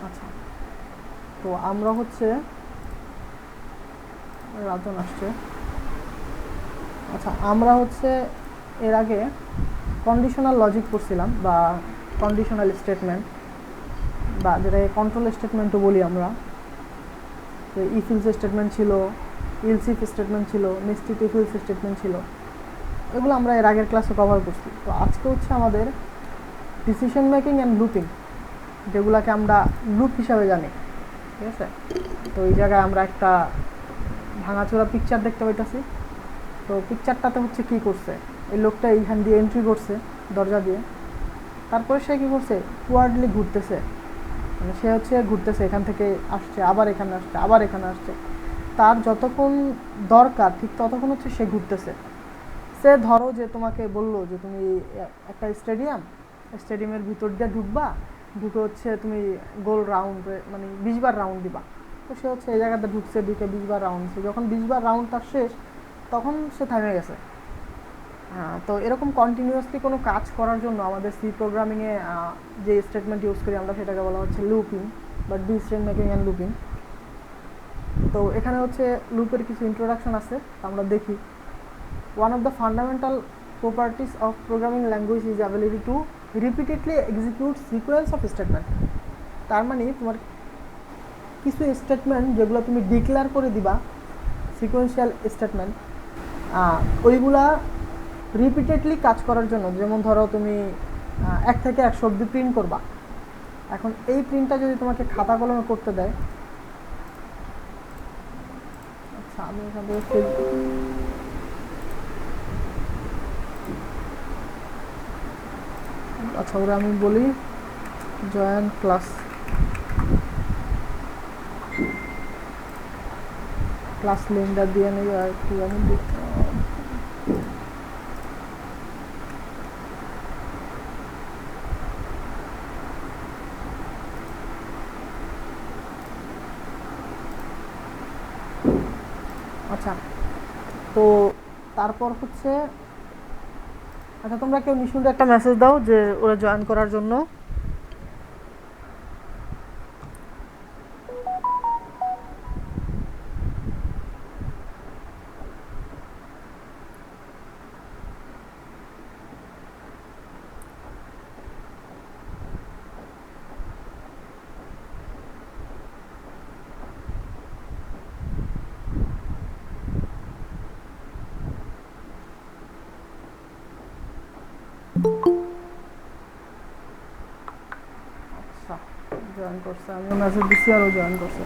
আচ্ছা, তো আমরা হচ্ছে রাজন আসছে। আচ্ছা, আমরা হচ্ছে এর আগে কন্ডিশনাল লজিক পড়ছিলাম, বা কন্ডিশনাল স্টেটমেন্ট, বা যেটাকে কন্ট্রোল স্টেটমেন্টও বলি আমরা। তো ইফ ইলস স্টেটমেন্ট ছিল, ইলস ইফ স্টেটমেন্ট ছিল, নেস্টেড ইফ ইলস স্টেটমেন্ট ছিল, এগুলো আমরা এর আগের ক্লাসে কভার করছি। তো আজকে হচ্ছে আমাদের ডিসিশন মেকিং অ্যান্ড লুপিং, যেগুলোকে আমরা লুপ হিসাবে জানি। ঠিক আছে, তো এই জায়গায় আমরা একটা ভাঙাচোরা পিকচার দেখতে পাইতেছি। তো পিকচারটাতে হচ্ছে কি করছে, এই লোকটা এইখান দিয়ে এন্ট্রি করছে দরজা দিয়ে, তারপরে সে কী করছে, ওয়ার্ডলি ঘুরতেছে, মানে সে হচ্ছে ঘুরতেছে, এখান থেকে আসছে, আবার এখানে আসছে, আবার এখানে আসছে, তার যতক্ষণ দরকার ঠিক ততক্ষণ হচ্ছে সে ঘুরতেছে। সে ধরো যে তোমাকে বললো যে তুমি একটা স্টেডিয়ামের ভিতর দিয়ে ঢুকবা, ঢুকে হচ্ছে তুমি গোল রাউন্ড, মানে 20 বার রাউন্ড দিবা। তো সে হচ্ছে এই জায়গাতে ঢুকছে, ঢুকে 20 বার রাউন্ড দিচ্ছে। যখন 20 বার রাউন্ড তার শেষ, তখন সে থেমে গেছে। তো এরকম কন্টিনিউয়াসলি কোনো কাজ করার জন্য আমাদের সি প্রোগ্রামিংয়ে যে স্টেটমেন্ট ইউজ করি আমরা, সেটাকে বলা হচ্ছে লুপিং বা ডিসিশন মেকিং অ্যান্ড লুপিং। তো এখানে হচ্ছে লুপের কিছু ইন্ট্রোডাকশন আছে, আমরা দেখি। One of the fundamental properties of programming language is ability to repeatedly execute sequence of statement. তার মানে তোমার কিছু স্টেটমেন্ট যেগুলো তুমি ডিক্লেয়ার করে দিবা, সিকোয়েন্সিয়াল স্টেটমেন্ট, ওইগুলা রিপিটেডলি কাজ করার জন্য। যেমন ধরো তুমি 1 থেকে 100 অব্দি প্রিন্ট করবা। এখন এই প্রিন্টটা যদি তোমাকে খাতা কলমে করতে দেয়, আচ্ছা আমি এখান থেকে আচ্ছা ওরা আমি বলি জয়েন ক্লাস লিঙ্কটা দিয়ে নেই আর কি আমি আচ্ছা। তো তারপর হচ্ছে আচ্ছা, তোমরা কেউ নিশুল্কে একটা মেসেজ দাও যে ওরা জয়েন করার জন্য। আচ্ছা, জয়েন করছে, আমি মেসেজ দিচ্ছি আরও জয়েন করছে।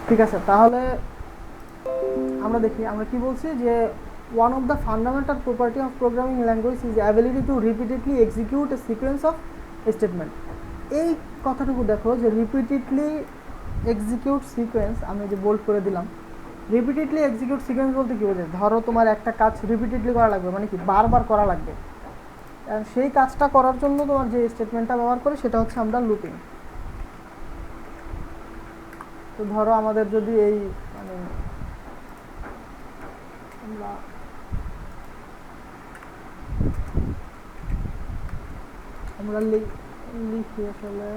ঠিক আছে, তাহলে আমরা দেখি আমরা কি বলছি, যে one of the fundamental property of programming language is ability to repeatedly execute A sequence of statement. এই কথাটুকু দেখো যে রিপিটেডলি এক্সিকিউট সিকোয়েন্স, আমি যে বোল্ড করে দিলাম। রিপিটেডলি এক্সিকিউট সিকোয়েন্স বলতে কী বোঝায়, ধরো তোমার একটা কাজ রিপিটেডলি করা লাগবে, মানে কি বারবার করা লাগবে। সেই কাজটা করার জন্য তোমার যে স্টেটমেন্টটা ব্যবহার করে সেটা হচ্ছে আমরা লুপিং। তো ধরো আমাদের যদি এই মানে আমরা লিখি আসলে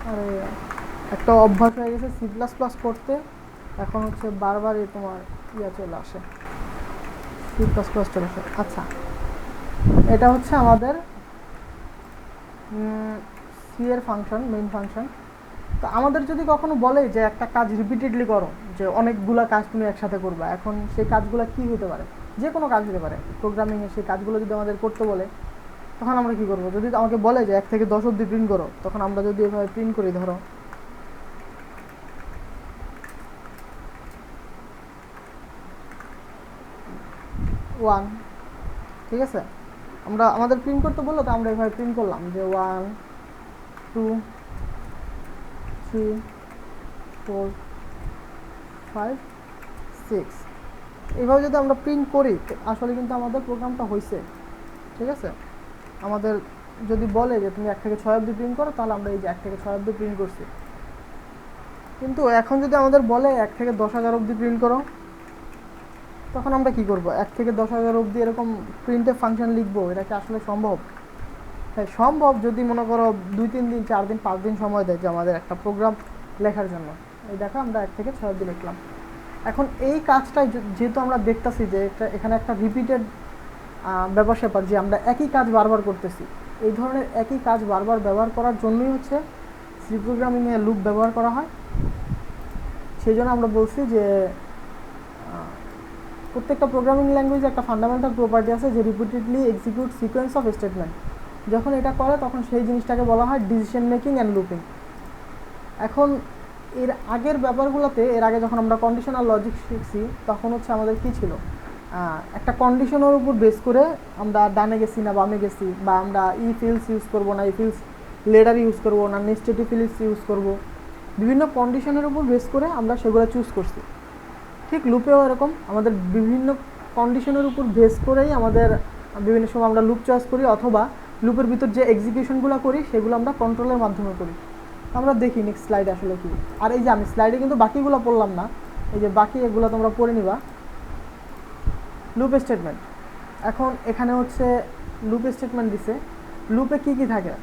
আরে একটা অভ্যাস হয়ে গেছে সি প্লাস প্লাস করতে, এখন হচ্ছে বারবারই তোমার চলে আসে, সি প্লাস প্লাস চলে আসে। আচ্ছা, এটা হচ্ছে আমাদের সি এর ফাংশন, মেইন ফাংশন। তো আমাদের যদি কখনো বলে যে একটা কাজ রিপিটেডলি করো, যে অনেকগুলো কাজ তুমি একসাথে করবা, এখন সেই কাজগুলো কি হতে পারে, যে কোনো কাজ হতে পারে প্রোগ্রামিংয়ে। সেই কাজগুলো যদি আমাদের করতে বলে, তখন আমরা কি করব, যদি আমাকে বলে যে 1 থেকে 10 অব্দি প্রিন্ট করো, তখন আমরা যদি এভাবে প্রিন্ট করি, ধরো ওয়ান, ঠিক আছে, আমরা আমাদের প্রিন্ট করতে বললো, তো আমরা এভাবে প্রিন্ট করলাম যে 1 2 3 4 5 6। এইভাবে যদি আমরা প্রিন্ট করি, আসলে কিন্তু আমাদের প্রোগ্রামটা হয়েছে। ঠিক আছে, আমাদের যদি বলে যে তুমি 1 থেকে 6 অব্দি প্রিন্ট করো, তাহলে আমরা এই যে 1 থেকে 6 অব্দি প্রিন্ট করছি। কিন্তু এখন যদি আমাদের বলে 1 থেকে 10,000 অবধি প্রিন্ট করো, তখন আমরা কি করব? 1 থেকে 10,000 অবধি এরকম প্রিন্টে ফাংশন লিখবো, এটা কি আসলে সম্ভব? হ্যাঁ সম্ভব, যদি মনে করো 2-3 দিন 4 দিন 5 দিন সময় দেয় যে আমাদের একটা প্রোগ্রাম লেখার জন্য। এই দেখো আমরা 1 থেকে 6 অবধি লিখলাম। এখন এই কাজটাই যেহেতু আমরা দেখতেছি যে এখানে একটা রিপিটেড ব্যাপার স্যাপার, যে আমরা একই কাজ বারবার করতেছি, এই ধরনের একই কাজ বারবার ব্যবহার করার জন্যই হচ্ছে সি প্রোগ্রামিংয়ে লুপ ব্যবহার করা হয়। সেই জন্য আমরা বলছি যে প্রত্যেকটা প্রোগ্রামিং ল্যাঙ্গুয়েজে একটা ফান্ডামেন্টাল প্রপার্টি আছে যে repeatedly execute sequence of statement. যখন এটা করে তখন সেই জিনিসটাকে বলা হয় ডিসিশন মেকিং অ্যান্ড লুপিং। এখন এর আগের ব্যাপারগুলোতে, এর আগে যখন আমরা কন্ডিশনাল লজিক শিখছি তখন হচ্ছে আমাদের কী ছিল, একটা কন্ডিশনের উপর বেস করে আমরা ডানে গেছি না বামে গেছি, বা আমরা ফিল্ডস ইউজ করবো না ফিল্ডস লেডার ইউজ করবো না নেস্টেটিভ ফিল্ডস ইউজ করবো, বিভিন্ন কন্ডিশনের উপর বেস করে আমরা সেগুলো চুজ করছি। ঠিক লুপেও এরকম আমাদের বিভিন্ন কন্ডিশনের উপর বেস করেই আমাদের বিভিন্ন সময় আমরা লুপ চয়েস করি, অথবা লুপের ভিতর যে এক্সিকিউশনগুলো করি সেগুলো আমরা কন্ট্রোলের মাধ্যমে করি। আমরা দেখি নেক্সট স্লাইডে আসলে কি। আর এই যে আমি স্লাইডে কিন্তু বাকিগুলো পড়লাম না, এই যে বাকি এগুলো তোমরা পড়ে নিবা। লুপ স্টেটমেন্ট, এখন এখানে হচ্ছে লুপ স্টেটমেন্ট দিছে। লুপে কি কি থাকে?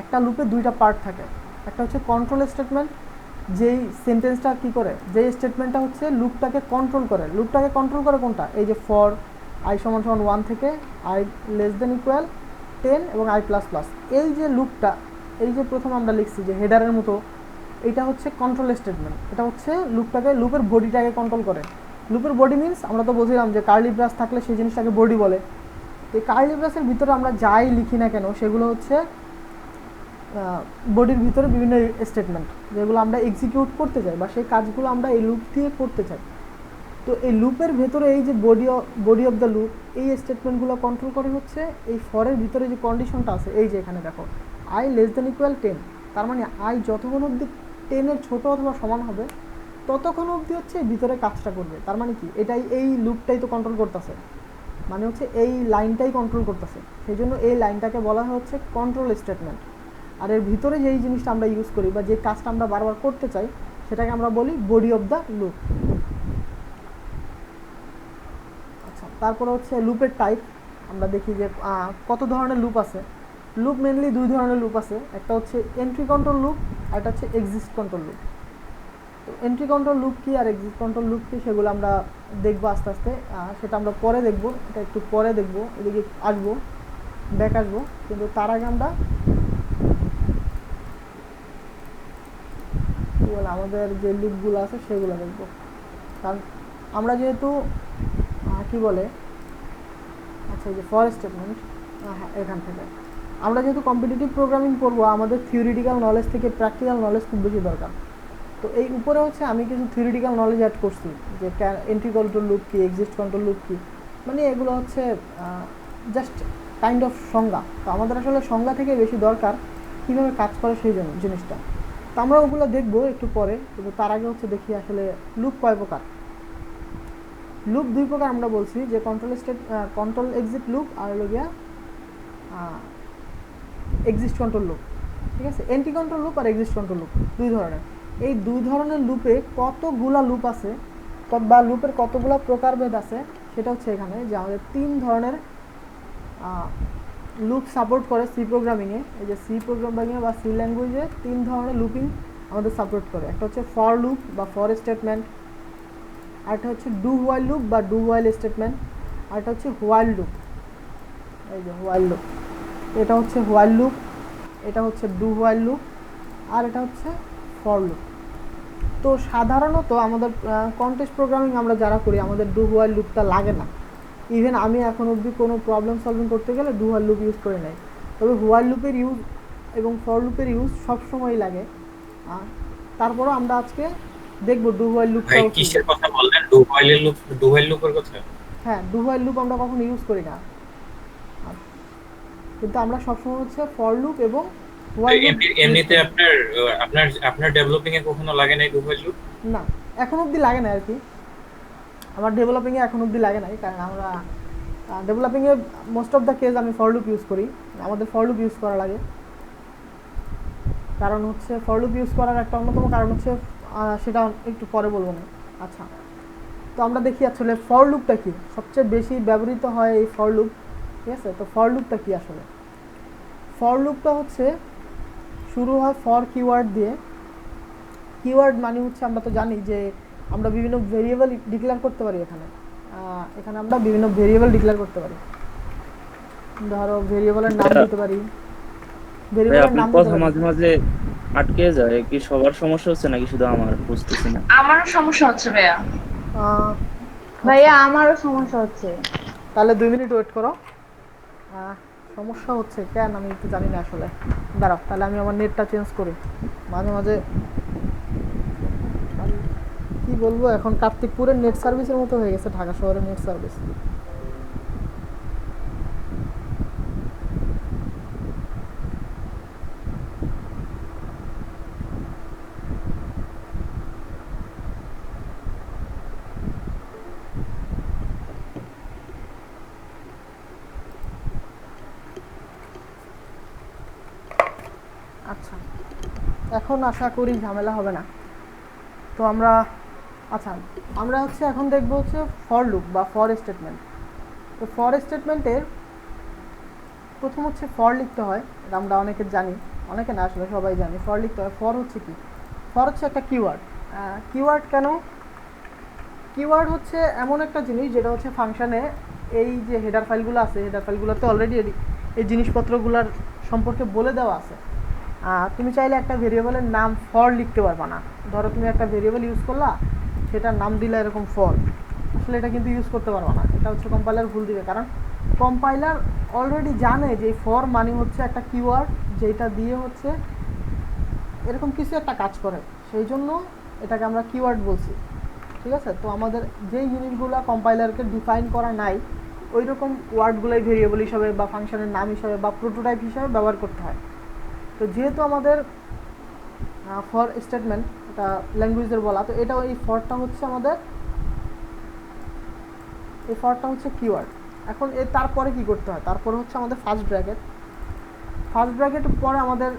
একটা লুপে দুইটা পার্ট থাকে। একটা হচ্ছে কন্ট্রোল স্টেটমেন্ট, যেই সেন্টেন্সটা কি করে, যেই স্টেটমেন্টটা হচ্ছে লুপটাকে কন্ট্রোল করে। লুপটাকে কন্ট্রোল করে কোনটা? এই যে ফর i = 1 থেকে i <= 10 এবং i++, এই যে লুপটা, এই যে প্রথম আমরা লিখছি যে হেডারের মতো, এটা হচ্ছে কন্ট্রোল স্টেটমেন্ট। এটা হচ্ছে লুপটাকে, লুপের বডিটাকে কন্ট্রোল করে। লুপের বডি মিনস আমরা তো বুঝলাম যে কার্লি ব্রাশ থাকলে সেই জিনিসটাকে বডি বলে। এই কার্লি ব্রাশের ভিতরে আমরা যাই লিখি না কেন সেগুলো হচ্ছে বডির ভিতরে বিভিন্ন স্টেটমেন্ট, যেগুলো আমরা এক্সিকিউট করতে চাই বা সেই কাজগুলো আমরা এই লুপ দিয়ে করতে চাই। তো এই লুপের ভেতরে এই যে বডি অফ দ্য লুপ, এই স্টেটমেন্টগুলো কন্ট্রোল করে হচ্ছে এই ফরের ভিতরে যে কন্ডিশনটা আছে, এই যে এখানে দেখো i <= 10, তার মানে i যতক্ষণ অবধি 10-এর ছোটো অথবা সমান হবে ততক্ষণ অবধি হচ্ছে ভিতরে কাজটা করবে। তার মানে কি, এটাই এই লুপটাই তো কন্ট্রোল করতেছে, মানে হচ্ছে এই লাইনটাই কন্ট্রোল করতেছে। সেই জন্য এই লাইনটাকে বলা হচ্ছে কন্ট্রোল স্টেটমেন্ট। আর এর ভিতরে যেই জিনিসটা আমরা ইউজ করি বা যে কাজটা আমরা বারবার করতে চাই সেটাকে আমরা বলি বডি অফ দ্য লুপ। আচ্ছা, তারপরে হচ্ছে লুপের টাইপ। আমরা দেখি যে কত ধরনের লুপ আছে। লুপ মেনলি দুই ধরনের লুপ আছে, একটা হচ্ছে এন্ট্রি কন্ট্রোল লুপ, আর একটা হচ্ছে এক্সিস্ট কন্ট্রোল লুপ। তো এন্ট্রি কন্ট্রোল লুপ কি আর এক্সিট কন্ট্রোল লুপ কি সেগুলো আমরা দেখবো আস্তে আস্তে, সেটা আমরা পরে দেখবো, এটা একটু পরে দেখবো, এদিকে আসবো, ব্যাক আসবো। কিন্তু তার আগে আমরা কী বলে আমাদের যে লুপগুলো আছে সেগুলো দেখবো। কারণ আমরা যেহেতু কী বলে, আচ্ছা এই যে ফর স্টেটমেন্ট, হ্যাঁ এখান থেকে আমরা যেহেতু কম্পিটিটিভ প্রোগ্রামিং করবো, আমাদের থিওরিটিক্যাল নলেজ থেকে প্র্যাকটিক্যাল নলেজ খুব বেশি দরকার। তো এই উপরে হচ্ছে আমি কিছু থিওরিটিক্যাল নলেজ অ্যাড করছি, যে এন্ট্রি কন্ট্রোল লুপ কি, এক্সিস্ট কন্ট্রোল লুপ কি, মানে এগুলো হচ্ছে জাস্ট কাইন্ড অফ সংজ্ঞা। তো আমাদের আসলে সংজ্ঞা থেকে বেশি দরকার কীভাবে কাজ করে সেই জন্য জিনিসটা। তো আমরা ওগুলো দেখবো একটু পরে, কিন্তু তার আগে হচ্ছে দেখি আসলে লুপ কয় প্রকার। লুপ দুই প্রকার আমরা বলছি, যে কন্ট্রোল এক্সিট লুপ আর হলো গিয়া এক্সিস্ট কন্ট্রোল লুপ। ঠিক আছে, এন্ট্রি কন্ট্রোল লুপ আর এক্সিস্ট কন্ট্রোল লুপ দুই ধরনের। এই দুই ধরনের লুপে কতগুলা লুপ আছে বা লুপের কতগুলো প্রকারভেদ আছে সেটা হচ্ছে এখানে, যে আমাদের 3 ধরনের লুপ সাপোর্ট করে সি প্রোগ্রামিংয়ে। এই যে সি প্রোগ্রামিংয়ে বা সি ল্যাঙ্গুয়েজে 3 ধরনের লুপিং আমাদের সাপোর্ট করে। একটা হচ্ছে ফর লুপ বা ফর স্টেটমেন্ট, আরেকটা হচ্ছে ডু হোয়াইল লুপ বা ডু হোয়াইল স্টেটমেন্ট, আরেকটা হচ্ছে হোয়াইল লুপ। এই যে হোয়াইল লুপ, এটা হচ্ছে হোয়াইল লুপ, এটা হচ্ছে ডু হোয়াইল লুপ, আর এটা হচ্ছে ফর লুপ। তো সাধারণত আমাদের কন্টেক্সট প্রোগ্রামিং আমরা যারা করি আমাদের ডু হোয়াইল লুপটা লাগে না। ইভেন আমি এখন অবধি কোনো প্রবলেম সলভিং করতে গেলে ডু হোয়াইল লুপ ইউজ করে নাই। তবে হোয়াইল লুপের ইউজ এবং ফর লুপের ইউজ সবসময় লাগে। তারপরও আমরা আজকে দেখব ডু হোয়াইল লুপটা কিসের কথা বললেন? ডু হোয়াইল লুপের কথা? হ্যাঁ, ডু হোয়াইল লুপ আমরা কখনো ইউজ করি না, কিন্তু আমরা সবসময় হচ্ছে ফর লুপ এবং হোয়াইল লুপ। এমনিতে আপনার ডেভেলপিং এ কখনো লাগে নাই ডু হোয়াইল লুপ? না, এখন অবধি লাগে না আর কি। আমার ডেভেলপিংয়ে এখন অবধি লাগে নাই, কারণ আমরা ডেভেলপিংয়ে মোস্ট অফ দ্য কেস আমি ফর লুপ ইউজ করি। আমাদের ফর লুপ ইউজ করা লাগে, কারণ হচ্ছে ফর লুপ ইউজ করার একটা অন্যতম কারণ হচ্ছে সেটা একটু পরে বলবো না। আচ্ছা, তো আমরা দেখি আসলে ফর লুপটা কি, সবচেয়ে বেশি ব্যবহৃত হয় এই ফর লুপ। ঠিক আছে, তো ফর লুপটা কি আসলে? ফর লুপটা হচ্ছে শুরু হয় ফর কিওয়ার্ড দিয়ে। কিওয়ার্ড মানে হচ্ছে আমরা তো জানি যে আমরা বিভিন্ন ভেরিয়েবল ডিক্লেয়ার করতে পারি এখানে। এখানে আমরা বিভিন্ন ভেরিয়েবল ডিক্লেয়ার করতে পারি। ধরো ভেরিয়েবলের নাম ভাইয়া দিতে পারি, ভাই ভেরিয়েবলের আপনার নাম দিতে কথা পারি। মাঝে মাঝে আটকে যায়, কি সবার সমস্যা হচ্ছে নাকি শুধু আমার, বুঝতেছি না। আমারও সমস্যা হচ্ছে ভাইয়া। আহ, আচ্ছা, ভাইয়া আমারও সমস্যা হচ্ছে। তাহলে 2 মিনিট ওয়েট করো। সমস্যা হচ্ছে কেন আমি একটু জানি না আসলে। দাঁড়াও, তাহলে আমি আমার নেটটা চেঞ্জ করি। মাঝে মাঝে কি বলবো, এখন কার্তিকপুরের নেট সার্ভিসের মতো হয়ে গেছে ঢাকা শহরের নেট সার্ভিস। আচ্ছা, এখন আশা করি ঝামেলা হবে না। তো আমরা আচ্ছা, আমরা হচ্ছে এখন দেখবো হচ্ছে ফর লুপ বা ফর স্টেটমেন্ট। তো ফর স্টেটমেন্টের প্রথম হচ্ছে ফর লিখতে হয়, এটা আমরা অনেকে জানি, অনেকে না আসলে সবাই জানি ফর লিখতে হয়। ফর হচ্ছে কি? ফর হচ্ছে একটা কিওয়ার্ড। কিওয়ার্ড কেন? কিওয়ার্ড হচ্ছে এমন একটা জিনিস যেটা হচ্ছে ফাংশানে এই যে হেডার ফাইলগুলো আছে, হেডার ফাইলগুলোতে অলরেডি এই জিনিসপত্রগুলোর সম্পর্কে বলে দেওয়া আছে। তুমি চাইলে একটা ভেরিয়েবলের নাম ফর লিখতে পারবা না। ধরো তুমি একটা ভেরিয়েবল ইউজ করলা, সেটার নাম দিলে এরকম ফর, আসলে এটা কিন্তু ইউজ করতে পারবা না। এটা হচ্ছে কম্পাইলার ভুল দিবে, কারণ কম্পাইলার অলরেডি জানে যে ফর মানে হচ্ছে একটা কিওয়ার্ড যেটা দিয়ে হচ্ছে এরকম কিছু একটা কাজ করে, সেই জন্য এটাকে আমরা কিওয়ার্ড বলছি। ঠিক আছে, তো আমাদের যেই জিনিসগুলো কম্পাইলারকে ডিফাইন করা নাই ওই রকম ওয়ার্ডগুলোই ভেরিয়েবল হিসাবে বা ফাংশনের নাম হিসাবে বা প্রোটোটাইপ হিসাবে ব্যবহার করতে হয়। তো যেহেতু আমাদের ফর স্টেটমেন্ট এটা ল্যাঙ্গুয়েজের বলা, তো এটা এই ফরটা হচ্ছে আমাদের, এই ফরটা হচ্ছে কিওয়ার্ড। এখন তারপরে কি করতে হয়? তারপরে হচ্ছে আমাদের ফার্স্ট ব্র্যাকেট। ফার্স্ট ব্র্যাকেটের পরে আমাদের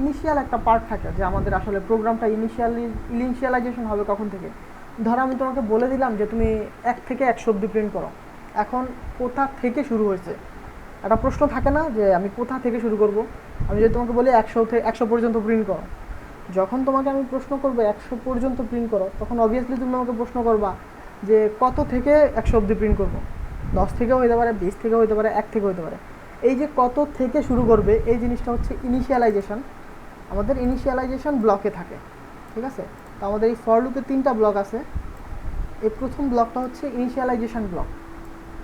ইনিশিয়াল একটা পার্ট থাকে যে আমাদের আসলে প্রোগ্রামটা ইনিশিয়ালাইজেশন হবে কখন থেকে। ধরো আমি তোমাকে বলে দিলাম যে তুমি 1 থেকে 100 অব্দি প্রিন্ট করো। এখন কোথা থেকে শুরু হয়েছে একটা প্রশ্ন থাকে না যে আমি কোথা থেকে শুরু করব? আমি যদি তোমাকে বলি 100 পর্যন্ত প্রিন্ট করো, যখন তোমাকে আমি প্রশ্ন করবো 100 পর্যন্ত প্রিন্ট করো, তখন অবভিয়াসলি তুমি আমাকে প্রশ্ন করবা যে কত থেকে 100 অব্দি প্রিন্ট করবো। 10 থেকেও হতে পারে, 20 থেকেও হতে পারে, 1 থেকে হতে পারে। এই যে কত থেকে শুরু করবে এই জিনিসটা হচ্ছে ইনিশিয়ালাইজেশন, আমাদের ইনিশিয়ালাইজেশন ব্লকে থাকে। ঠিক আছে, তো আমাদের এই ফর লুপে 3টা ব্লক আছে। এই প্রথম ব্লকটা হচ্ছে ইনিশিয়ালাইজেশন ব্লক।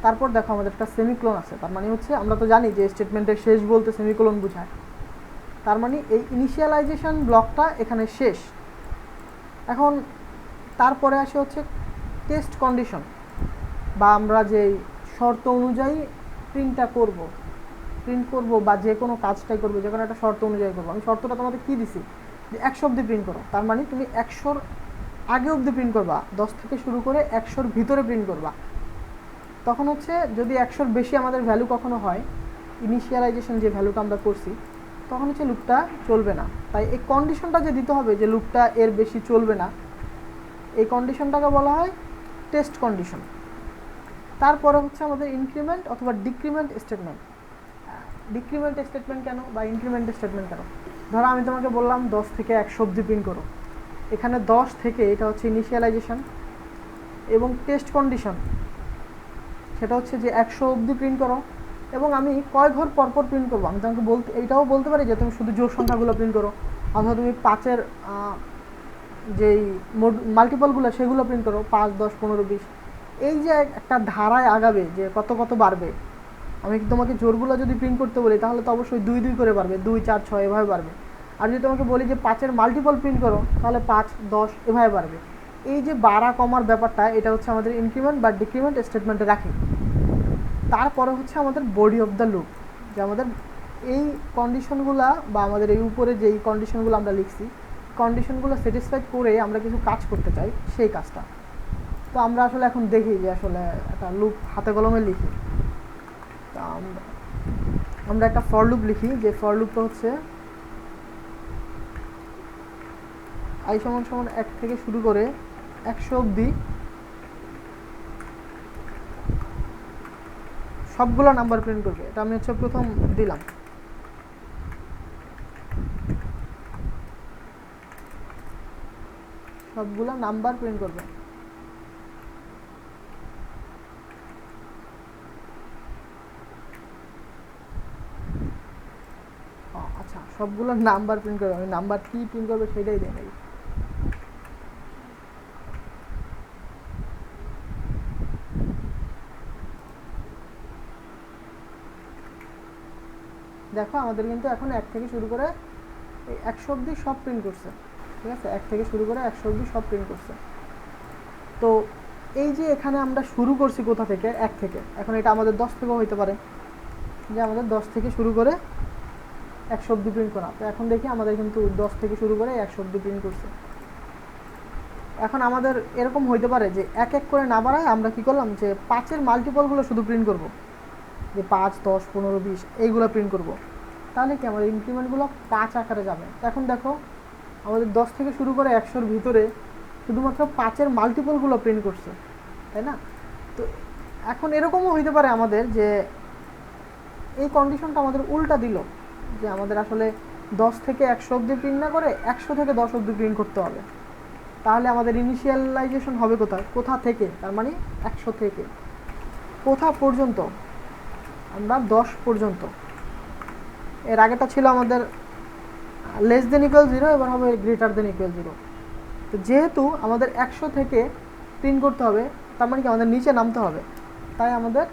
তারপর দেখো আমাদের একটা সেমিকোলন আছে, তার মানে হচ্ছে আমরা তো জানি যে স্টেটমেন্টের শেষ বলতে সেমিকোলন বোঝায়, তার মানে এই ইনিশিয়ালাইজেশন ব্লকটা এখানে শেষ। এখন তারপরে আসে হচ্ছে টেস্ট কন্ডিশন, বা আমরা যেই শর্ত অনুযায়ী প্রিন্ট করব বা যে কোনো কাজটাই করবো, যে কোনো একটা শর্ত অনুযায়ী করবো। আমি শর্তটা তোমাদের কী দিছি যে 100 অব্দি প্রিন্ট করো, তার মানে তুমি 100-র আগে অব্দি প্রিন্ট করবা, 10 থেকে শুরু করে 100-র ভিতরে প্রিন্ট করবা। তখন হচ্ছে যদি 100-র বেশি আমাদের ভ্যালু কখনো হয়, ইনিশিয়ালাইজেশন যে ভ্যালুটা আমরা করছি, তখন হচ্ছে লুপটা চলবে না। তাই এই কন্ডিশনটা যে দিতে হবে যে লুপটা এর বেশি চলবে না, এই কন্ডিশনটাকে বলা হয় টেস্ট কন্ডিশন। তারপরে হচ্ছে আমাদের ইনক্রিমেন্ট অথবা ডিক্রিমেন্ট স্টেটমেন্ট। ডিক্রিমেন্ট স্টেটমেন্ট কেন বা ইনক্রিমেন্ট স্টেটমেন্ট কেন? ধরো আমি তোমাকে বললাম 10 থেকে 100 অব্দি প্রিন্ট করো, এখানে 10 থেকে এটা হচ্ছে ইনিশিয়ালাইজেশন, এবং টেস্ট কন্ডিশন সেটা হচ্ছে যে 100 অব্দি প্রিন্ট করো, এবং আমি কয় ঘর পরপর প্রিন্ট করবো। আমি তোমাকে এইটাও বলতে পারি যে তুমি শুধু জোড় সংখ্যাগুলো প্রিন্ট করো, অথবা তুমি 5-এর যেই মাল্টিপলগুলো সেগুলো প্রিন্ট করো, 5, 10, 15, 20। এই যে একটা ধারায় আগাবে যে কত কত বাড়বে। আমি তোমাকে জোড়গুলো যদি প্রিন্ট করতে বলি তাহলে তো অবশ্যই 2 2 করে বাড়বে, 2, 4, 6 এভাবে বাড়বে। আর যদি তোমাকে বলি যে 5-এর মাল্টিপল প্রিন্ট করো, তাহলে 5, 10 এভাবে বাড়বে। এই যে বাড়া কমার ব্যাপারটা, এটা হচ্ছে আমাদের ইনক্রিমেন্ট বা ডিক্রিমেন্ট স্টেটমেন্টে রাখি। তারপরে হচ্ছে আমাদের বডি অফ দ্য লুপ, যে আমাদের এই কন্ডিশনগুলো বা আমাদের এই উপরে যেই কন্ডিশনগুলো আমরা লিখছি, কন্ডিশনগুলো স্যাটিসফাই করে আমরা কিছু কাজ করতে চাই, সেই কাজটা। তো আমরা আসলে এখন দেখি যে আসলে একটা লুপ হাতে কলমে লিখি। তা আমরা একটা ফর লুপ লিখি, যে ফর লুপটা হচ্ছে আই সমান সমান 1 থেকে শুরু করে 100 অবধি সবগুলো নাম্বার প্রিন্ট করবে। এটা আমি হচ্ছে প্রথম দিলাম। সবগুলো নাম্বার প্রিন্ট করবে। আচ্ছা, সবগুলো নাম্বার প্রিন্ট করবে। আমি নাম্বার কি প্রিন্ট করবে সেটাই দেয় নাই। দেখো আমাদের কিন্তু এখন 1 থেকে শুরু করে 100 অবধি সব প্রিন্ট করছে। ঠিক আছে, 1 থেকে শুরু করে 100 অবধি সব প্রিন্ট করছে। তো এই যে এখানে আমরা শুরু করছি কোথা থেকে, 1 থেকে। এখন এটা আমাদের 10 থেকেও হইতে পারে, যে আমাদের 10 থেকে শুরু করে 100 অবধি প্রিন্ট করা। তো এখন দেখি আমাদের কিন্তু 10 থেকে শুরু করে 100 অবধি প্রিন্ট করছে। এখন আমাদের এরকম হইতে পারে যে এক এক করে না বাড়ায় আমরা কি করলাম, যে 5-এর মাল্টিপলগুলো শুধু প্রিন্ট করব, যে 5, 10, 15, 20 এইগুলো প্রিন্ট করব। তাহলে কি আমাদের ইনক্রিমেন্টগুলো 5 আকারে যাবে। এখন দেখো আমাদের 10 থেকে শুরু করে 100-র ভিতরে শুধুমাত্র 5-এর মাল্টিপলগুলো প্রিন্ট করছে, তাই না? তো এখন এরকমও হইতে পারে আমাদের যে এই কন্ডিশনটা আমাদের উল্টা দিল, যে আমাদের আসলে 10 থেকে 100 অবধি প্রিন্ট না করে 100 থেকে 10 অবধি প্রিন্ট করতে হবে। তাহলে আমাদের ইনিশিয়ালাইজেশন হবে কোথা থেকে, তার মানে 100 থেকে কোথা পর্যন্ত, আমরা 10 পর্যন্ত। এর আগেটা ছিল আমাদের লেস দেন ইকুয়াল 0, এবার হবে গ্রেটার দেন ইকুয়াল 0। তো যেহেতু আমাদের 100 থেকে প্রিন্ট করতে হবে, তার মানে কি আমাদের নিচে নামতে হবে, তাই আমাদের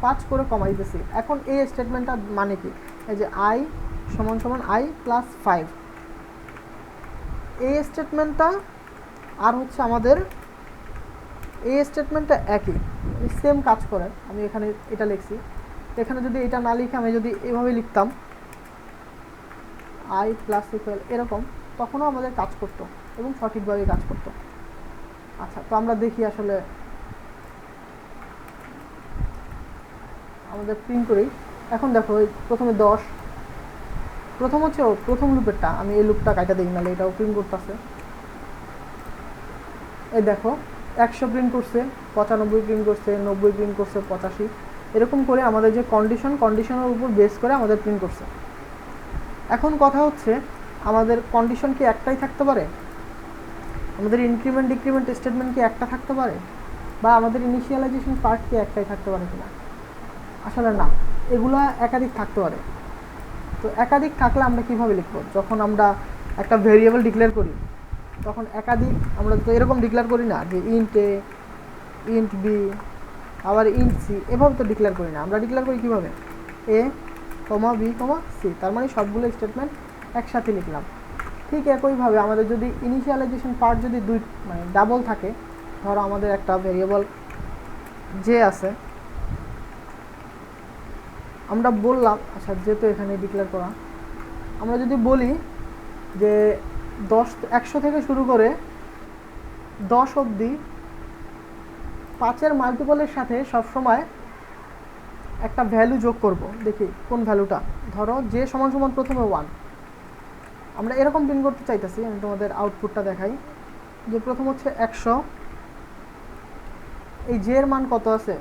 5 করে কমাই দিতেছি। এখন এই স্টেটমেন্টটা মানে কি, এই যে আই সমান সমান আই প্লাস 5, এই স্টেটমেন্টটা আর হচ্ছে আমাদের এই স্টেটমেন্টটা একই, সেম কাজ করে। আমি এখানে এটা লিখছি, এখানে যদি এটা না লিখে আমি যদি এভাবে লিখতাম আই প্লাস ইকুয়াল এরকম, তখনও আমাদের কাজ করতো এবং সঠিকভাবে কাজ করতো। আচ্ছা, তো আমরা দেখি আসলে আমাদের প্রিন্ট করি। এখন দেখো প্রথমে 10, প্রথম হচ্ছে প্রথম লুপেরটা, আমি এই লুপটা কাটা দিই, নাহলে এটাও প্রিন্ট করতেছে। এই দেখো 100 প্রিন্ট করছে, 95 প্রিন্ট করছে, 90 প্রিন্ট করছে, 85, এরকম করে আমাদের যে কন্ডিশনের উপর বেস করে আমাদের প্রিন্ট করছে। এখন কথা হচ্ছে আমাদের কন্ডিশন কি একটাই থাকতে পারে, আমাদের ইনক্রিমেন্ট ডিক্রিমেন্ট স্টেটমেন্ট কি একটা থাকতে পারে, বা আমাদের ইনিশিয়ালাইজেশন পার্ট কি একটাই থাকতে পারে কিনা? আসলে না, এগুলা একাধিক থাকতে পারে। তো একাধিক থাকলে আমরা কিভাবে লিখব, যখন আমরা একটা ভেরিয়েবল ডিক্লেয়ার করি তখন একাধিক আমরা তো এরকম ডিক্লেয়ার করি না যে ইন্ট এ, ইন্ট বি, আবার ইন্ট সি, এভাবে তো ডিক্লেয়ার করি না। আমরা ডিক্লেয়ার করি কীভাবে, এ কমা বি কমা সি, তার মানে সবগুলো স্টেটমেন্ট একসাথে লিখলাম। ঠিক একইভাবে আমাদের যদি ইনিশিয়ালাইজেশন পার্ট যদি মানে ডাবল থাকে, ধরো আমাদের একটা ভেরিয়েবল যে আছে, আমরা বললাম, আচ্ছা যেহেতু এখানে ডিক্লেয়ার করা, আমরা যদি বলি যে 100 থেকে শুরু করে 10 অবধি 5-এর মাল্টিপলের সাথে সবসময় একটা ভ্যালু যোগ করব, দেখি কোন ভ্যালুটা। ধরো যে সমান সমান প্রথমে 1, আমরা এরকম প্রিন্ট করতে চাইতেছি। আমি তোমাদের আউটপুটটা দেখাই, যে প্রথম হচ্ছে 100, এই যে এর মান কত আছে,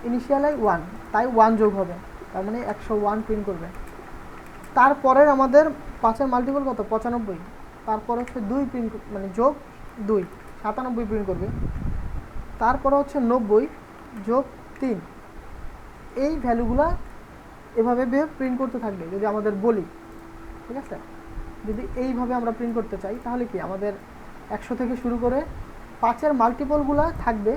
ইনিশিয়ালাই 1, তাই 1 যোগ হবে, তার মানে 101 প্রিন্ট করবে। তারপরের আমাদের 5-এর মাল্টিপল কত, 95, তারপর হচ্ছে 2 প্রিন্ট, মানে যোগ 2, 97 প্রিন্ট করবে। তারপরে হচ্ছে 90 যোগ 3, এই ভ্যালুগুলো এভাবে প্রিন্ট করতে থাকবে যদি আমাদের বলি। ঠিক আছে, যদি এইভাবে আমরা প্রিন্ট করতে চাই, তাহলে কি আমাদের 100 থেকে শুরু করে 5-এর মাল্টিপলগুলো থাকবে,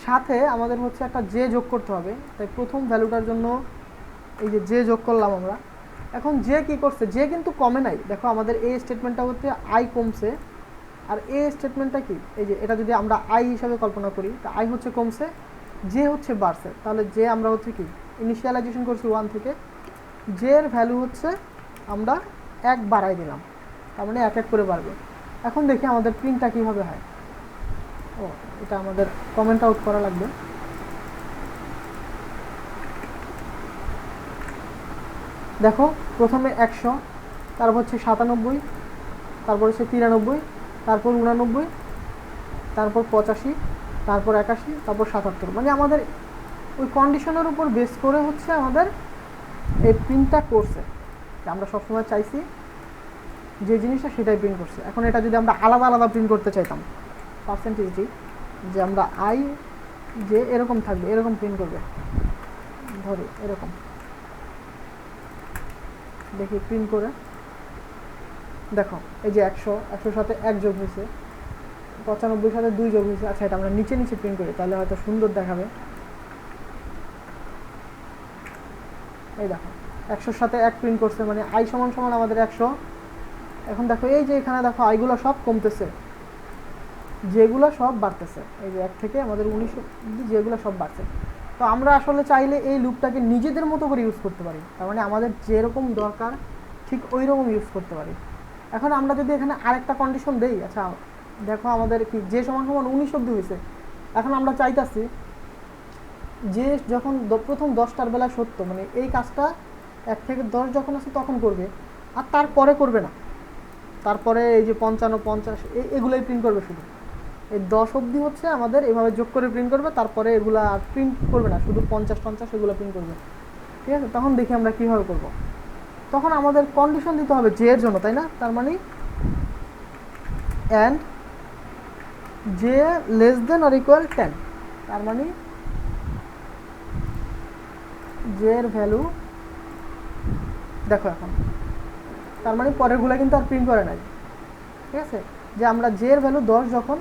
সাথে আমাদের হচ্ছে একটা জে যোগ করতে হবে। তাই প্রথম ভ্যালুটার জন্য এই যে জে যোগ করলাম আমরা। এখন জে কি করছে, জে কিন্তু কমে নাই। দেখো আমাদের এই স্টেটমেন্টটা হচ্ছে আই কমছে, আর এই স্টেটমেন্টটা কি, এই যে এটা যদি আমরা আই হিসাবে কল্পনা করি, তা আই হচ্ছে কমছে, জে হচ্ছে বাড়ছে। তাহলে জে আমরা হচ্ছে কি ইনিশিয়ালাইজেশন করছি 1 থেকে, জে এর ভ্যালু হচ্ছে আমরা 1 বাড়াই দিলাম, তার মানে 1 করে বাড়বে। এখন দেখি আমাদের প্রিন্টটা কীভাবে হয়। ও, এটা আমাদের কমেন্ট আউট করা লাগবে। দেখো প্রথমে 100, তারপর হচ্ছে 97, তারপর হচ্ছে 93, তারপর 89, তারপর 85, তারপর 81, তারপর 77। মানে আমাদের ওই কন্ডিশনের উপর বেস করে হচ্ছে আমাদের এই প্রিন্টটা করছে। আমরা সবসময় চাইছি যে জিনিসটা সেটাই প্রিন্ট করছে। এখন এটা যদি আমরা আলাদা আলাদা প্রিন্ট করতে চাইতাম, পার্সেন্টেজটি যে আমরা আই যে এরকম থাকবে, এরকম প্রিন্ট করবে, ধরি এরকম, দেখি প্রিন্ট করে দেখো এই যে 100, 100 সাথে 1 যোগ হয়েছে, 95 সাথে 2 যোগ হয়েছে। আচ্ছা, এটা আমরা নিচে নিচে প্রিন্ট করি, তাহলে হয়তো সুন্দর দেখাবে। এই দেখো 100 সাথে 1 প্রিন্ট করছে, মানে আই সমান সমান আমাদের 100। এখন দেখো এই যে এখানে দেখো আইগুলো সব কমতেছে, যেগুলো সব বাড়তেছে। এই যে 1 থেকে আমাদের 19 অবধি যেগুলো সব বাড়ছে। তো আমরা আসলে চাইলে এই লুপটাকে নিজেদের মতো করে ইউজ করতে পারি, তার মানে আমাদের যেরকম দরকার ঠিক ওই রকম ইউজ করতে পারি। এখন আমরা যদি এখানে আরেকটা কন্ডিশন দেই, আচ্ছা দেখো আমাদের কি যে সমান সমান 19 অবধি হয়েছে। এখন আমরা চাইতাছি যে যখন প্রথম 10টার বেলা সত্য, মানে এই কাজটা 1 থেকে 10 যখন আছে তখন করবে, আর তারপরে করবে না। তারপরে এই যে 55, 50 এগুলোই প্রিন্ট করবে শুধু। এই 10 অবধি হচ্ছে আমাদের এভাবে যোগ করে প্রিন্ট করবে, তারপরে এগুলা আর প্রিন্ট করবে না, শুধু 50, 50 এগুলো প্রিন্ট করবে। ঠিক আছে, তখন দেখি আমরা কীভাবে করব। তখন আমাদের কন্ডিশন দিতে হবে জে এর জন্য, তাই না? তার মানে and J less than or equal 10, তার মানে জে এর ভ্যালু দেখো এখন, তার মানে পরেরগুলো কিন্তু আর প্রিন্ট করে নাই। ঠিক আছে, যে আমরা জে এর ভ্যালু 10 যখন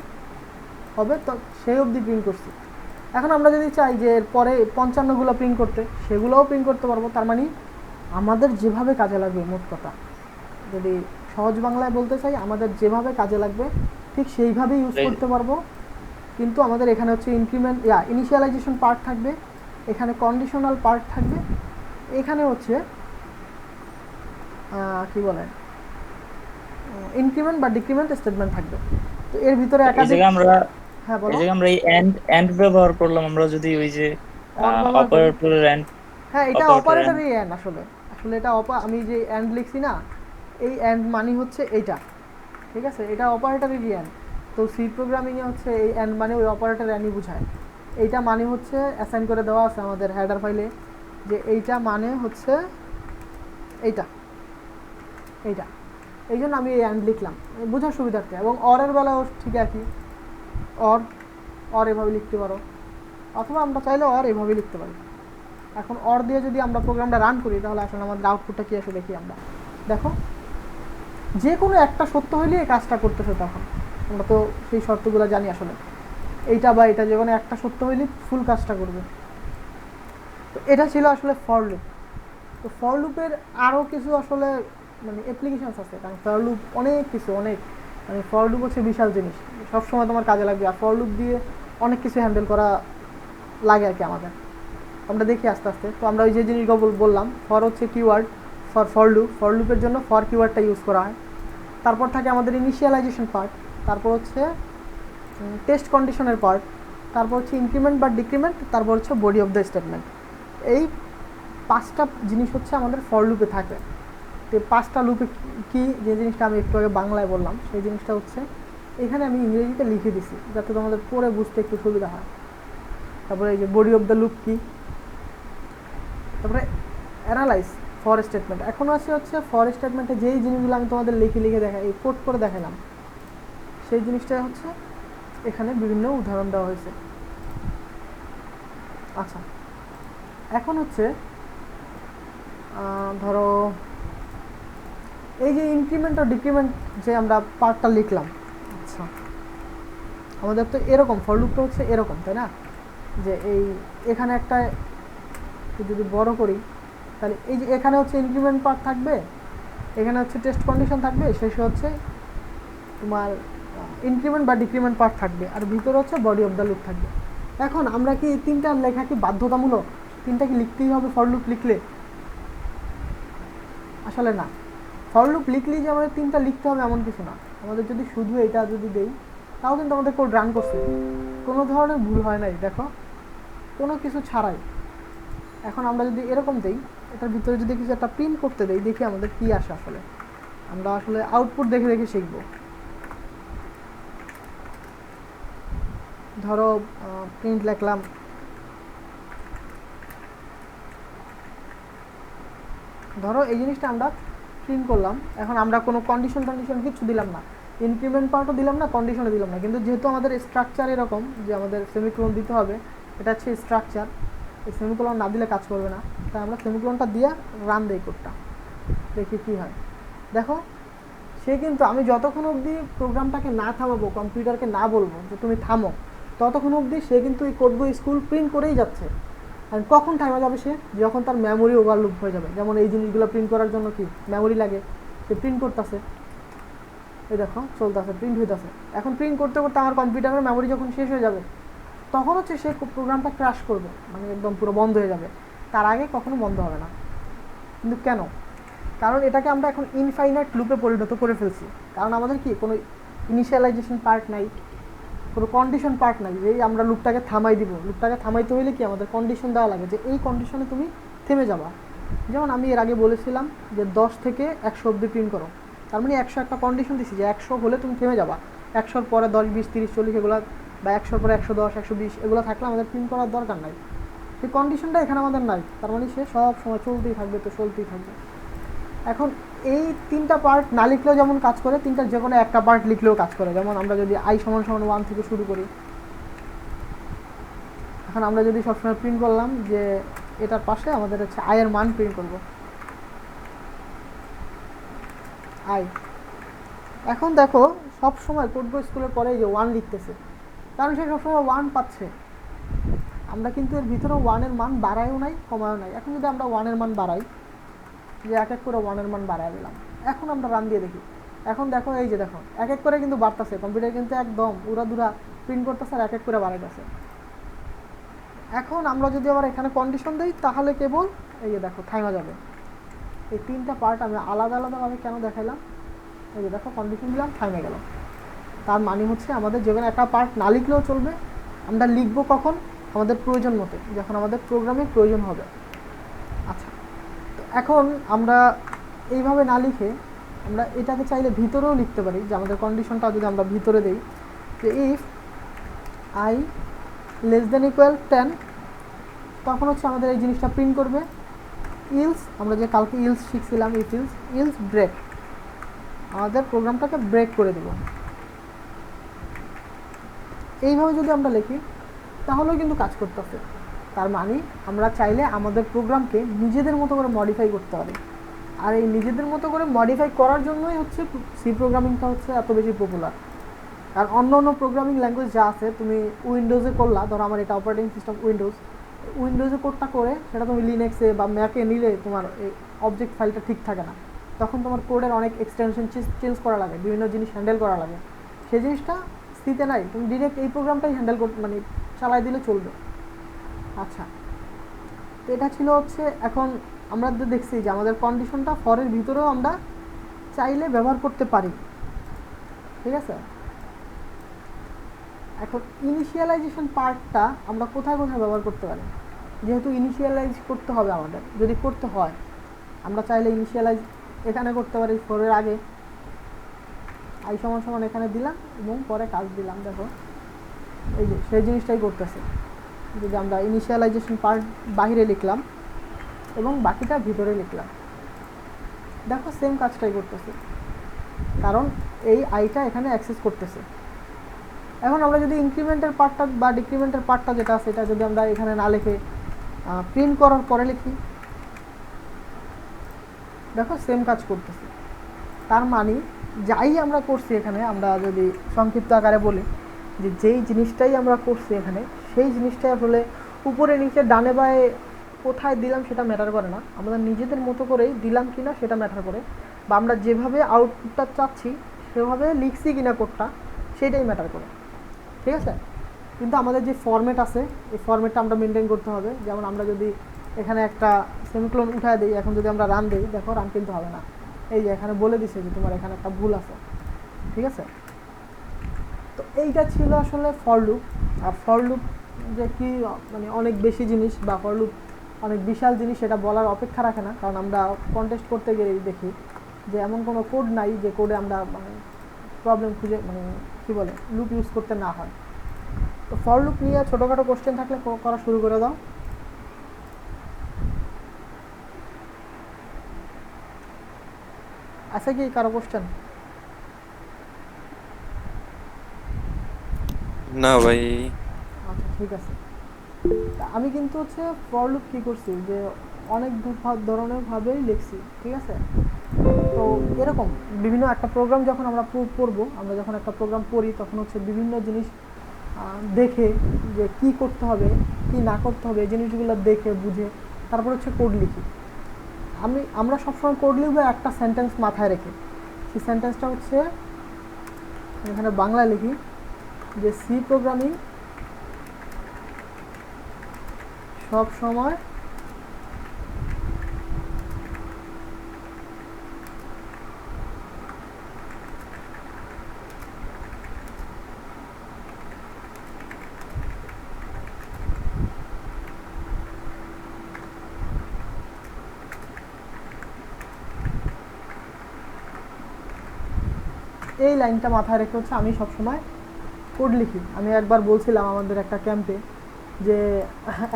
হবে তো সেই অবধি প্রিন্ট করছি। এখন আমরা যদি চাই যে এর পরে 55গুলো প্রিন্ট করতে, সেগুলোও প্রিন্ট করতে পারবো। তার মানে আমাদের যেভাবে কাজে লাগবে, মোট কথা যদি সহজ বাংলায় বলতে চাই, আমাদের যেভাবে কাজে লাগবে ঠিক সেইভাবে ইউজ করতে পারবো। কিন্তু আমাদের এখানে হচ্ছে ইনক্রিমেন্ট ইনিশিয়ালাইজেশন পার্ট থাকবে, এখানে কন্ডিশনাল পার্ট থাকবে, এখানে হচ্ছে কি বলে ইনক্রিমেন্ট বা ডিক্রিমেন্ট স্টেটমেন্ট থাকবে। তো এর ভিতরে একাধিক আমরা হ্যাঁ বলো। এই জায়গায় আমরা এই এন্ড ব্যবহার করলাম, আমরা যদি ওই যে অর ব্যবহার করি, অপারেটরের এন্ড, হ্যাঁ এটা অপারেটর অপারেটরই এন্ড। আসলে এটা আমি যে এন্ড লিখছি না, এই এন্ড মানে হচ্ছে এইটা। ঠিক আছে, এটা অপারেটরেরই এন্ড। তো সি প্রোগ্রামিংয়ে হচ্ছে এই এন্ড মানে ওই অপারেটর এন্ডই বোঝায়। এইটা মানে হচ্ছে অ্যাসাইন করে দেওয়া আছে আমাদের হেডার ফাইলে, যে এইটা মানে হচ্ছে এইটা এইটা এই জন্য আমি এই এন্ড লিখলাম বোঝার সুবিধার্থে। এবং অরের বেলাও ঠিক একই, অর এভাবে লিখতে পারো, অথবা আমরা চাইলে অর এভাবে লিখতে পারি। এখন অর দিয়ে যদি আমরা প্রোগ্রামটা রান করি, তাহলে আসলে আমাদের আউটপুটটা কী আসে দেখি আমরা। দেখো যে কোনো একটা সত্য হইলে এই কাজটা করতেছে, তখন আমরা তো সেই শর্তগুলো জানি। আসলে এইটা বা এটা যে কোনো একটা সত্য হইলে ফুল কাজটা করবে। তো এটা ছিল আসলে ফর লুপ। তো ফর লুপের আরও কিছু আসলে মানে অ্যাপ্লিকেশানস আছে, কারণ ফর লুপ অনেক কিছু, অনেক মানে ফর লুপ হচ্ছে বিশাল জিনিস, সবসময় তোমার কাজে লাগবে। আর ফর লুপ দিয়ে অনেক কিছু হ্যান্ডেল করা লাগে আর কি আমাদের। আমরা দেখি আস্তে আস্তে। তো আমরা ওই যে জিনিসগুলো বললাম, ফর হচ্ছে কিওয়ার্ড ফর লুপের জন্য ফর কিওয়ার্ডটা ইউজ করা হয়। তারপর থাকে আমাদের ইনিশিয়ালাইজেশন পার্ট, তারপর হচ্ছে টেস্ট কন্ডিশনের পার্ট, তারপর হচ্ছে ইনক্রিমেন্ট বা ডিক্রিমেন্ট, তারপর হচ্ছে বডি অফ দ্য স্টেটমেন্ট। এই 5টা জিনিস হচ্ছে আমাদের ফর লুপে থাকে। তো 5টা লুপে কি যে জিনিসটা আমি একটু আগে বাংলায় বললাম, সেই জিনিসটা হচ্ছে এখানে আমি ইংরেজিতে লিখে দিছি যাতে তোমাদের পড়ে বুঝতে একটু সুবিধা হয়। তারপরে এই যে বডি অফ দ্য লুপ কি, তারপরে অ্যানালাইজ ফর স্টেটমেন্ট। এখন হচ্ছে ফর স্টেটমেন্টে যেই জিনিসগুলো আমি তোমাদের লিখে দেখাই, এই কোড করে দেখালাম, সেই জিনিসটা হচ্ছে এখানে বিভিন্ন উদাহরণ দেওয়া হয়েছে। আচ্ছা, এখন হচ্ছে ধরো এই যে ইনক্রিমেন্ট আর ডিক্রিমেন্ট যে আমরা পার্টটা লিখলাম, আচ্ছা আমাদের তো এরকম ফর লুপটা হচ্ছে এরকম, তাই না? যে এই এখানে একটা যদি বড় করি, তাহলে এই যে এখানে হচ্ছে ইনক্রিমেন্ট পার্ট থাকবে, এখানে হচ্ছে টেস্ট কন্ডিশন থাকবে, শেষে হচ্ছে তোমার ইনক্রিমেন্ট বা ডিক্রিমেন্ট পার্ট থাকবে, আর ভিতরে হচ্ছে বডি অফ দ্য লুপ থাকবে। এখন আমরা কি এই 3টা লেখা কি বাধ্যতামূলক? 3টা কি লিখতেই হবে ফর লুপ লিখলে? আসলে না। ফর লুপ লিখলেই যে আমাদের 3টা লিখতে হবে এমন কিছু না। আমাদের যদি শুধু এটা যদি দেই, তাও কিন্তু আমাদের কোড রান করছে, কোনো ধরনের ভুল হয় নাই, দেখো কোনো কিছু ছাড়াই। এখন আমরা যদি এরকম দেই, এটার ভিতরে যদি কিছু একটা প্রিন্ট করতে দেই, দেখি আমাদের কী আসে আসলে। আমরা আসলে আউটপুট দেখে দেখে শিখব। ধরো প্রিন্ট লিখলাম, ধরো এই জিনিসটা আমরা প্রিন্ট করলাম, এখন আমরা কোনো কন্ডিশন কিছু দিলাম না, ইনক্রিমেন্ট পার্টও দিলাম না, কন্ডিশনও দিলাম না, কিন্তু যেহেতু আমাদের স্ট্রাকচার এরকম যে আমাদের সেমিকোলন দিতে হবে, এটা হচ্ছে স্ট্রাকচার, এই সেমিকোলন না দিলে কাজ করবে না, তাই আমরা সেমিকোলনটা দিয়ে রান দেই কোডটা, দেখি কী হয়। দেখো সে কিন্তু, আমি যতক্ষণ অবধি প্রোগ্রামটাকে না থামাবো, কম্পিউটারকে না বলবো যে তুমি থামো, ততক্ষণ অবধি সে কিন্তু এই কোডগুলো স্কুল প্রিন্ট করেই যাচ্ছে। আর কখন টাইমে যাবে সে, যখন তার মেমোরি ওভারলোড হয়ে যাবে। যেমন এই জিনিসগুলো প্রিন্ট করার জন্য কি মেমোরি লাগে, সে প্রিন্ট করতেছে, এই দেখো চলতেছে, প্রিন্ট হইতেছে। এখন প্রিন্ট করতে করতে আমার কম্পিউটারের মেমোরি যখন শেষ হয়ে যাবে, তখন হচ্ছে সে প্রোগ্রামটা ক্র্যাশ করবে, মানে একদম পুরো বন্ধ হয়ে যাবে। তার আগে কখনো বন্ধ হবে না। কিন্তু কেন? কারণ এটাকে আমরা এখন ইনফাইনাইট লুপে পরিণত করে ফেলছি। কারণ আমাদের কি কোনো ইনিশিয়ালাইজেশন পার্ট নাই, কোনো কন্ডিশন পার্ট নাই যে আমরা লুপটাকে থামাই দিব। লুপটাকে থামাইতে হইলে কি আমাদের কন্ডিশন দেওয়া লাগে যে এই কন্ডিশনে তুমি থেমে যাবা। যেমন আমি এর আগে বলেছিলাম যে 10 থেকে 100 অবধি প্রিন্ট করো, তার মানে 100 একটা কন্ডিশন দিছি যে 100 হলে তুমি থেমে যাবা। 100-র পরে 10, 20, 30, 40 এগুলো, বা 100-র পরে 110, 120 এগুলো থাকলে আমাদের প্রিন্ট করার দরকার নাই। সেই কন্ডিশনটা এখানে আমাদের নাই, তার মানে সে সব সময় চলতেই থাকবে, তো চলতেই থাকবে। এখন এই 3টা পার্ট না লিখলেও যেমন কাজ করে, 3টার যে কোনো একটা পার্ট লিখলেও কাজ করে। যেমন আমরা যদি i = 1 থেকে শুরু করি, এখন আমরা যদি সবসময় প্রিন্ট করলাম যে এটার পাশে আমাদের হচ্ছে i এর মান প্রিন্ট করব, i। এখন দেখো সব সময় কোড বই স্কুলের পরে যে 1 লিখতেছে, কারণ সে সবসময় 1 পাচ্ছে। আমরা কিন্তু এর ভিতরে 1 এর মান বাড়ায়ও নাই, কমায়ও নাই। এখন যদি আমরা 1 এর মান বাড়াই, যে এক এক করে 1 এর মান বাড়ায় দিলাম, এখন আমরা রান দিয়ে দেখি, এখন দেখো এই যে দেখো এক এক করে কিন্তু বাড়তেছে, কম্পিউটার কিন্তু একদম উড়াধুরা প্রিন্ট করতেছে আর এক এক করে বাড়াইতেছে। এখন আমরা যদি আবার এখানে কন্ডিশন দিই, তাহলে কেবল এই যে দেখো থাইমা যাবে। এই 3টা পার্ট আমি আলাদা আলাদাভাবে কেন দেখাইলাম, এই যে দেখো কন্ডিশন দিলাম, থাইমে গেল। তার মানে হচ্ছে আমাদের যেখানে একটা পার্ট না লিখলেও চলবে, আমরা লিখবো কখন, আমাদের প্রয়োজন মতো, যখন আমাদের প্রোগ্রামের প্রয়োজন হবে। আচ্ছা, তো এখন আমরা এইভাবে না লিখে আমরা এটাকে চাইলে ভিতরেও লিখতে পারি, যে আমাদের কন্ডিশনটা যদি আমরা ভিতরে দিই যে ইফ i <= 10, তখন হচ্ছে আমাদের এই জিনিসটা প্রিন্ট করবে। ইলস, আমরা যে কালকে ইলস শিখছিলাম, ইফ ইলস ব্রেক, আমাদের প্রোগ্রামটাকে ব্রেক করে দেব। এইভাবে যদি আমরা লিখি তাহলেও কিন্তু কাজ করতেছে। তার মানে আমরা চাইলে আমাদের প্রোগ্রামকে নিজেদের মতো করে মডিফাই করতে পারি। আর এই নিজেদের মতো করে মডিফাই করার জন্যই হচ্ছে সি প্রোগ্রামিংটা হচ্ছে এত বেশি পপুলার। আর অন্য অন্য প্রোগ্রামিং ল্যাঙ্গুয়েজ যা আছে, তুমি উইন্ডোজে করলা, ধরো আমার এটা অপারেটিং সিস্টেম উইন্ডোজে কোডটা করে সেটা তুমি লিনাক্সে বা ম্যাকে নিলে তোমার এই অবজেক্ট ফাইলটা ঠিক থাকে না, তখন তোমার কোডের অনেক এক্সটেনশন চেঞ্জ করা লাগে, বিভিন্ন জিনিস হ্যান্ডেল করা লাগে। সেই জিনিসটা সিতে নাই, তুমি ডিরেক্ট এই প্রোগ্রামটাই হ্যান্ডেল মানে চালাই দিলে চলবে। আচ্ছা, তো এটা ছিল হচ্ছে, এখন আমরা দেখছি যে আমাদের কন্ডিশনটা ফরের ভিতরেও আমরা চাইলে ব্যবহার করতে পারি, ঠিক আছে। এখন ইনিশিয়ালাইজেশন পার্টটা আমরা কোথায় কোথায় ব্যবহার করতে পারি, যেহেতু ইনিশিয়ালাইজ করতে হবে আমাদের, যদি করতে হয় আমরা চাইলে ইনিশিয়ালাইজ এখানে করতে পারি, ফরের আগে i = এখানে দিলাম এবং পরে কাজ দিলাম। দেখো এই যে সেই জিনিসটাই করতেছে, যদি আমরা ইনিশিয়ালাইজেশন পার্ট বাহিরে লিখলাম এবং বাকিটা ভিতরে লিখলাম, দেখো সেম কাজটাই করতেছে, কারণ এই আইটা এখানে অ্যাক্সেস করতেছে। এখন আমরা যদি ইনক্রিমেন্টের পার্টটা বা ডিক্রিমেন্টের পার্টটা যেটা আছে, এটা যদি আমরা এখানে না লিখে প্রিন্ট করার পরে লিখি, দেখো সেম কাজ করতেছে। তার মানে যাই আমরা করছি এখানে, আমরা যদি সংক্ষিপ্ত আকারে বলি যে যেই জিনিসটাই আমরা করছি এখানে, সেই জিনিসটাই আসলে উপরে নিচে ডানে বায়ে কোথায় দিলাম সেটা ম্যাটার করে না, আমরা নিজেদের মতো করেই দিলাম কিনা সেটা ম্যাটার করে, বা আমরা যেভাবে আউটপুটটা চাচ্ছি সেভাবে লিখছি কিনা কোডটা, সেটাই ম্যাটার করে, ঠিক আছে। কিন্তু আমাদের যে ফরম্যাট আছে, এই ফরম্যাটটা আমরা মেনটেন করতে হবে। যেমন আমরা যদি এখানে একটা সেমিকোলন উঠায় দিই, এখন যদি আমরা রান দিই, দেখো রান কিন্তু হবে না, এই যে এখানে বলে দিছে যে তোমার এখানে একটা ভুল আছে, ঠিক আছে। তো এইটা ছিল আসলে ফর লুপ। আর ফর লুপ যে কি মানে অনেক বেশি জিনিস, বা ফর লুপ অনেক বিশাল জিনিস, সেটা বলার অপেক্ষা রাখে না, কারণ আমরা কন্টেস্ট করতে গেলেই দেখি যে এমন কোনো কোড নাই যে কোডে আমরা মানে প্রবলেম খুঁজে মানে কী বলে লুপ ইউজ করতে না হয়। তো ফর লুপ নিয়ে ছোটোখাটো কোশ্চেন থাকলে করা শুরু করে দাও। আছে কি কারো কোশ্চেন? না ভাই। আচ্ছা ঠিক আছে। আমি কিন্তু হচ্ছে ফর লুপ কী করছি যে অনেক ধরনের ভাবেই লিখছি, ঠিক আছে? তো এরকম বিভিন্ন একটা প্রোগ্রাম যখন আমরা পড়বো, আমরা যখন একটা প্রোগ্রাম পড়ি তখন হচ্ছে বিভিন্ন জিনিস দেখে যে কি করতে হবে কি না করতে হবে এই জিনিসগুলো দেখে বুঝে তারপর হচ্ছে কোড লিখি। আমরা সবসময় কোড লিখবো একটা সেন্টেন্স মাথায় রেখে। সেই সেন্টেন্সটা হচ্ছে এখানে বাংলায় লিখি যে সি প্রোগ্রামিং সব সময় এই লাইনটা মাথায় রেখে হচ্ছে আমি সবসময় কোড লিখি। আমি একবার বলছিলাম আমাদের একটা ক্যাম্পে যে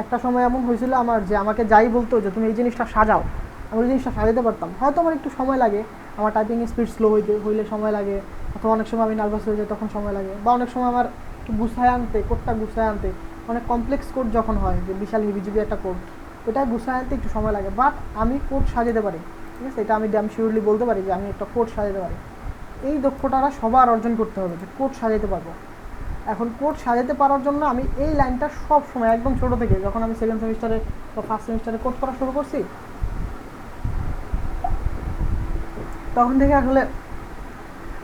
একটা সময় এমন হয়েছিল আমার যে আমাকে যাই বলতো যে তুমি এই জিনিসটা সাজাও, আমি ওই জিনিসটা সাজাতে পারতাম। হয়তো আমার একটু সময় লাগে, আমার টাইপিং স্পিড স্লো হইলে সময় লাগে, অথবা অনেক সময় আমি নার্ভাস হয়ে যাই তখন সময় লাগে, বা অনেক সময় আমার একটু কোডটা গুছায় আনতে অনেক কমপ্লেক্স কোড যখন হয় যে বিশাল হিবিজিবি একটা কোড, ওটা গুছায় আনতে একটু সময় লাগে। বাট আমি কোড সাজাতে পারি, ঠিক আছে? এটা আমি ড্যাম শিওরলি বলতে পারি যে আমি একটা কোড সাজাতে পারি। এই দক্ষতাটা সবার অর্জন করতে হবে যে কোড সাজাতে পারবো। এখন কোড সাজাতে পারার জন্য আমি এই লাইনটা সব সময় একদম ছোটো থেকে যখন আমি সেকেন্ড সেমিস্টারে বা ফার্স্ট সেমিস্টারে কোড করা শুরু করছি তখন থেকে আসলে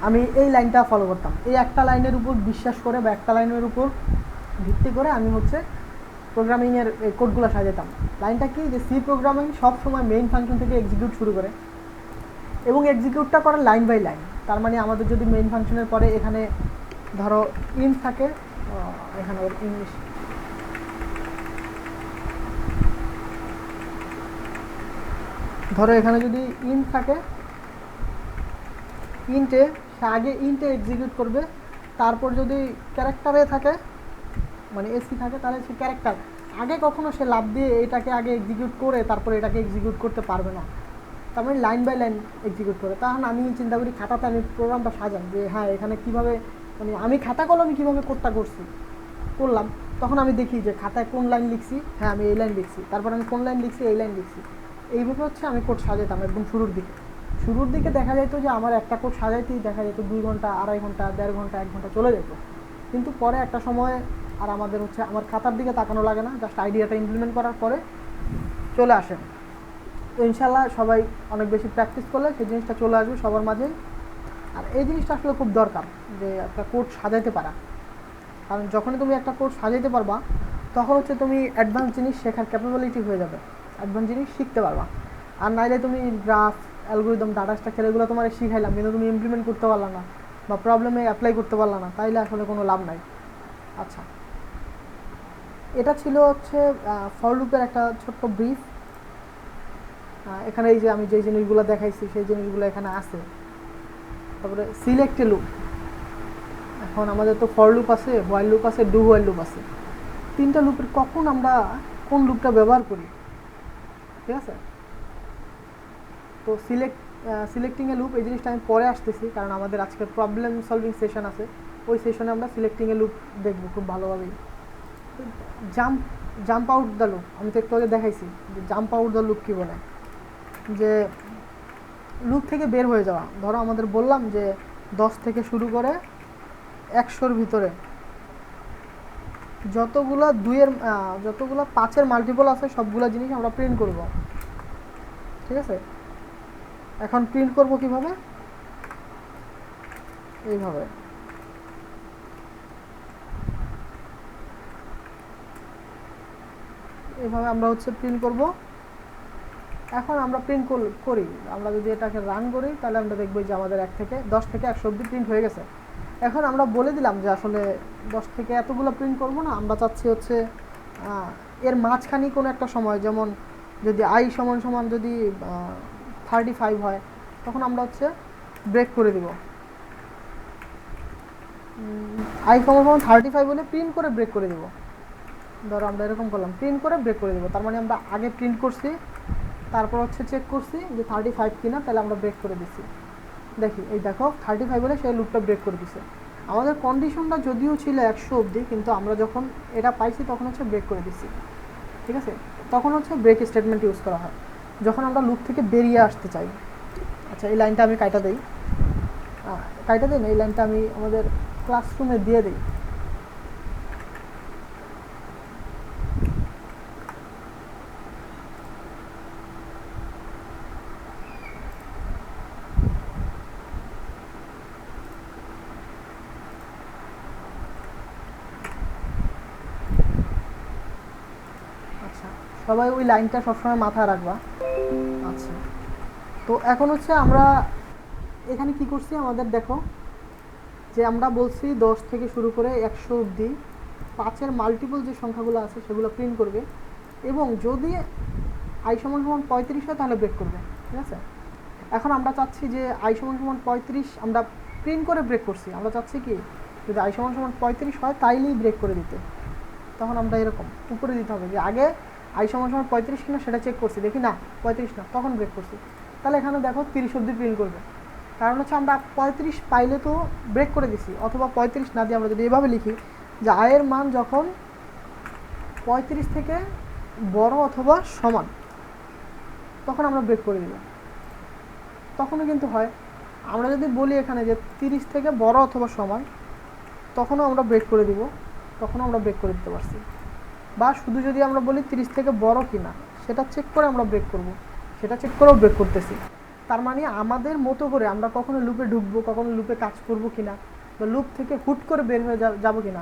আমি এই লাইনটা ফলো করতাম। এই একটা লাইনের উপর বিশ্বাস করে বা একটা লাইনের উপর ভিত্তি করে আমি হচ্ছে প্রোগ্রামিংয়ের এই কোডগুলো সাজাতাম। লাইনটা কি যে সি প্রোগ্রামিং সব সময় মেইন ফাংশন থেকে এক্সিকিউট শুরু করে এবং এক্সিকিউটটা করে লাইন বাই লাইন। তার মানে আমাদের যদি মেইন ফাংশনের পরে এখানে ধরো ইন থাকে, এখানে ইংলিশ ধরো এখানে যদি ইন থাকে, ইন্টে সে আগে ইন্টে এক্সিকিউট করবে, তারপর যদি ক্যারেক্টারে থাকে মানে এসি থাকে তাহলে সে ক্যারেক্টার আগে কখনো সে লাভ দিয়ে এটাকে আগে এক্সিকিউট করে তারপরে এটাকে এক্সিকিউট করতে পারবে না। তার মানে লাইন বাই লাইন এক্সিকিউট করে। তখন আমি চিন্তা করি খাতাতে আমি প্রোগ্রামটা সাজাই যে হ্যাঁ এখানে কীভাবে মানে আমি খাতা কলমে কীভাবে কোডটা করলাম। তখন আমি দেখি যে খাতায় কোন লাইন লিখছি, হ্যাঁ আমি এই লাইন লিখছি, তারপর আমি কোন লাইন লিখছি, এই লাইন লিখছি। এইভাবে হচ্ছে আমি কোড সাজাতাম একদম শুরুর দিকে দেখা যেত যে আমার একটা কোড সাজাইতেই দেখা যেত 2 ঘন্টা, 2.5 ঘন্টা, 1.5 ঘন্টা, 1 ঘন্টা চলে যেত। কিন্তু পরে একটা সময় আর আমাদের হচ্ছে আমার খাতার দিকে তাকানো লাগে না, জাস্ট আইডিয়াটা ইমপ্লিমেন্ট করার পরে চলে আসে। তো ইনশাল্লাহ সবাই অনেক বেশি প্র্যাকটিস করলে সেই জিনিসটা চলে আসবে সবার মাঝে। আর এই জিনিসটা আসলে খুব দরকার যে একটা কোড সাজাইতে পারা, কারণ যখনই তুমি একটা কোড সাজাইতে পারবা তখন হচ্ছে তুমি অ্যাডভান্স জিনিস শেখার ক্যাপাবিলিটি হয়ে যাবে, অ্যাডভান্স জিনিস শিখতে পারবা। আর নাইলে তুমি গ্রাফ, অ্যালগরিদম, ডাটা স্ট্রাকচার এগুলো তোমার শিখাইলাম কিন্তু তুমি ইমপ্লিমেন্ট করতে পারলা না বা প্রবলেমে অ্যাপ্লাই করতে পারলা না, তাইলে আসলে কোনো লাভ নাই। আচ্ছা, এটা ছিল হচ্ছে ফর লুপের একটা ছোট্ট ব্রিফ। এখানে এই যে আমি যে জিনিসগুলো দেখাইছি সেই জিনিসগুলো এখানে আছে। তারপরে সিলেক্ট লুপ, এখন আমাদের তো ফর লুপ আছে, হোয়াইল লুপ আছে, ডু হোয়াইল লুপ আছে। 3টা লুপের কখন আমরা কোন লুপটা ব্যবহার করি, ঠিক আছে? তো সিলেক্টিং এ লুপ এই জিনিসটা আমি পরে আসতেছি, কারণ আমাদের আজকে প্রবলেম সলভিং সেশন আছে, ওই সেশনে আমরা সিলেক্টিং এ লুপ দেখব খুব ভালোভাবেই। জাম্প আউট দ্য লুপ আমি তো একটু আগে দেখাইছি যে জাম্প আউট দ্য লুপ কী বলে, যে লুপ থেকে বের হয়ে যাওয়া। ধরো আমাদের বললাম যে 10 থেকে শুরু করে 100-র ভিতরে যতগুলো 5-এর মাল্টিপল আছে সবগুলো জিনিস আমরা প্রিন্ট করব, ঠিক আছে? এখন প্রিন্ট করব কিভাবে, এইভাবে। এইভাবে আমরা হচ্ছে প্রিন্ট করব। এখন আমরা প্রিন্ট করি, আমরা যদি এটাকে রান করি তাহলে আমরা দেখব যে আমাদের 10 থেকে 100 অবধি প্রিন্ট হয়ে গেছে। এখন আমরা বলে দিলাম যে আসলে 10 থেকে এতগুলো প্রিন্ট করব না, আমরা চাচ্ছি হচ্ছে এর মাঝখানে কোনো একটা সময়, যেমন যদি i সমান যদি 35 হয় তখন আমরা হচ্ছে ব্রেক করে দিব। I সমান 35 বলে প্রিন্ট করে ব্রেক করে দিব। ধরো আমরা এরকম করলাম, প্রিন্ট করে ব্রেক করে দিব, তার মানে আমরা আগে প্রিন্ট করছি, তারপর হচ্ছে চেক করছি যে 35 কিনা, তাহলে আমরা ব্রেক করে দিছি। দেখি এই দেখো 35 বলে সেই লুপটা ব্রেক করে দিছে। আমাদের কন্ডিশনটা যদিও ছিল 100 অবধি, কিন্তু আমরা যখন এটা পাইছি তখন হচ্ছে ব্রেক করে দিছি। ঠিক আছে, তখন হচ্ছে ব্রেক স্টেটমেন্ট ইউজ করা হয় যখন আমরা লুপ থেকে বেরিয়ে আসতে চাই। আচ্ছা, এই লাইনটা আমি কাইটা দিই না, এই লাইনটা আমি আমাদের ক্লাসরুমে দিয়ে দিই। আচ্ছা, সবাই ওই লাইনটা সবসময় মাথায় রাখবা। আচ্ছা, তো এখন হচ্ছে আমরা এখানে কি করছি, আমাদের দেখো যে আমরা বলছি 10 থেকে শুরু করে 100 অবধি 5-এর মাল্টিপল যে সংখ্যাগুলো আছে সেগুলো প্রিন্ট করবে, এবং যদি I সমান 35 হয় তাহলে ব্রেক করবে। ঠিক আছে, এখন আমরা চাচ্ছি যে I সমান 35 আমরা প্রিন্ট করে ব্রেক করছি, আমরা চাচ্ছি কি যদি I সমান 35 হয় তাইলেই ব্রেক করে দিতে। তখন আমরা এরকম উপরে দিতে হবে যে আগে I সমান 35 কিনা সেটা চেক করছি, দেখি না 35 না, তখন ব্রেক করছি। তাহলে এখানে দেখো 30 অবধি প্রিন্ট করবে, কারণ হচ্ছে আমরা 35 পাইলে তো ব্রেক করে দিছি, অথবা 35 না দিয়ে আমরা যদি এভাবে লিখি যে I এর মান যখন 35 থেকে বড় অথবা সমান, তখন আমরা ব্রেক করে দিব। তখনও কিন্তু হয়, আমরা যদি বলি এখানে যে 30 থেকে বড় অথবা সমান, তখনও আমরা ব্রেক করে দিব, তখনও আমরা ব্রেক করে দিতে পারছি। বা শুধু যদি আমরা বলি 30 থেকে বড় কিনা সেটা চেক করে আমরা ব্রেক করব, সেটা চেক করেও ব্রেক করতেছি। তার মানে আমাদের মতো করে আমরা কখনো লুপে ঢুকবো, কখনো লুপে কাজ করব কিনা, বা লুপ থেকে হুট করে বের হয়ে যাবো কিনা,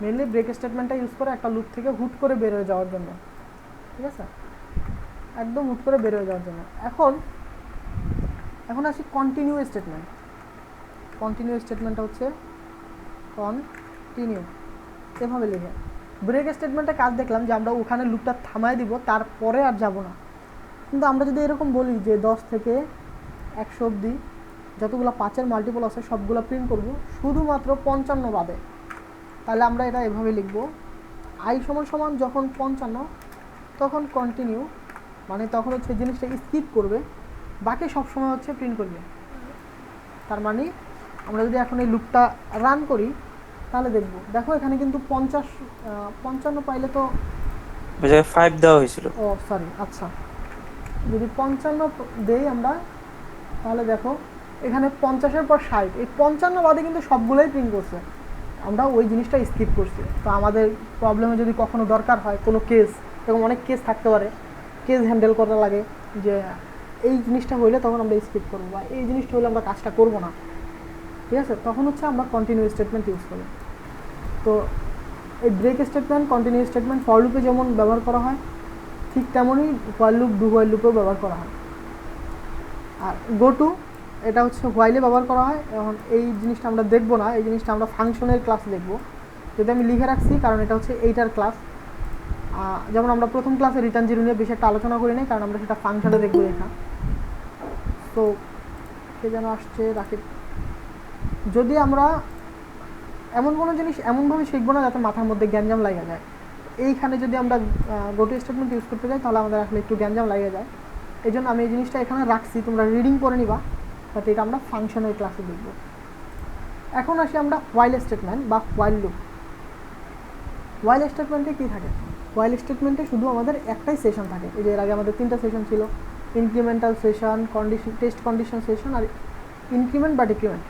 মেনলি ব্রেক স্টেটমেন্টটা ইউজ করে একটা লুপ থেকে হুট করে বের হয়ে যাওয়ার জন্য। ঠিক আছে, একদম হুট করে বের হয়ে যাওয়ার জন্য। এখন আসি কন্টিনিউ স্টেটমেন্ট। কন্টিনিউ স্টেটমেন্টটা হচ্ছে কন্টিনিউ, এভাবে লিখে। ব্রেক স্টেটমেন্টে কাজ দেখলাম যে আমরা ওখানে লুপটা থামায় দিব, তারপরে আর যাব না। কিন্তু আমরা যদি এরকম বলি যে 10 থেকে 100 অবধি যতগুলো 5-এর মাল্টিপল আছে সবগুলো প্রিন্ট করব, শুধুমাত্র 55 বাদে, তাহলে আমরা এটা এভাবে লিখব I সমান যখন 55 তখন কন্টিনিউ, মানে তখন হচ্ছে জিনিসটা স্কিপ করবে, বাকি সব সময় হচ্ছে প্রিন্ট করবে। তার মানে আমরা যদি এখন এই লুপটা রান করি তাহলে দেখো এখানে কিন্তু 55 পাইলে তো 5 দেওয়া হয়েছিল। ও সরি, আচ্ছা, যদি 55 দেই আমরা, তাহলে দেখো এখানে 50-এর পর 60, এই 55 বাদে কিন্তু সবগুলোই প্রিন্ট করছে, আমরা ওই জিনিসটা স্কিপ করছি। তো আমাদের প্রবলেমে যদি কখনো দরকার হয় কোনো কেস, এরকম অনেক কেস থাকতে পারে, কেস হ্যান্ডেল করা লাগে যে এই জিনিসটা হইলে তখন আমরা স্কিপ করবো, বা এই জিনিসটা হলে আমরা কাজটা করবো না। ঠিক আছে, তখন হচ্ছে আমরা কন্টিনিউ স্টেটমেন্ট ইউজ করি। তো এই break statement, continue statement for লুপে যেমন ব্যবহার করা হয়, ঠিক তেমনই হোয়াইল লুপ, ডু হোয়াইল লুপেও ব্যবহার করা হয়। আর গো টু, এটা হচ্ছে হোয়াইলে ব্যবহার করা হয়। এখন এই জিনিসটা আমরা দেখবো না, এই জিনিসটা আমরা ফাংশনের ক্লাসে দেখবো, যদি আমি লিখে রাখছি, কারণ এটা হচ্ছে এইটার ক্লাস। যেমন আমরা প্রথম ক্লাসে রিটার্ন জিরো নিয়ে বেশি একটা আলোচনা করি নাই, কারণ আমরা সেটা ফাংশনে দেখবো এখানে। তো কে যেন আসছে, রাকিব। যদি আমরা এমন কোনো জিনিস এমনভাবে শিখবো না যাতে মাথার মধ্যে গ্যাঞ্জাম লাগে যায়, এইখানে যদি আমরা গো টু স্টেটমেন্ট ইউজ করতে যাই তাহলে আমাদের আসলে একটু গ্যাঞ্জাম লাগে যায়। এই জন্য আমি এই জিনিসটা এখানে রাখছি, তোমরা রিডিং করে নিবা, যাতে এটা আমরা ফাংশনের ক্লাসে দেখব। এখন আসি আমরা হোয়াইল স্টেটমেন্ট বা হোয়াইল লুপ। হোয়াইল স্টেটমেন্টে কী থাকে? হোয়াইল স্টেটমেন্টে শুধু আমাদের একটাই সেশন থাকে। এই যে এর আগে আমাদের 3টা সেশন ছিল, incremental session, test condition session আর ইনক্রিমেন্ট বা ডিক্রিমেন্ট,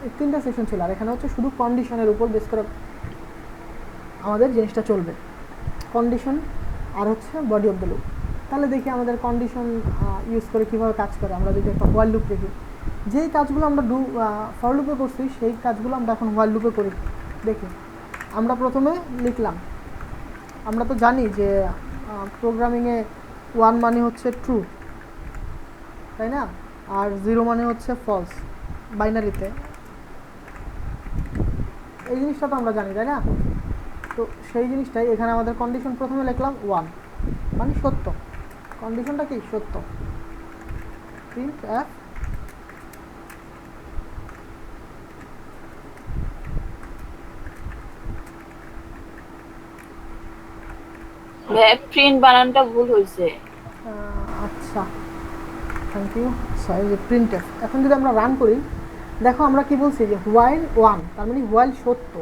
এই 3টা সেশন ছিল। আর এখানে হচ্ছে শুধু কন্ডিশনের উপর বেস করে আমাদের জিনিসটা চলবে, কন্ডিশন আর হচ্ছে বডি অফ দ্য লুপ। তাহলে দেখি আমাদের কন্ডিশন ইউজ করে কীভাবে কাজ করে। আমরা যদি একটা হোয়াইল লুপ দেখি, যেই কাজগুলো আমরা ফর লুপে করছি সেই কাজগুলো আমরা এখন হোয়াইল লুপে করি। দেখি, আমরা প্রথমে লিখলাম, আমরা তো জানি যে প্রোগ্রামিংয়ে 1 মানে হচ্ছে ট্রু, তাই না, আর 0 মানে হচ্ছে ফলস বাইনারিতে, এই জিনিসটা তো আমরা জানি, তাই না। তো সেই জিনিসটাই এখানে আমাদের কন্ডিশন প্রথমে লিখলাম 1 মানে সত্য, কন্ডিশনটা কি সত্য। প্রিন্ট এফ প্রিন্ট বানানটা ভুল হয়েছে। আচ্ছা থ্যাংক ইউ। সরি যে প্রিন্ট এফ। এখন যদি আমরা রান করি, দেখো আমরা কি বলছি যে হোয়াইল ওয়ান, তার মানে হোয়াইল সত্য।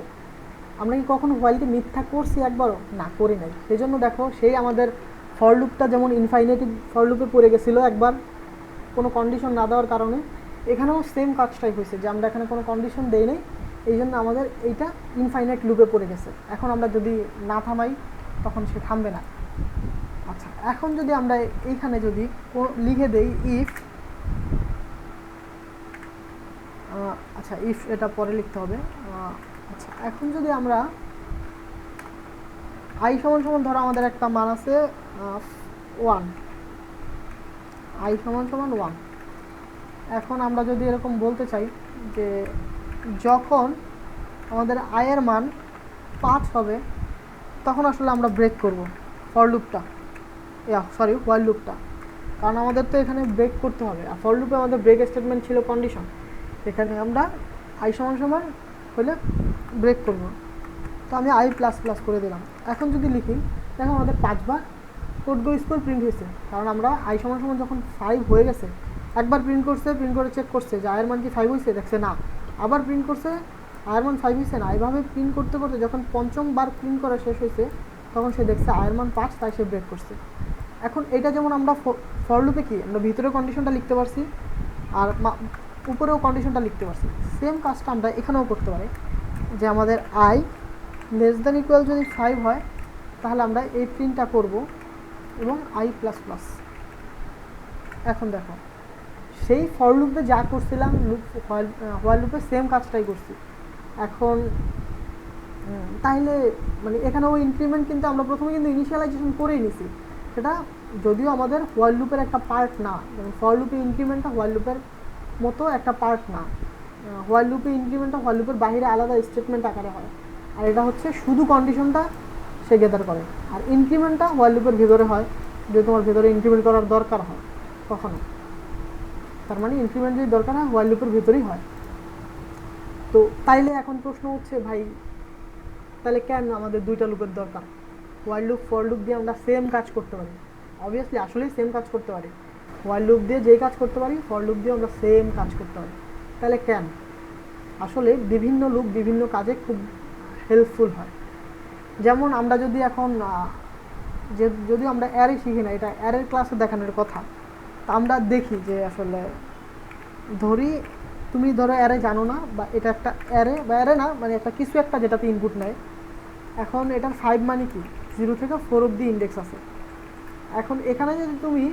আমরা কি কখনো হোয়াইলকে মিথ্যা করছি একবারও? না, করি নাই। সেই জন্য দেখো সেই আমাদের ফর লুপটা যেমন ইনফাইনাইটিভ ফর লুপে পড়ে গেছিলো একবার কোনো কন্ডিশন না দেওয়ার কারণে, এখানেও সেম কাজটাই হয়েছে যে আমরা এখানে কোনো কন্ডিশন দেই নাই, এই জন্য আমাদের এইটা ইনফাইনাইট লুপে পড়ে গেছে। এখন আমরা যদি না থামাই তখন সে থামবে না। আচ্ছা, এখন যদি আমরা এইখানে যদি লিখে দেই ইফ, আচ্ছা ইফ এটা পরে লিখতে হবে। আচ্ছা, এখন যদি আমরা আই সমান সমান ধরো আমাদের একটা মান আছে 1, আই সমান সমান 1। এখন আমরা যদি এরকম বলতে চাই যে যখন আমাদের আয়ের মান 5 হবে তখন আসলে আমরা ব্রেক করব ফর লুপটা, সরি হোয়াইল লুপটা, কারণ আমাদের তো এখানে ব্রেক করতে হবে। আর ফর লুপে আমাদের ব্রেক স্টেটমেন্ট ছিল কন্ডিশন, এখানে আমরা আই সমান সমান হলে ব্রেক করব। তো আমি আই প্লাস প্লাস করে দিলাম। এখন যদি লিখি, দেখো আমাদের 5 বার কোড গো স্কোর প্রিন্ট হয়েছে, কারণ আমরা আই সমান সমান যখন 5 হয়ে গেছে একবার প্রিন্ট করছে, প্রিন্ট করে চেক করছে যে আয়ের মান কি 5 হয়েছে, দেখছে না, আবার প্রিন্ট করছে আয়ের মান 5 হয়েছে না। এভাবে প্রিন্ট করতে করতে যখন পঞ্চম বার প্রিন্ট করা শেষ হয়েছে তখন সে দেখছে আয়ের মান 5, তাই সে ব্রেক করছে। এখন এটা যেমন আমরা ফর লুপে কি আমরা ভিতরে কন্ডিশনটা লিখতে পারছি আর উপরেও কন্ডিশনটা লিখতে পারছি, সেম কাজটা আমরা এখানেও করতে পারি যে আমাদের আই লেস দ্যান ইকুয়াল যদি 5 হয় তাহলে আমরা এই প্রিন্টটা করব এবং আই প্লাস প্লাস। এখন দেখো সেই ফর লুপে যা করছিলাম হোয়াইল লুপে সেম কাজটাই করছি। এখন তাহলে মানে এখানেও ইনক্রিমেন্ট কিন্তু আমরা প্রথমে কিন্তু ইনিশিয়ালাইজেশন করেই নিছি, সেটা যদিও আমাদের হোয়াইল লুপের একটা পার্ট না, যেমন ফর লুপে ইনক্রিমেন্টটা হোয়াইল লুপের মতো একটা পার্ট না। হোয়াইল লুপে ইনক্রিমেন্টটা হোয়াইল লুপের বাইরে আলাদা স্টেটমেন্ট আকারে হয়, আর এটা হচ্ছে শুধু কন্ডিশনটা সে গেদার করে। আর ইনক্রিমেন্টটা হোয়াইল লুপের ভেতরে হয়, যদি তোমার ভেতরে ইনক্রিমেন্ট করার দরকার হয় কখনো, তার মানে ইনক্রিমেন্ট যদি দরকার হয় হোয়াইল লুপের ভেতরেই হয়। তো তাইলে এখন প্রশ্ন হচ্ছে ভাই তাহলে কেন আমাদের দুইটা লুপের দরকার? হোয়াইল লুপ ফর লুপ দিয়ে আমরা সেম কাজ করতে পারি, অবভিয়াসলি আসলেই সেম কাজ করতে পারি। হোয়াইল লুপ দিয়ে যেই কাজ করতে পারি ফর লুপ দিয়ে আমরা সেম কাজ করতে পারি। তাহলে কেন? আসলে বিভিন্ন লুপ বিভিন্ন কাজে খুব হেল্পফুল হয়। যেমন আমরা যদি এখন যদি আমরা অ্যারে শিখি না, এটা অ্যারের ক্লাসে দেখানোর কথা, তা আমরা দেখি যে আসলে ধরি তুমি ধরো অ্যারে জানো না, বা এটা একটা অ্যারে বা অ্যারে না মানে একটা কিছু একটা যেটাতে ইনপুট নেয়। এখন এটার 5 মানে কি 0 থেকে 4 অবধি ইন্ডেক্স আছে। এখন এখানে যদি তুমি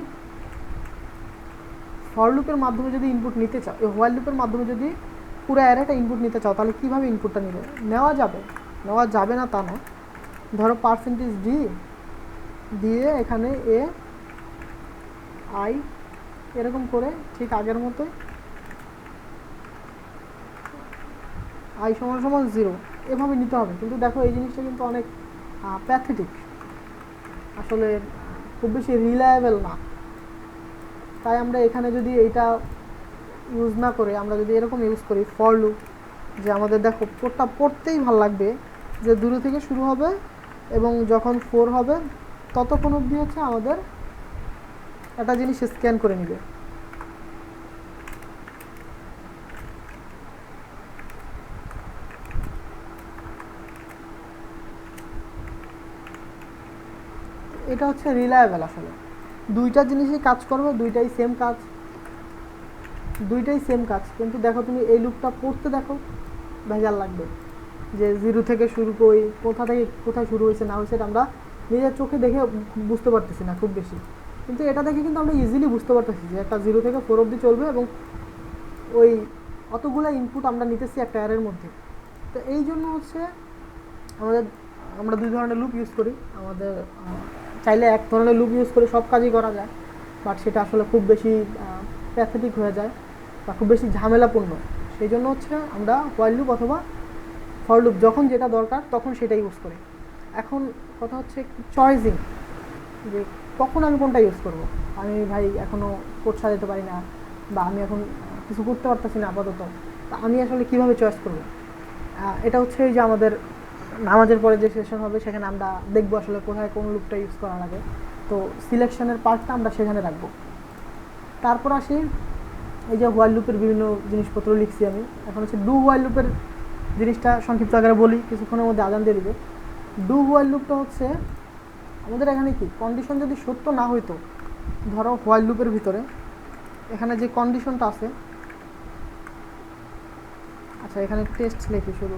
ফর লুপের মাধ্যমে যদি ইনপুট নিতে চাও, এই হোয়াইল লুপের মাধ্যমে যদি পুরো অ্যারেটা ইনপুট নিতে চাও, তাহলে কীভাবে ইনপুটটা নেওয়া যাবে না তা না। ধরো %d দিয়ে এখানে এ আই এরকম করে ঠিক আগের মতোই আই সমান সমান 0 এভাবে নিতে হবে। কিন্তু দেখো এই জিনিসটা কিন্তু অনেক প্যাথেটিক, আসলে খুব বেশি রিলায়েবল না। তাই আমরা এখানে যদি এইটা ইউজ না করে আমরা যদি এরকম ইউজ করি ফর লুপ, যে আমাদের দেখো কোডটা পড়তেই ভালো লাগবে যে 0 থেকে শুরু হবে এবং যখন 4 হবে ততক্ষণ অবধি হচ্ছে আমাদের একটা জিনিস স্ক্যান করে নিবে। এটা হচ্ছে রিলায়েবল। আসলে দুইটা জিনিসই কাজ করবে, দুইটাই সেম কাজ। কিন্তু দেখো তুমি এই লুপটা পড়তে দেখো ভেজাল লাগবে, যে 0 থেকে শুরু করি, কোথা থেকে কোথায় শুরু হয়েছে না হয়েছে আমরা নিজের চোখে দেখে বুঝতে পারতেছি না খুব বেশি। কিন্তু এটা দেখে কিন্তু আমরা ইজিলি বুঝতে পারতেছি যে একটা 0 থেকে 4 অবধি চলবে এবং ওই অতগুলো ইনপুট আমরা নিতেছি একটা অ্যারের মধ্যে। তো এই জন্য হচ্ছে আমরা দুই ধরনের লুপ ইউজ করি। আমাদের চাইলে এক ধরনের লুপ ইউজ করে সব কাজই করা যায়, বাট সেটা আসলে খুব বেশি প্যাথেটিক হয়ে যায় বা খুব বেশি ঝামেলাপূর্ণ। সেই জন্য হচ্ছে আমরা হোয়াইল লুপ অথবা ফর লুপ যখন যেটা দরকার তখন সেটা ইউজ করি। এখন কথা হচ্ছে চয়েসিং, যে কখন আমি কোনটা ইউজ করব। আমি ভাই এখনও কোড সাজাতে পারি না, বা আমি এখন কিছু করতে পারতেছি না আপাতত, তা আমি আসলে কিভাবে চয়েস করব? এটা হচ্ছে এই যে আমাদের নামাজের পরে যে সেশন হবে সেখানে আমরা দেখবো আসলে কোথায় কোন লুপটা ইউজ করা লাগে। তো সিলেকশনের পার্টটা আমরা সেখানে রাখবো। তারপর আসি এই যে হোয়াইল লুপের বিভিন্ন জিনিসপত্র লিখছি আমি। এখন হচ্ছে ডু হোয়াইল লুপের জিনিসটা সংক্ষিপ্ত আকারে বলি, কিছুক্ষণের মধ্যে আজান দিয়ে দিবে। ডু হোয়াইল লুপটা হচ্ছে আমাদের এখানে কি কন্ডিশন যদি সত্য না হইতো, ধরো হোয়াইল লুপের ভিতরে এখানে যে কন্ডিশনটা আছে, আচ্ছা এখানে টেস্ট লিখি শুরু,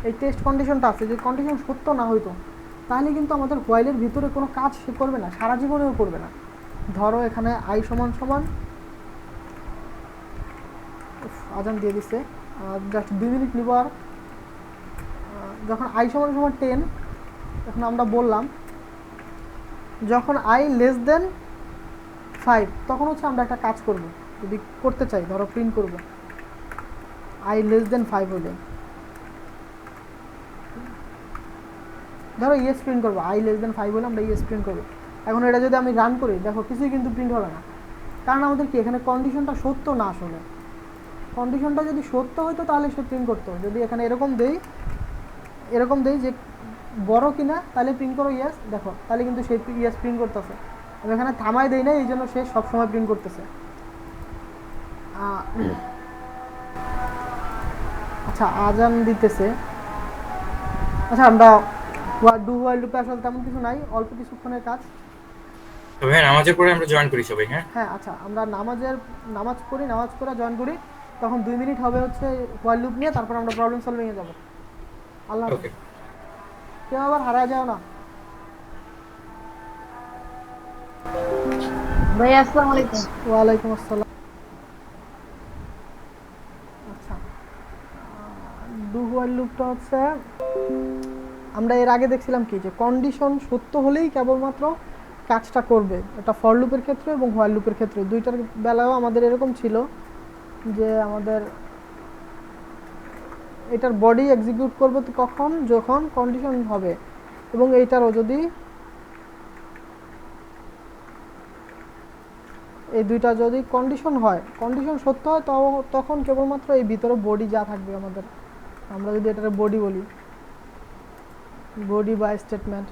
এই টেস্ট কন্ডিশনটা আছে, যে কন্ডিশন সত্য না হইতো তাহলে কিন্তু আমাদের হোয়াইলের ভিতরে কোনো কাজ সে করবে না, সারা জীবনেও করবে না। ধরো এখানে আই সমান সমান, আজান দিয়ে দিচ্ছে, জাস্ট 2 মিনিট নিব আর। যখন আই সমান সমান 10, এখন আমরা বললাম যখন আই লেস দেন 5 তখন হচ্ছে আমরা একটা কাজ করব, যদি করতে চাই ধরো প্রিন্ট করব আই লেস দেন 5 হলে, ধরো ইয়েস প্রিন্ট করবো, আই লেস দেন 5 হলে আমরা ইয়েস প্রিন্ট করবো। এখন এটা যদি আমি রান করি, দেখো কিছুই কিন্তু প্রিন্ট হবে না, কারণ আমাদের কি এখানে কন্ডিশনটা সত্য না। আসলে কন্ডিশনটা যদি সত্য হতো তাহলে সে প্রিন্ট করতো। যদি এখানে এরকম দেই যে বড় কিনা, তাহলে প্রিন্ট করো ইয়েস, দেখো তাহলে কিন্তু সে ইয়েস প্রিন্ট করতেছে। আমি এখানে থামাই দেই না, এই জন্য সে সবসময় প্রিন্ট করতেছে। আচ্ছা আজান দিতেছে। আচ্ছা আমরা ডু হোয়াইল লুপে আসলে তেমন কিছু নাই, অল্প কিছুক্ষণের কাজ। তো ভাই নামাজের পরে আমরা জয়েন করি সবাই, হ্যাঁ? হ্যাঁ আচ্ছা, আমরা নামাজ পড়ি, নামাজ পড়া জয়েন করি, তখন 2 মিনিট হবে হচ্ছে হোয়াইল লুপ নিয়ে, তারপর আমরা প্রবলেম সলভিংয়ে যাব। আল্লাহ হাফেজ। ওকে। কেউ আবার হারায় যাও না। ভাই আসসালামু আলাইকুম। ওয়ালাইকুম আসসালাম। আচ্ছা ডু হোয়াইল লুপটা হচ্ছে আমরা এর আগে দেখছিলাম কি, যে কন্ডিশন সত্য হলেই কেবলমাত্র কাজটা করবে। এটা ফর লুপের ক্ষেত্রে এবং হোয়াইল লুপের ক্ষেত্রে দুইটার বেলায়ও আমাদের এরকম ছিল যে আমাদের এটার বডি এক্সিকিউট করবে তো কখন, যখন কন্ডিশন হবে, এবং এইটারও যদি এই দুইটা যদি কন্ডিশন হয়, কন্ডিশন সত্য হয়, তখন কেবলমাত্র এই ভিতরে বডি যা থাকবে আমাদের, আমরা যদি এটার বডি বলি, বডি বা স্টেটমেন্ট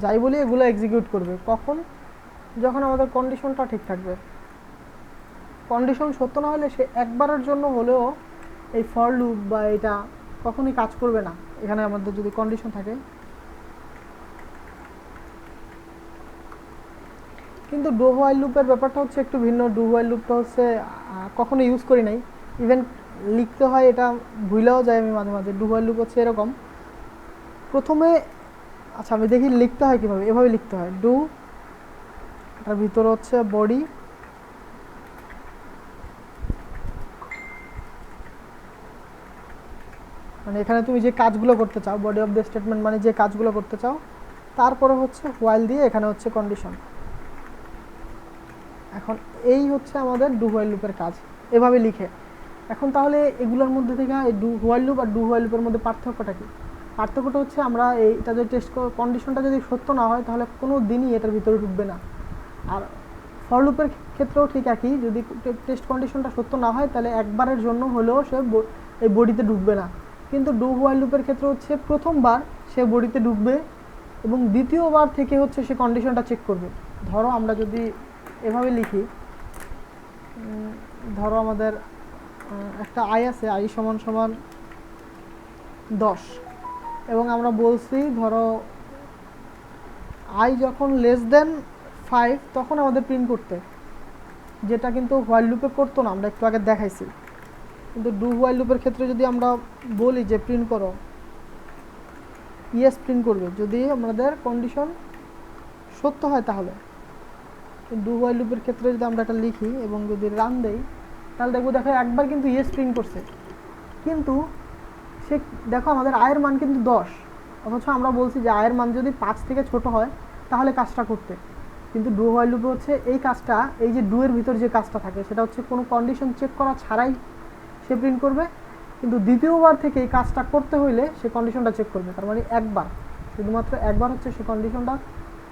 যাই বলি, এগুলো এক্সিকিউট করবে কখন, যখন আমাদের কন্ডিশনটা ঠিক থাকবে। কন্ডিশন সত্য না হলে সে একবারের জন্য হলেও এই ফর লুপ বা এটা কখনোই কাজ করবে না, এখানে আমাদের যদি কন্ডিশন থাকে। কিন্তু ডু হোয়াইল লুপের ব্যাপারটা হচ্ছে একটু ভিন্ন। ডু হোয়াইল লুপটা হচ্ছে কখনো ইউজ করি নাই, ইভেন লিখতে হয় এটা ভুলেও যায় আমি মাঝে মাঝে। ডু হোয়াইল লুপ হচ্ছে এরকম, প্রথমে আচ্ছা আমি দেখি লিখতে হয় কীভাবে, এভাবে লিখতে হয়। ডু, এটার ভিতরে হচ্ছে বডি, মানে এখানে তুমি যে কাজগুলো করতে চাও, বডি অফ দ্য স্টেটমেন্ট মানে যে কাজগুলো করতে চাও, তারপরে হচ্ছে হোয়াইল দিয়ে এখানে হচ্ছে কন্ডিশন। এখন এই হচ্ছে আমাদের ডু হোয়াইল লুপের কাজ, এভাবে লিখে। এখন তাহলে এগুলোর মধ্যে থেকে এই ডু হোয়াইল লুপ আর ডু হোয়াইল লুপের মধ্যে পার্থক্যটা কি? পার্থক্যটা হচ্ছে আমরা এইটা যদি টেস্ট কন্ডিশনটা যদি সত্য না হয় তাহলে কোনো দিনই এটার ভিতরে ঢুকবে না। আর ফর লুপের ক্ষেত্রেও ঠিক একই, যদি টেস্ট কন্ডিশনটা সত্য না হয় তাহলে একবারের জন্য হলেও সে এই বডিতে ঢুকবে না। কিন্তু ডু হোয়াইল লুপের ক্ষেত্রে হচ্ছে প্রথমবার সে বডিতে ঢুকবে এবং দ্বিতীয়বার থেকে হচ্ছে সে কন্ডিশনটা চেক করবে। ধরো আমরা যদি এভাবে লিখি, ধরো আমাদের একটা আই আছে, আই সমান সমান 10, এবং আমরা বলছি ধরো আই যখন লেস দেন 5 তখন আমাদের প্রিন্ট করতে, যেটা কিন্তু হোয়াইল লুপে করতো না, আমরা একটু আগে দেখাইছি। কিন্তু ডু হোয়াইল লুপের ক্ষেত্রে যদি আমরা বলি যে প্রিন্ট করো, ইয়েস প্রিন্ট করবে যদি আমাদের কন্ডিশন সত্য হয় তাহলে। ডু হোয়াইল লুপের ক্ষেত্রে যদি আমরা এটা লিখি এবং যদি রান দেই, তাহলে দেখবো দেখো একবার কিন্তু ইয়েস প্রিন্ট করছে, কিন্তু সে দেখো আমাদের আয়ের মান কিন্তু 10, অথচ আমরা বলছি যে আয়ের মান যদি 5 থেকে ছোট হয় তাহলে কাজটা করতে। কিন্তু ডু হোয়াইল লুপে হচ্ছে এই কাজটা, এই যে ডু এর ভিতর যে কাজটা থাকে সেটা হচ্ছে কোনো কন্ডিশন চেক করা ছাড়াই সে প্রিন্ট করবে, কিন্তু দ্বিতীয়বার থেকে এই কাজটা করতে হইলে সে কন্ডিশনটা চেক করবে। তার মানে একবার, শুধুমাত্র একবার হচ্ছে সে কন্ডিশনটা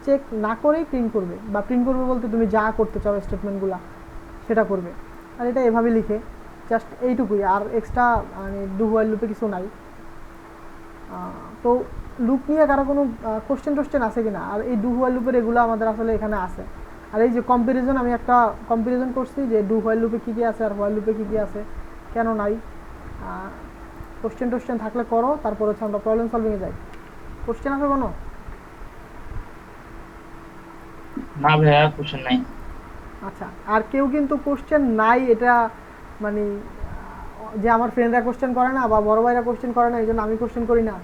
চেক না করেই প্রিন্ট করবে, বা প্রিন্ট করবে বলতে তুমি যা করতে চাও স্টেটমেন্টগুলো সেটা করবে। আর এটা এভাবে লিখে জাস্ট এইটুকুই, আর এক্সট্রা মানে ডু হোয়াইল লুপে কিছু নাই। তো লুপ নিয়ে কারো কোনো কোশ্চেন টোশ্চেন আছে কিনা? আর এই ডু হোয়াইল লুপের এগুলো আমাদের আসলে এখানে আছে। আর এই যে কম্পারিজন, আমি একটা কম্পারিজন করছি যে ডু হোয়াইল লুপে কী কী আছে আর হোয়াইল লুপে কী কী আছে, কেন নাই। কোশ্চেন টোশ্চেন থাকলে করো, তারপর হচ্ছে আমরা প্রবলেম সলভিংয়ে যাই। কোশ্চেন আছে কোনো? না ভাইয়া, কোশ্চেন নাই। আচ্ছা, আর কেউ কিন্তু কোশ্চেন নাই এটা মানে যে আমার ফ্রেন্ডরা কোশ্চেন করে না বা বড় ভাইরা কোশ্চেন করে না এই জন্য আমি কোশ্চেন করি না,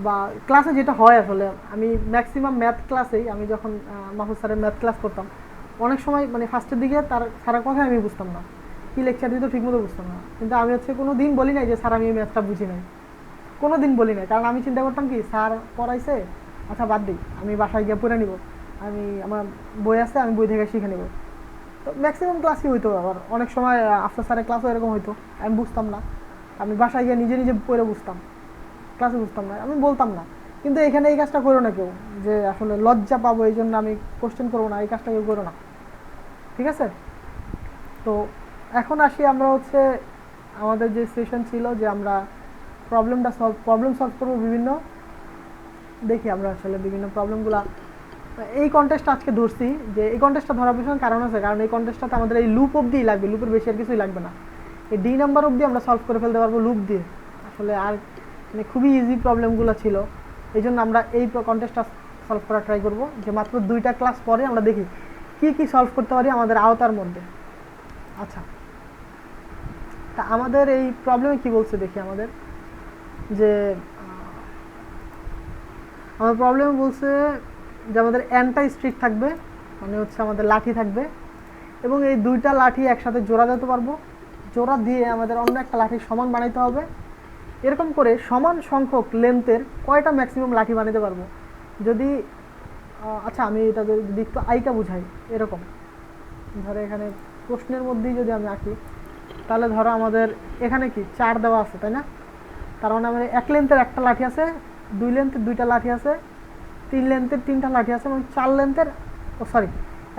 বা ক্লাসে যেটা হয় আসলে আমি ম্যাক্সিমাম ম্যাথ ক্লাসেই, আমি যখন মাহফুজ স্যারের ম্যাথ ক্লাস করতাম অনেক সময় মানে ফার্স্টের দিকে তার সারা কথা আমি বুঝতাম না, কী লেকচার দিত ঠিকমতো বুঝতাম না, কিন্তু আমি হচ্ছে কোনো দিন বলি নাই যে স্যার আমি এই ম্যাথটা বুঝি নাই, কোনো দিন বলি নাই। কারণ আমি চিন্তা করতাম কি, স্যার পড়াইছে, আচ্ছা বাদ দিই, আমি বাসায় গিয়ে পড়ে নিব, আমি আমার বই আছে আমি বই থেকে শিখে নেব। তো ম্যাক্সিমাম ক্লাসই হইতো, আবার অনেক সময় আফটার স্যারের ক্লাসও এরকম হইতো, আমি বুঝতাম না, আমি বাসায় গিয়ে নিজে নিজে পড়ে বুঝতাম, ক্লাসে বুঝতাম না, আমি বলতাম না। কিন্তু এখানে এই কাজটা করো না কেউ, যে আসলে লজ্জা পাবো এই জন্য আমি কোশ্চেন করবো না, এই কাজটা কেউ করো না, ঠিক আছে? তো এখন আসি আমরা হচ্ছে আমাদের যে সেশন ছিল যে আমরা প্রবলেম সলভ করবো বিভিন্ন, দেখি আমরা আসলে বিভিন্ন প্রবলেমগুলা এই কন্টেস্টটা আজকে ধরছি। যে এই কন্টেস্টটা ধরার পিছনে কারণ আছে, কারণ এই কন্টেস্টটাতে আমাদের এই লুপ অবধিই লাগবে, লুপের বেশি আর কিছুই লাগবে না, এই ডি নাম্বার অবধি আমরা সলভ করে ফেলতে পারবো লুপ দিয়ে। আসলে আর মানে খুবই ইজি প্রবলেমগুলো ছিল, এই জন্য আমরা এই কন্টেস্টটা সলভ করার ট্রাই করবো, যে মাত্র 2টা ক্লাস পরে আমরা দেখি কি কি সলভ করতে পারি আমাদের আওতার মধ্যে। আচ্ছা, তা আমাদের এই প্রবলেমে কি বলছে দেখি আমাদের, যে আমার প্রবলেমে বলছে যে আমাদের এনটা স্ট্রিক থাকবে, মানে হচ্ছে আমাদের লাঠি থাকবে, এবং এই 2টা লাঠি একসাথে জোড়া দিতে পারবো, জোড়া দিয়ে আমাদের অন্য একটা লাঠি সমান বানাইতে হবে। এরকম করে সমান সংখ্যক লেন্থের কয়টা ম্যাক্সিমাম লাঠি বানাতে পারবো। যদি আচ্ছা আমি এটা যদি একটু আইটা বুঝাই, এরকম ধরো এখানে প্রশ্নের মধ্যেই যদি আমি আঁকি, তাহলে ধরো আমাদের এখানে কি 4 দেওয়া আছে, তাই না? তার মানে আমাদের 1 লেন্থের একটা লাঠি আছে, 2 লেন্থের 2টা লাঠি আছে, 3 লেন্থের 3টা লাঠি আছে, এবং 4 লেন্থের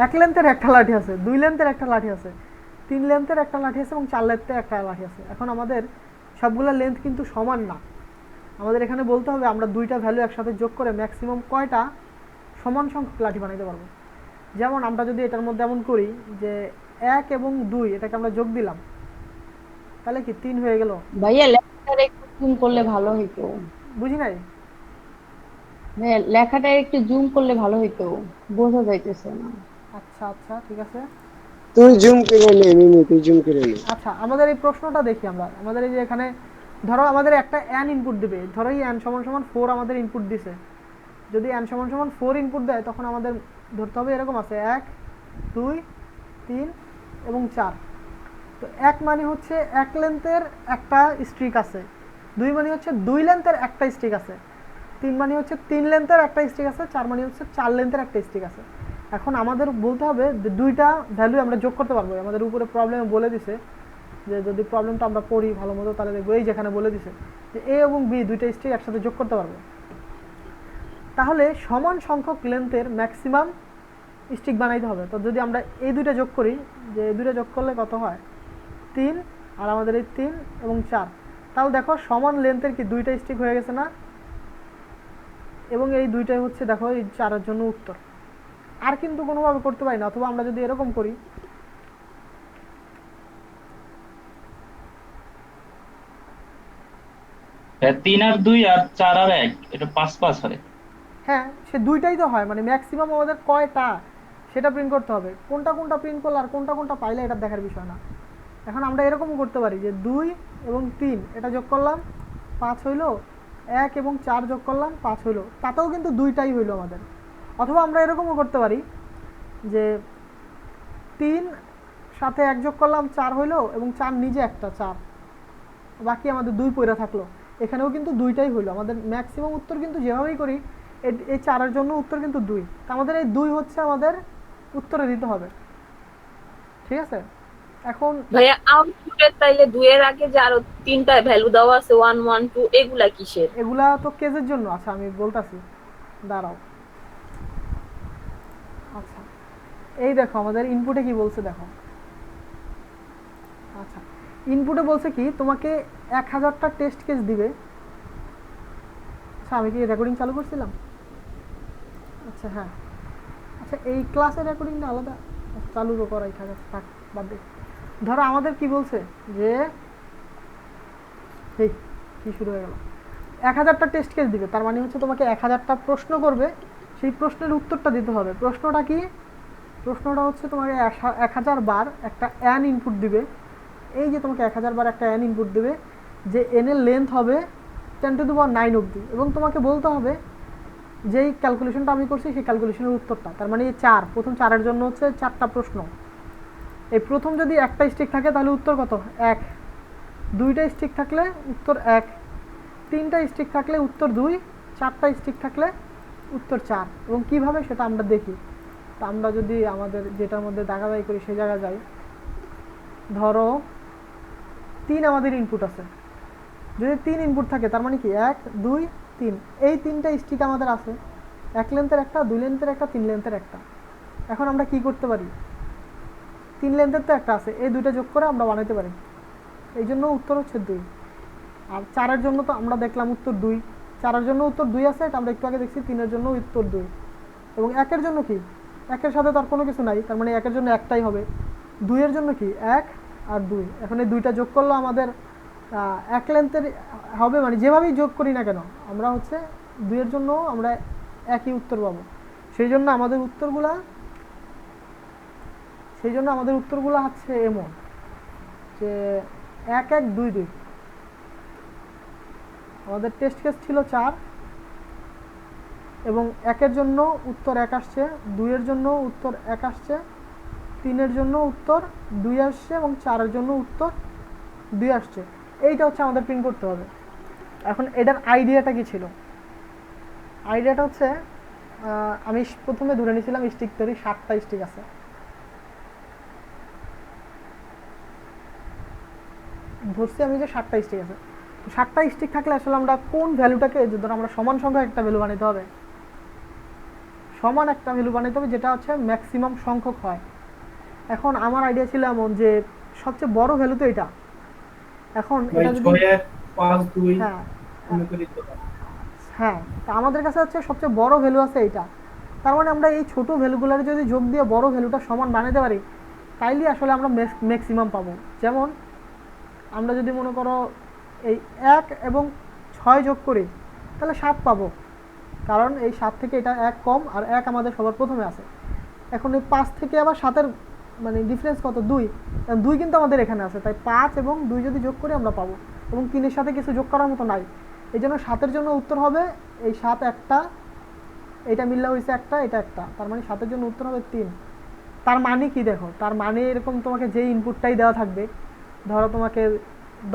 1 লেন্থের একটা লাঠি আছে, 2 লেন্থের একটা লাঠি আছে, 3 লেন্থের একটা লাঠি আছে, এবং 4 লেন্থের একটা লাঠি আছে। এখন আমাদের সবগুলো লেন্থ কিন্তু সমান না, আমাদের এখানে বলতে হবে আমরা 2টা ভ্যালু একসাথে যোগ করে ম্যাক্সিমাম কয়টা সমান সংখ্যক লাঠি বানাইতে পারবো। যেমন আমরা যদি এটার মধ্যে এমন করি যে 1 এবং 2 এটাকে আমরা যোগ দিলাম, তাহলে কি 3 হয়ে গেল। ভাইয়া লেখাটা একটু জুম করলে ভালো হইতো। বুঝি নাই? ভাইয়া লেখাটা একটু জুম করলে ভালো হইতো, বোঝা যাইতেছে না। আচ্ছা আচ্ছা ঠিক আছে। তুই জুম করে নে, মিমি তুই জুম করে নে। আচ্ছা, আমাদের এই প্রশ্নটা দেখি আমরা, আমাদের এই যে এখানে ধরো আমাদের একটা n ইনপুট দিবে, ধরো এই n সমান সমান 4 আমাদের ইনপুট দিছে। যদি n সমান সমান 4 ইনপুট দেয় তখন আমাদের ধরতে হবে এরকম আছে 1 2 3 এবং 4। তো 1 মানে হচ্ছে 1 লেন্থের একটা স্ট্রিক আছে, 2 মানে হচ্ছে 2 লেন্থের একটা স্ট্রিক আছে, 3 মানে হচ্ছে 3 লেন্থের একটা স্ট্রিক আছে, 4 মানে হচ্ছে 4 লেন্থের একটা স্ট্রিক আছে। এখন আমাদের বলতে হবে যে 2টা ভ্যালু আমরা যোগ করতে পারবো। আমাদের উপরে প্রবলেমে বলে দিছে যে যদি প্রবলেমটা আমরা পড়ি ভালো মতো তাহলে দেখবো এই যেখানে বলে দিছে যে এ এবং বি 2টা স্ট্রিক একসাথে যোগ করতে পারবো। তাহলে সমান সংখ্যক লেন্থের ম্যাক্সিমাম স্ট্রিক বানাইতে হবে। তো যদি আমরা এই 2টা যোগ করি, যে এই 2টা যোগ করলে কত হয় 3, আর আমাদের এই 3 এবং 4, তাহলে দেখো সমান লেন্থের কি 2টা স্ট্রিক হয়ে গেছে না? এবং এই 2টাই হচ্ছে দেখো এই 4-এর জন্য উত্তর। আর কিন্তু কোনোভাবে করতে পারি না। অথবা আমরা যদি এরকম করি, হ্যাঁ, 3 আর 2 আর 4 আর 1, এটা 5 হয়। হ্যাঁ সে 2টাই তো হয়, মানে ম্যাক্সিমাম আমাদের কয়টা সেটা প্রিন্ট করতে হবে। কোনটা কোনটা প্রিন্ট করলে আর কোনটা কোনটা পাইলে এটা দেখার বিষয় না। এখন আমরা এরকমও করতে পারি যে 2 এবং 3 এটা যোগ করলাম 5 হইলো, 1 এবং 4 যোগ করলাম 5 হইলো, তাতেও কিন্তু 2টাই হইলো আমাদের। অথবা আমরা এরকমও করতে পারি যে 3 সাথে 1 যোগ করলাম 4 হইলো, এবং 4 নিজে একটা 4, বাকি আমাদের 2 পড়ে থাকলো, এখানেও কিন্তু 2টাই হইলো। আমাদের ম্যাক্সিমাম উত্তর কিন্তু যেভাবেই করি এই 4-এর জন্য উত্তর কিন্তু 2, তা আমাদের এই 2 হচ্ছে আমাদের উত্তরে দিতে হবে, ঠিক আছে? এখন ভাইয়া আউটপুটে তাইলে 2 এর আগে যে আরো 3টা ভ্যালু দেওয়া আছে 1 1 2, এগুলা কিসের? এগুলা তো কেজের জন্য। আচ্ছা আমি বলতাছি, দাঁড়াও। এই দেখো আমাদের ইনপুটে কি বলছে দেখো। আচ্ছা, ইনপুটে বলছে কি তোমাকে 1000টা টেস্ট কেস দিবে। আচ্ছা, আমি কি রেকর্ডিং চালু করছিলাম? আচ্ছা হ্যাঁ, আচ্ছা এই ক্লাসের রেকর্ডিংটা আলাদা চালু করাই থাকে, থাক বাদ দে। ধরো আমাদের কি বলছে যে এই কি শুরু হয়ে গেল, 1000টা টেস্ট কেস দিবে, তার মানে হচ্ছে তোমাকে 1000টা প্রশ্ন করবে, সেই প্রশ্নের উত্তরটা দিতে হবে। প্রশ্নটা কি? প্রশ্নটা হচ্ছে তোমাকে 1000 বার একটা অ্যান ইনপুট দিবে। এই যে তোমাকে 1000 বার একটা অ্যান ইনপুট দিবে, যে এন এর লেন্থ হবে 10⁹ অবধি, এবং তোমাকে বলতে হবে যেই ক্যালকুলেশনটা আমি করছি সেই ক্যালকুলেশনের উত্তরটা। তার মানে এই 4, প্রথম 4-এর জন্য হচ্ছে 4টা প্রশ্ন। এই প্রথম যদি একটা স্টিক থাকে তাহলে উত্তর কত? 1। 2টা স্টিক থাকলে উত্তর 1। 3টা স্টিক থাকলে উত্তর 2। 4টা স্টিক থাকলে উত্তর 4। এবং কিভাবে সেটা আমরা দেখি। তা আমরা যদি আমাদের যেটার মধ্যে দাগাদাগি করি সেই জায়গায় যাই, ধরো 3 আমাদের ইনপুট আছে। যদি 3 ইনপুট থাকে তার মানে কি 1 2 3, এই 3টা স্টিক আমাদের আছে, 1 লেন্থের একটা, 2 লেন্থের একটা, 3 লেন্থের একটা। এখন আমরা কি করতে পারি? 3 লেন্থের তো একটা আছে, এই দুইটা যোগ করে আমরা বানাইতে পারি, এই জন্য উত্তর হচ্ছে 2। আর 4-এর জন্য তো আমরা দেখলাম উত্তর 2, 4-এর জন্য উত্তর 2 আছে, এটা আমরা একটু আগে দেখছি। 3-এর জন্য উত্তর 2। এবং 1-এর জন্য কি? 1-এর সাথে তার কোনো কিছু নাই, তার মানে 1-এর জন্য একটাই হবে। 2-এর জন্য কি? 1 আর 2। এখন এই দুইটা যোগ করলে আমাদের 1 লেন্থের হবে, মানে যেভাবেই যোগ করি না কেন আমরা হচ্ছে 2-এর জন্য আমরা একই উত্তর পাবো। সেই জন্য আমাদের উত্তরগুলো হচ্ছে এমন যে 1 1 2 2। আমাদের টেস্ট কেস ছিল 4, এবং 1-এর জন্য উত্তর 1 আসছে, 2-এর জন্য উত্তর 1 আসছে, 3-এর জন্য উত্তর 2 আসছে, এবং 4-এর জন্য উত্তর 2 আসছে। এইটা হচ্ছে আমাদের প্রিন্ট করতে হবে। এখন এটার আইডিয়াটা কি ছিল? আইডিয়াটা হচ্ছে আমি প্রথমে ধরে নিয়েছিলাম স্টিক তৈরি 7টা স্টিক আছে। ধরছি আমি যে 7টা স্টিক আছে। 7টা স্টিক থাকলে আসলে আমরা কোন ভ্যালুটাকে, ধরো আমরা সমান সংখ্যক একটা ভ্যালু বানাতে হবে, সমান একটা ভ্যালু বানাতে হবে যেটা হচ্ছে ম্যাক্সিমাম সংখ্যক হয়। এখন আমার আইডিয়া ছিল এমন যে সবচেয়ে বড় ভ্যালু তো এটা। এখন এটা যদি 5 2 হ্যাঁ হ্যাঁ, তা আমাদের কাছে হচ্ছে সবচেয়ে বড় ভ্যালু আছে এইটা। তার মানে আমরা এই ছোট ভ্যালুগুলোর যদি যোগ দিয়ে বড় ভ্যালুটা সমান বানাতে পারি, তাইলে আসলে আমরা ম্যাক্সিমাম পাবো। যেমন আমরা যদি মনে করো এই 1 এবং 6 যোগ করি তাহলে 7 পাবো, কারণ এই 7 থেকে এটা 1 কম, আর 1 আমাদের সবার প্রথমে আছে। এখন এই 5 থেকে আবার 7-এর মানে ডিফারেন্স কত? 2। 2 কিন্তু আমাদের এখানে আছে, তাই 5 এবং 2 যদি যোগ করি আমরা পাবো, এবং 3-এর সাথে কিছু যোগ করার মতো নাই। এই জন্য 7-এর জন্য উত্তর হবে এই 7 একটা, এটা মিললে হয়েছে একটা, এটা একটা, তার মানে 7-এর জন্য উত্তর হবে 3। তার মানে কি দেখো, তার মানে এরকম তোমাকে যে ইনপুটটাই দেওয়া থাকবে, ধরো তোমাকে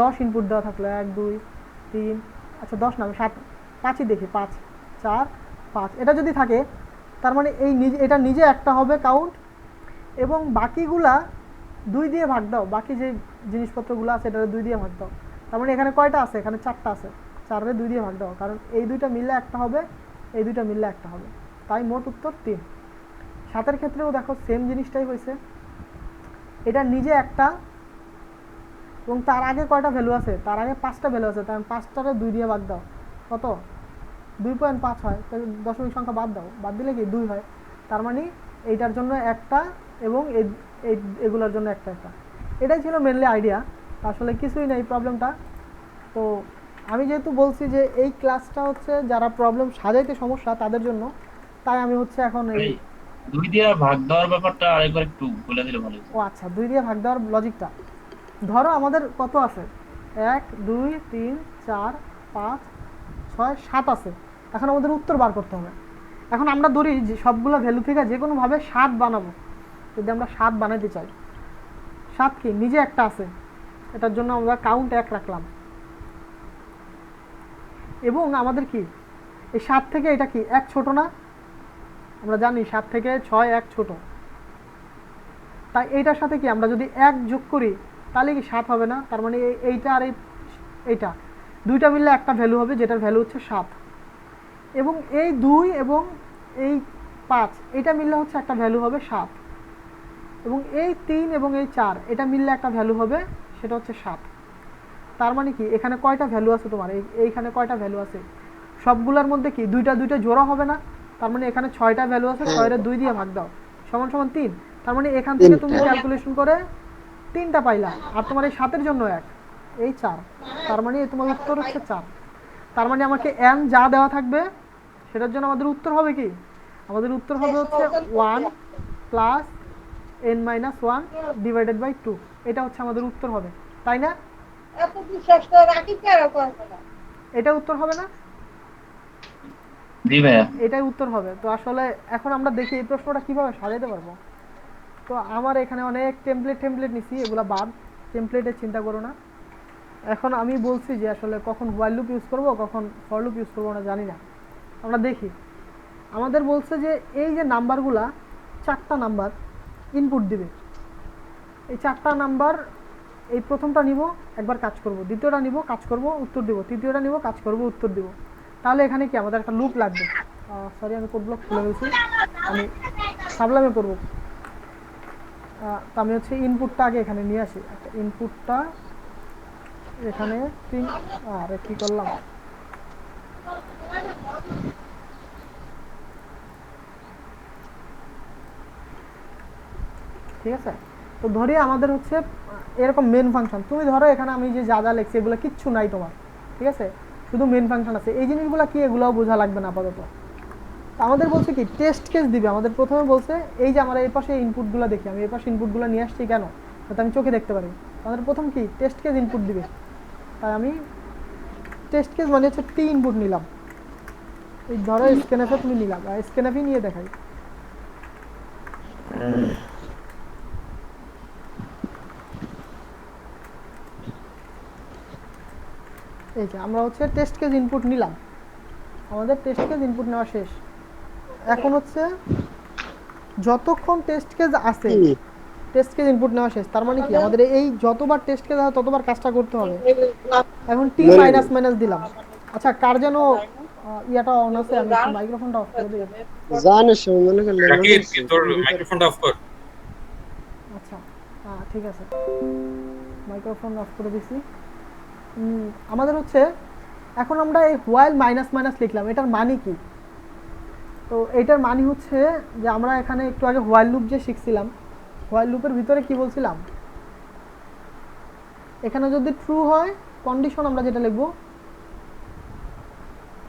10 ইনপুট দেওয়া থাকলো 1 2 3, আচ্ছা 10 না, আমি 5ই দেখি, 5 4 5, এটা যদি থাকে তার মানে এটা নিজে একটা হবে কাউন্ট, এবং বাকিগুলা 2 দিয়ে ভাগ দাও। বাকি যে জিনিসপত্রগুলো আছে এটা 2 দিয়ে ভাগ দাও। তার মানে এখানে কয়টা আছে? এখানে 4টা আছে, 4-এ 2 দিয়ে ভাগ দাও, কারণ এই দুইটা মিললে একটা হবে, এই দুইটা মিললে একটা হবে, তাই মোট উত্তর 3। 7-এর ক্ষেত্রেও দেখো সেম জিনিসটাই হয়েছে, এটা নিজে একটা, এবং তার আগে কয়টা ভ্যালু আছে? তার আগে 5টা ভ্যালু আছে, তার 5টারে 2 দিয়ে ভাগ দাও, কত? 2.5 হয়, তাহলে দশমিক সংখ্যা বাদ দাও, বাদ দিলে কি 2 হয়। তার মানে এইটার জন্য একটা, এবং এগুলোর জন্য একটা একটা। এটাই ছিল মেনলি আইডিয়া, আসলে কিছুই নেই প্রবলেমটা। তো আমি যেহেতু বলছি যে এই ক্লাসটা হচ্ছে যারা প্রবলেম সাজাইতে সমস্যা তাদের জন্য, তাই আমি হচ্ছে এখন এই 2 দিয়ে ভাগ দেওয়ার ব্যাপারটা আরেকবার একটু বলে দিলে ভালো হতো। ও আচ্ছা, 2 দিয়ে ভাগ দেওয়ার লজিকটা, ধরো আমাদের কত আছে? 1 2 3 4 5 6 7 আছে। এখন আমাদের উত্তর বার করতে হবে। এখন আমরা ধরি যে সবগুলো ভ্যালু থেকে যে কোনোভাবে 7 বানাবো। যদি আমরা 7 বানাতে চাই, 7 কি নিজে একটা আছে, এটার জন্য আমরা কাউন্ট 1 রাখলাম। এবং আমাদের কি এই 7 থেকে এটা কি 1 ছোট না? আমরা জানি 7 থেকে 6 1 ছোট, তাই এইটার সাথে কি আমরা যদি 1 যোগ করি তাহলে কি 7 হবে না? তার মানে এইটা আর এইটা দুইটা মিললে একটা ভ্যালু হবে, যেটার ভ্যালু হচ্ছে 7। এবং এই 2 এবং এই 5 এটা মিললে হচ্ছে একটা ভ্যালু হবে 7। এবং এই 3 এবং এই 4 এটা মিললে একটা ভ্যালু হবে, সেটা হচ্ছে 7। তার মানে কি এখানে কয়টা ভ্যালু আছে তোমার, এইখানে কয়টা ভ্যালু আছে, সবগুলোর মধ্যে কি দুইটা দুইটা জোড়া হবে না? তার মানে এখানে 6টা ভ্যালু আছে, 6 এর 2 দিয়ে ভাগ দাও সমান সমান 3। তার মানে এখান থেকে তুমি ক্যালকুলেশন করে 3টা পাইলা, আর তোমার এই 7 এর জন্য 1, এই 4। তার মানে তোমার উত্তর হচ্ছে 4। তার মানে আমাকে n যা দেওয়া থাকবে সেটার জন্য আমাদের উত্তর হবে কি, আমাদের উত্তর হবে হচ্ছে 1 plus n minus 1 divided by 2। এটা হচ্ছে আমাদের উত্তর হবে, তাই না? এটা উত্তর হবে না? জি ভাইয়া। এটাই উত্তর হবে। তো আসলে এখন আমরা দেখি এই প্রশ্নটা কিভাবে সাজাতে পারবো। তো আমার এখানে অনেক টেমপ্লেট নিছি, এগুলা বাদ, টেমপ্লেটের চিন্তা করো না। এখন আমি বলছি যে আসলে কখন হোয়াইল লুপ ইউজ করব, কখন ফর লুপ ইউজ করবো না জানি না। আমরা দেখি, আমাদের বলছে যে এই যে নাম্বারগুলা 4টা নাম্বার ইনপুট দিবে, এই 4টা নাম্বার, এই প্রথমটা নিব একবার কাজ করব, দ্বিতীয়টা নিব কাজ করব উত্তর দিব, তৃতীয়টা নিব কাজ করব উত্তর দিব। তাহলে এখানে কি আমাদের একটা লুপ লাগবে। সরি আমি কোড ব্লক খুলে ফেলছি, আমি সাবলামে করব। তো আমি হচ্ছে ইনপুটটা আগে এখানে নিয়ে আসি, একটা ইনপুটটা এখানে আরে কি করলাম, ঠিক আছে। তো ধরি আমাদের হচ্ছে এরকম মেন ফাংশন, তুমি ধরো এখানে আমি যে যা যা লিখছি এগুলো কিচ্ছু নাই তোমার, ঠিক আছে, শুধু মেন ফাংশন আছে। এই জিনিসগুলো কি এগুলোও বোঝা লাগবে না আপাতত। তো আমাদের বলছে কি টেস্ট কেস দিবে। আমাদের প্রথমে বলছে এই যে আমরা এই পাশে ইনপুটগুলো দেখি, আমি এই পাশে ইনপুটগুলো নিয়ে আসছি কেন, যাতে আমি চোখে দেখতে পারি। আমাদের প্রথম কি টেস্ট কেস ইনপুট দিবে, তাই আমি টেস্ট কেস মানে হচ্ছে টি ইনপুট নিলাম। এই ধরো স্ক্যানএফে তুমি নিলাম, স্ক্যানএফই নিয়ে দেখাই। এই যে আমরা হচ্ছে টেস্ট কেস ইনপুট নিলাম, আমাদের টেস্ট কেস ইনপুট নেওয়া শেষ। এখন হচ্ছে যতক্ষণ টেস্ট কেস আছে, টেস্ট কেস ইনপুট নেওয়া শেষ। তার মানে কি আমাদের এই যতবার টেস্ট কেস আছে ততবার কাজটা করতে হবে। এখন টি মাইনাস মাইনাস দিলাম। আচ্ছা কার যেন ইয়াটা অন আছে, আমি মাইক্রোফোনটা অফ করে দিই। জানিস মনে করলে রাকিব তোর মাইক্রোফোনটা অফ কর। আচ্ছা ঠিক আছে, মাইক্রোফোন অফ করে দিছি। আমাদের হচ্ছে এখন আমরা এই হোয়াইল মাইনাস মাইনাস লিখলাম, এটার মানে কি? তো এটার মানে হচ্ছে যে আমরা এখানে একটু আগে হোয়াইল লুপ যে শিখছিলাম, হোয়াইল লুপের ভিতরে কি বলছিলাম, এখানে যদি ট্রু হয় কন্ডিশন আমরা যেটা লিখব,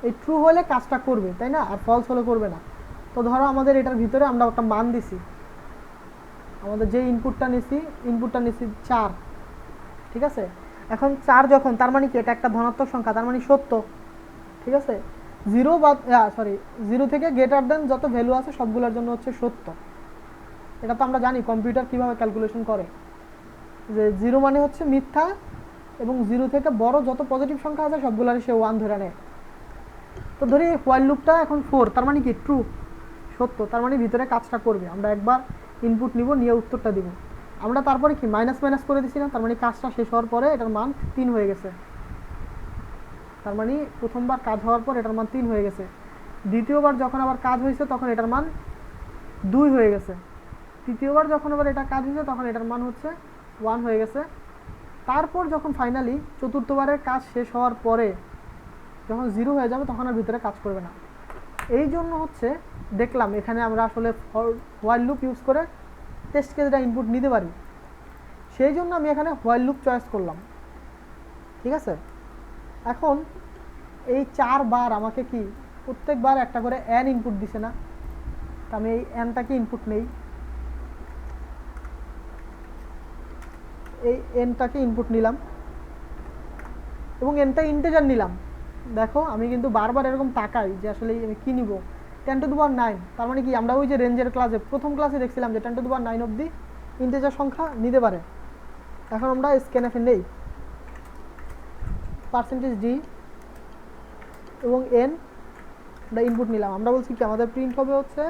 এই ট্রু হলে কাজটা করবে, তাই না, আর ফলস হলে করবে না। তো ধরো আমাদের এটার ভিতরে আমরা একটা মান দিছি, আমাদের যে ইনপুটটা নিছি 4, ঠিক আছে। এখন 4 যখন, তার মানে কি এটা একটা ধনাত্মক সংখ্যা, তার মানে সত্য, ঠিক আছে। 0 থেকে গ্রেটার দেন যত ভ্যালু আছে সবগুলোর জন্য হচ্ছে সত্য। এটা তো আমরা জানি কম্পিউটার কিভাবে ক্যালকুলেশন করে, যে 0 মানে হচ্ছে মিথ্যা, এবং 0 থেকে বড় যত পজিটিভ সংখ্যা আছে সবগুলোর সে 1 ধরে নেয়। তো ধরি হোয়াইল লুপটা এখন 4, তার মানে কি ট্রু, সত্য, তার মানে ভিতরে কাজটা করবে। আমরা একবার ইনপুট নিব, নিয়ে উত্তরটা দিব। আমরা তারপরে কি মাইনাস মাইনাস করে দিছি না, তার মানে কাজটা শেষ হওয়ার পরে এটার মান 3 হয়ে গেছে। তার মানে প্রথমবার কাজ হওয়ার পর এটার মান 3 হয়ে গেছে। দ্বিতীয়বার যখন আবার কাজ হয়েছে তখন এটার মান 2 হয়ে গেছে। তৃতীয়বার যখন আবার এটা কাজ হয়েছে তখন এটার মান হচ্ছে 1 হয়ে গেছে। তারপর যখন ফাইনালি চতুর্থবারের কাজ শেষ হওয়ার পরে যখন 0 হয়ে যাবে তখন আর ভিতরে কাজ করবে না। এই জন্য হচ্ছে দেখলাম এখানে আমরা আসলে হোয়াইল লুপ ইউজ করে টেস্ট কেসটা ইনপুট নিতে পারি, সেই জন্য আমি এখানে হোয়াইল লুপ চয়েস করলাম, ঠিক আছে। এখন এই 4 বার আমাকে কি প্রত্যেকবার একটা করে n ইনপুট দিছে না, তো আমি এই nটাকে ইনপুট নেই, এই nটাকে ইনপুট নিলাম এবং nটা ইন্টিজার নিলাম। দেখো আমি কিন্তু বারবার এরকম তাকাই যে আসলে আমি কি নিব, 10⁹। তার মানে কি আমরা ওই যে রেঞ্জের ক্লাসে প্রথম ক্লাসে দেখছিলাম যে 10⁹ অবধি ইন্টিজার সংখ্যা নিতে পারে। এখন আমরা স্ক্যানএফে নেই %d এবং n আমরা ইনপুট নিলাম। আমরা বলছি কি আমাদের প্রিন্ট হবে হচ্ছে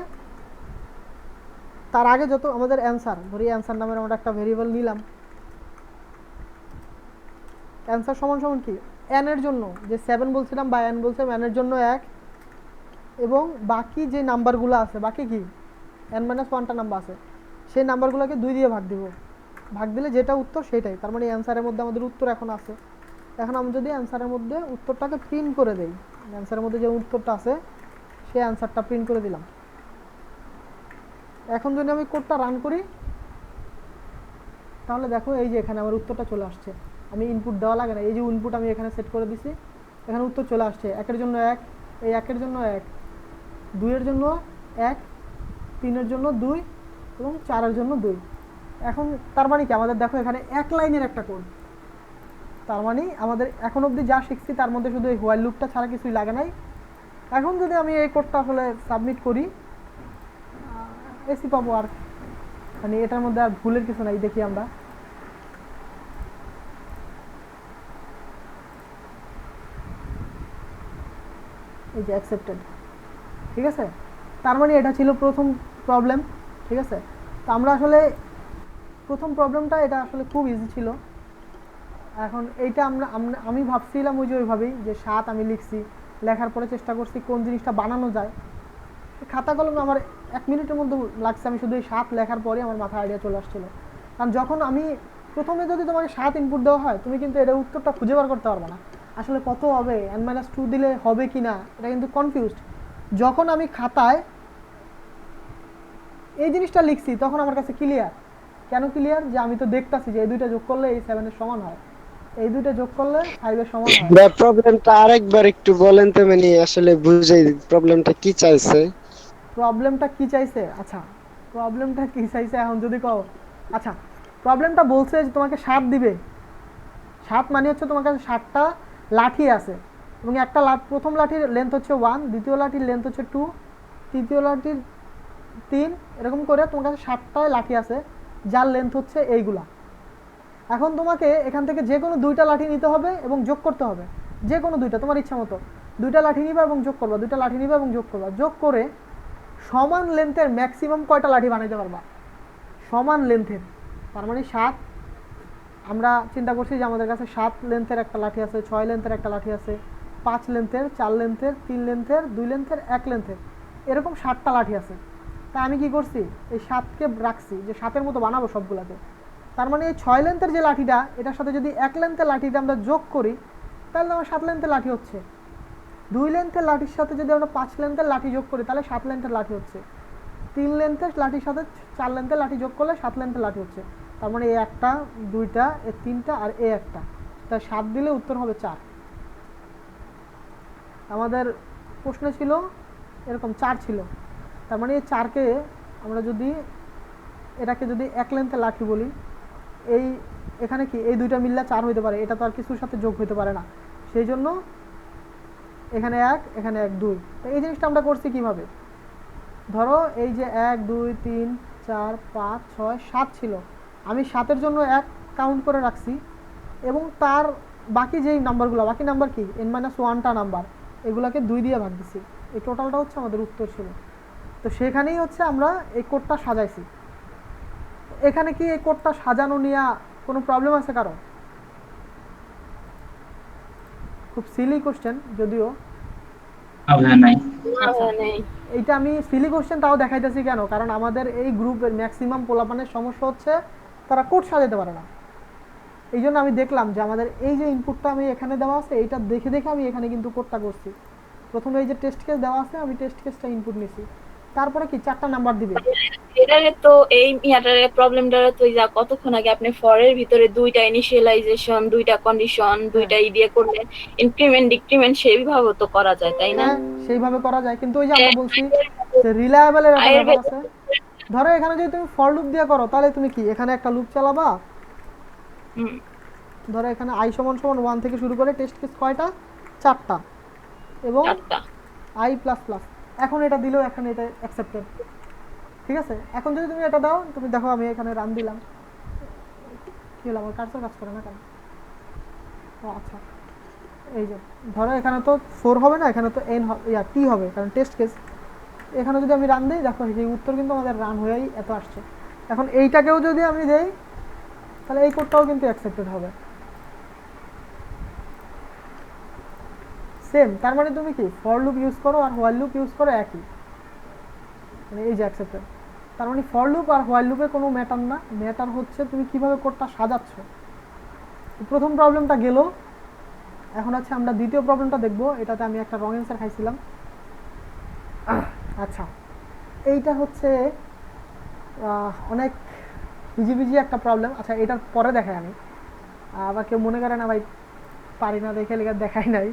তার আগে যত আমাদের অ্যান্সার, ধরি অ্যান্সার নামের আমরা একটা ভেরিয়েবল নিলাম, অ্যান্সার সমান সমান কি n এর জন্য যে 7 বলছিলাম বা n বলছিলাম, n এর জন্য 1, এবং বাকি যে নাম্বারগুলো আছে, বাকি কি n-1টা নাম্বার আছে সেই নাম্বারগুলোকে 2 দিয়ে ভাগ দিব, ভাগ দিলে যেটা উত্তর সেটাই। তার মানে অ্যান্সারের মধ্যে আমাদের উত্তর এখন আছে। এখন আমি যদি অ্যান্সারের মধ্যে উত্তরটাকে প্রিন্ট করে দেই, অ্যান্সারের মধ্যে যে উত্তরটা আছে সেই অ্যান্সারটা প্রিন্ট করে দিলাম। এখন যদি আমি কোডটা রান করি তাহলে দেখো এই যে এখানে আমার উত্তরটা চলে আসছে। আমি ইনপুট দেওয়া লাগে না, এই যে ইনপুট আমি এখানে সেট করে দিছি, এখানে উত্তর চলে আসছে। 1-এর জন্য 1, এই 1-এর জন্য 1, 2-এর জন্য 1, 3-এর জন্য 2 এবং 4-এর জন্য 2। এখন তার মানে কি আমাদের দেখো এখানে এক লাইনের একটা কোড। তার মানে আমাদের এখন অবধি যা শিখছি তার মধ্যে শুধু এই হোয়াইল লুপটা ছাড়া কিছুই লাগে নাই। এখন যদি আমি এই কোডটা আসলে সাবমিট করি এসি পাবো, আর মানে এটার মধ্যে আর ভুলের কিছু নাই। দেখি আমরা এই যে অ্যাকসেপ্টেড, ঠিক আছে। তার মানে এটা ছিল প্রথম প্রবলেম, ঠিক আছে। তো আমরা আসলে প্রথম প্রবলেমটা এটা আসলে খুব ইজি ছিল। এখন এইটা আমি ভাবছিলাম ওই যে ওইভাবেই যে 7 আমি লিখছি, লেখার পরে চেষ্টা করছি কোন জিনিসটা বানানো যায়। খাতা কলমে আমার 1 মিনিটের মধ্যে লাগছে, আমি শুধু এই 7 লেখার পরে আমার মাথায় আইডিয়া চলে আসছিল। কারণ যখন আমি প্রথমে যদি তোমাকে 7 ইনপুট দেওয়া হয় তুমি কিন্তু এটার উত্তরটা খুঁজে বার করতে পারবে না, আসলে কত হবে, n-2 দিলে হবে কি না, এটা কিন্তু কনফিউজড। যখন আমি খাতায় এই জিনিসটা লিখছি তখন আমার কাছে ক্লিয়ার। কেন ক্লিয়ার? যে আমি তো দেখতাছি যে এই দুইটা যোগ করলে এই 7-এর সমান হয়, এই দুইটা যোগ করলে 5-এর সমান হয়। ভাই প্রবলেমটা আরেকবার একটু বলেন তো, মানে আসলে বুঝাই প্রবলেমটা কি চাইছে। প্রবলেমটা কি চাইছে? আচ্ছা প্রবলেমটা কি চাইছে এখন যদি কও, আচ্ছা প্রবলেমটা বলছে যে তোমাকে 7 দিবে। 7 মানে হচ্ছে তোমার কাছে 7টা লাঠি আছে এবং একটা প্রথম লাঠির লেন্থ হচ্ছে 1, দ্বিতীয় লাঠির লেন্থ হচ্ছে 2, তৃতীয় লাঠির 3, এরকম করে তোমার কাছে 7টা লাঠি আছে যার লেন্থ হচ্ছে এইগুলা। এখন তোমাকে এখান থেকে যে কোনো 2টা লাঠি নিতে হবে এবং যোগ করতে হবে, যে কোনো 2টা তোমার ইচ্ছা মতো 2টা লাঠি নিবা এবং যোগ করবা, 2টা লাঠি নিবা এবং যোগ করবা, যোগ করে সমান লেন্থের ম্যাক্সিমাম কয়টা লাঠি বানাইতে পারবা সমান লেন্থের। তার মানে 7, আমরা চিন্তা করছি যে আমাদের কাছে 7 লেন্থের একটা লাঠি আছে, 6 লেন্থের একটা লাঠি আছে, 5 লেন্থের, 4 লেন্থের, 3 লেন্থের, 2 লেন্থের, 1 লেন্থের, এরকম 7টা লাঠি আছে। তা আমি কি করছি এই 7কে রাখছি যে 7-এর মতো বানাবো সবগুলাতে। তার মানে এই 6 লেন্থের যে লাঠিটা এটার সাথে যদি 1 লেন্থের লাঠিটা আমরা যোগ করি তাহলে আমার 7 লেন্থের লাঠি হচ্ছে। 2 লেন্থের লাঠির সাথে যদি আমরা 5 লেন্থের লাঠি যোগ করি তাহলে 7 লেন্থের লাঠি হচ্ছে। 3 লেন্থের লাঠির সাথে 4 লেন্থের লাঠি যোগ করলে 7 লেন্থের লাঠি হচ্ছে। তার মানে এই একটা, দুইটা, এই 3টা আর এই একটা, তাই 7 দিলে উত্তর হবে 4। আমাদের প্রশ্নে ছিল এরকম 4 ছিল। তার মানে এই 4কে আমরা যদি এটাকে যদি 1 লেন্থের লাঠি বলি, এই এখানে কি এই দুইটা মিললে 4 হইতে পারে, এটা তো আর কিছুর সাথে যোগ হইতে পারে না, সেই জন্য এখানে 1, এখানে 1, 2। তো এই জিনিসটা আমরা করছি কিভাবে, ধরো এই যে 1, 2, 3, 4, 5, 6, 7 ছিল, আমি 7-এর জন্য 1 কাউন্ট করে রাখছি এবং তার বাকি যেই নাম্বারগুলো, বাকি নাম্বার কি n-1টা নাম্বার, এগুলোকে 2 দিয়ে ভাগ দিছি। এই টোটালটা হচ্ছে আমাদের উত্তর ছিল। তো সেখানেই হচ্ছে আমরা এই কোডটা সাজাইছি। এখানে কি এই কোডটা সাজানো নিয়ে কোনো প্রবলেম আছে কারো? খুব সিলি কোশ্চেন যদিও, নাই। এইটা আমি সিলি কোশ্চেন তাও দেখাইতেছি কেন, কারণ আমাদের এই গ্রুপের ম্যাক্সিমাম পোলাপানের সমস্যা হচ্ছে তারা কোড সাজাতে পারে না। এই জন্য আমি দেখলাম যে আমাদের এই যে ইনপুটটা আমি এখানে দেওয়া আছে এইটা দেখে দেখে আমি এখানে কিন্তু কোডটা করছি। প্রথমে এই যে টেস্ট কেস দেওয়া আছে আমি টেস্ট কেসটা ইনপুট নিছি, তারপরে কি 4টা নাম্বার দিবে। এটারে তো এই ইয়াটারে প্রবলেমটারে তো যা কতক্ষণ আগে আপনি ফরের ভিতরে 2টা ইনিশিয়ালাইজেশন, 2টা কন্ডিশন, 2টা দিয়ে করলেন, ইনক্রিমেন্ট ডিক্রিমেন্ট সেইভাবে তো করা যায় তাই না? হ্যাঁ সেইভাবে করা যায়, কিন্তু ওই যে আমরা বলছি যে রিলায়েবলের একটা ব্যাপার আছে। ধরো এখানে যদি তুমি ফর লুপ দিয়ে করো তাহলে তুমি কি এখানে একটা লুপ চালাবা, ধরো এখানে i = 1 থেকে শুরু করে টেস্ট কেস কয়টা, 4টা এবং i++। এখন এটা দিলেও এখন এটা অ্যাকসেপ্টেড, ঠিক আছে। এখন যদি তুমি এটা দাও, তুমি দেখো আমি এখানে রান দিলাম, কি হলো আমার কার্সর কাজ করে না কেন? ও আচ্ছা, এই যে ধরো এখানে তো 4 হবে না, এখানে তো n t হবে কারণ টেস্ট কেস। এখানে যদি আমি রান দিই দেখো এই উত্তর কিন্তু আমাদের রান হয়েই এত আসছে। এখন এইটাকেও যদি আমি দেই তাহলে এই কোডটাও কিন্তু অ্যাকসেপ্টেড হবে সেম। তার মানে তুমি কি ফর লুপ ইউজ করো আর হোয়াইল লুপ ইউজ করো একই, মানে এই যে অ্যাকসেপ্টেড। তার মানে ফর লুপ আর হোয়াইল লুপে কোনো ম্যাটার না, ম্যাটার হচ্ছে তুমি কিভাবে কোডটা সাজাচ্ছ। প্রথম প্রবলেমটা গেল, এখন আছে আমরা দ্বিতীয় প্রবলেমটা দেখব। এটাতে আমি একটা রং অ্যান্সার খাইছিলাম। আচ্ছা, এইটা হচ্ছে অনেক বিজি একটা প্রবলেম। আচ্ছা, এটার পরে দেখাই আমি, আবার কেউ মনে করে না ভাই পারি না দেখে লেগে দেখাই নাই,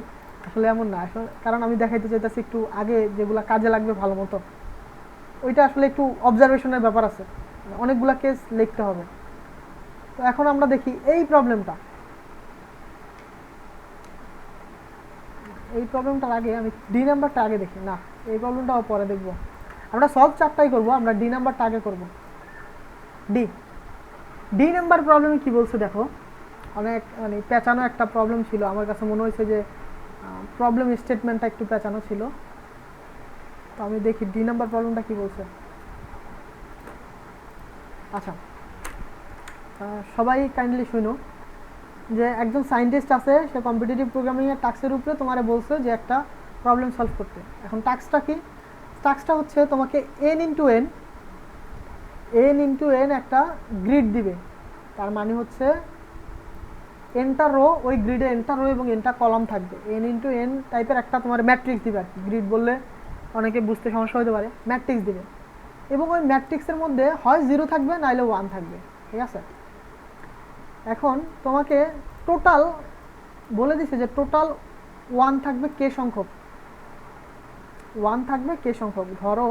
আসলে এমন না। আসলে কারণ আমি দেখাইতে চাইতেছি একটু আগে যেগুলো কাজে লাগবে ভালো মতো, ওইটা আসলে একটু অবজারভেশনের ব্যাপার আছে, অনেকগুলা কেস লিখতে হবে। তো এখন আমরা দেখি এই প্রবলেমটার আগে আমি ডি নাম্বারটা আগে দেখি। না, এই প্রবলেমটাও পরে দেখব। আমরা সব চারটাই করব, আমরা ডি নাম্বারটা আগে করব। ডি নাম্বার প্রবলেমে কি বলছে দেখো, অনেক মানে পেঁচানো একটা প্রবলেম ছিল। আমার কাছে মনে হয়েছে যে প্রবলেম স্টেটমেন্টটা একটু পেঁচানো ছিল। তো আমি দেখি ডি নাম্বার প্রবলেমটা কি বলছে। আচ্ছা, সবাই কাইন্ডলি শুনো যে একজন সায়েন্টিস্ট আছে, সে কম্পিটিটিভ প্রোগ্রামিংয়ের টাস্কের উপরে তোমারে বলছে যে একটা প্রবলেম সলভ করতে। এখন টাস্কটা কি? টাস্কটা হচ্ছে তোমাকে এন ইন্টু এন একটা গ্রিড দিবে। তার মানে হচ্ছে এনটা রো, ওই গ্রিডে এনটা রো এবং এনটা কলাম থাকবে। এন ইন্টু এন টাইপের একটা তোমার ম্যাট্রিক্স দিবে আর কি। গ্রিড বললে অনেকে বুঝতে সমস্যা হতে পারে, ম্যাট্রিক্স দিবে। এবং ওই ম্যাট্রিক্সের মধ্যে হয় 0 থাকবে নাইলে 1 থাকবে, ঠিক আছে? এখন তোমাকে টোটাল বলে দিছে যে টোটাল 1 থাকবে কে সংখ্যক, 1 থাকবে কে সংখ্যক। ধরো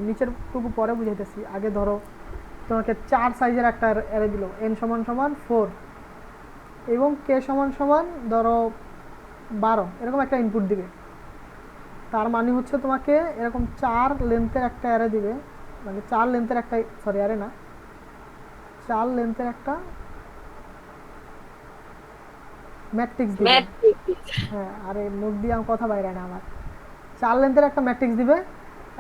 নিচের টুকু পরে বুঝাইতেছি, আগে ধরো তোমাকে 4 সাইজের একটা অ্যারে দিল, n সমান সমান 4 এবং কে সমান সমান ধরো 12, এরকম একটা ইনপুট দিবে। তার মানে হচ্ছে তোমাকে এরকম 4 লেন্থের একটা অ্যারে দিবে, মানে 4 লেন্থের একটা, সরি অ্যারে না, 4 লেন্থের একটা ম্যাট্রিক্স দিবে। হ্যাঁ, আরে মুখ দিয়ে আমার কথা বাইরে না আমার। 4 লেন্থের একটা ম্যাট্রিক্স দিবে।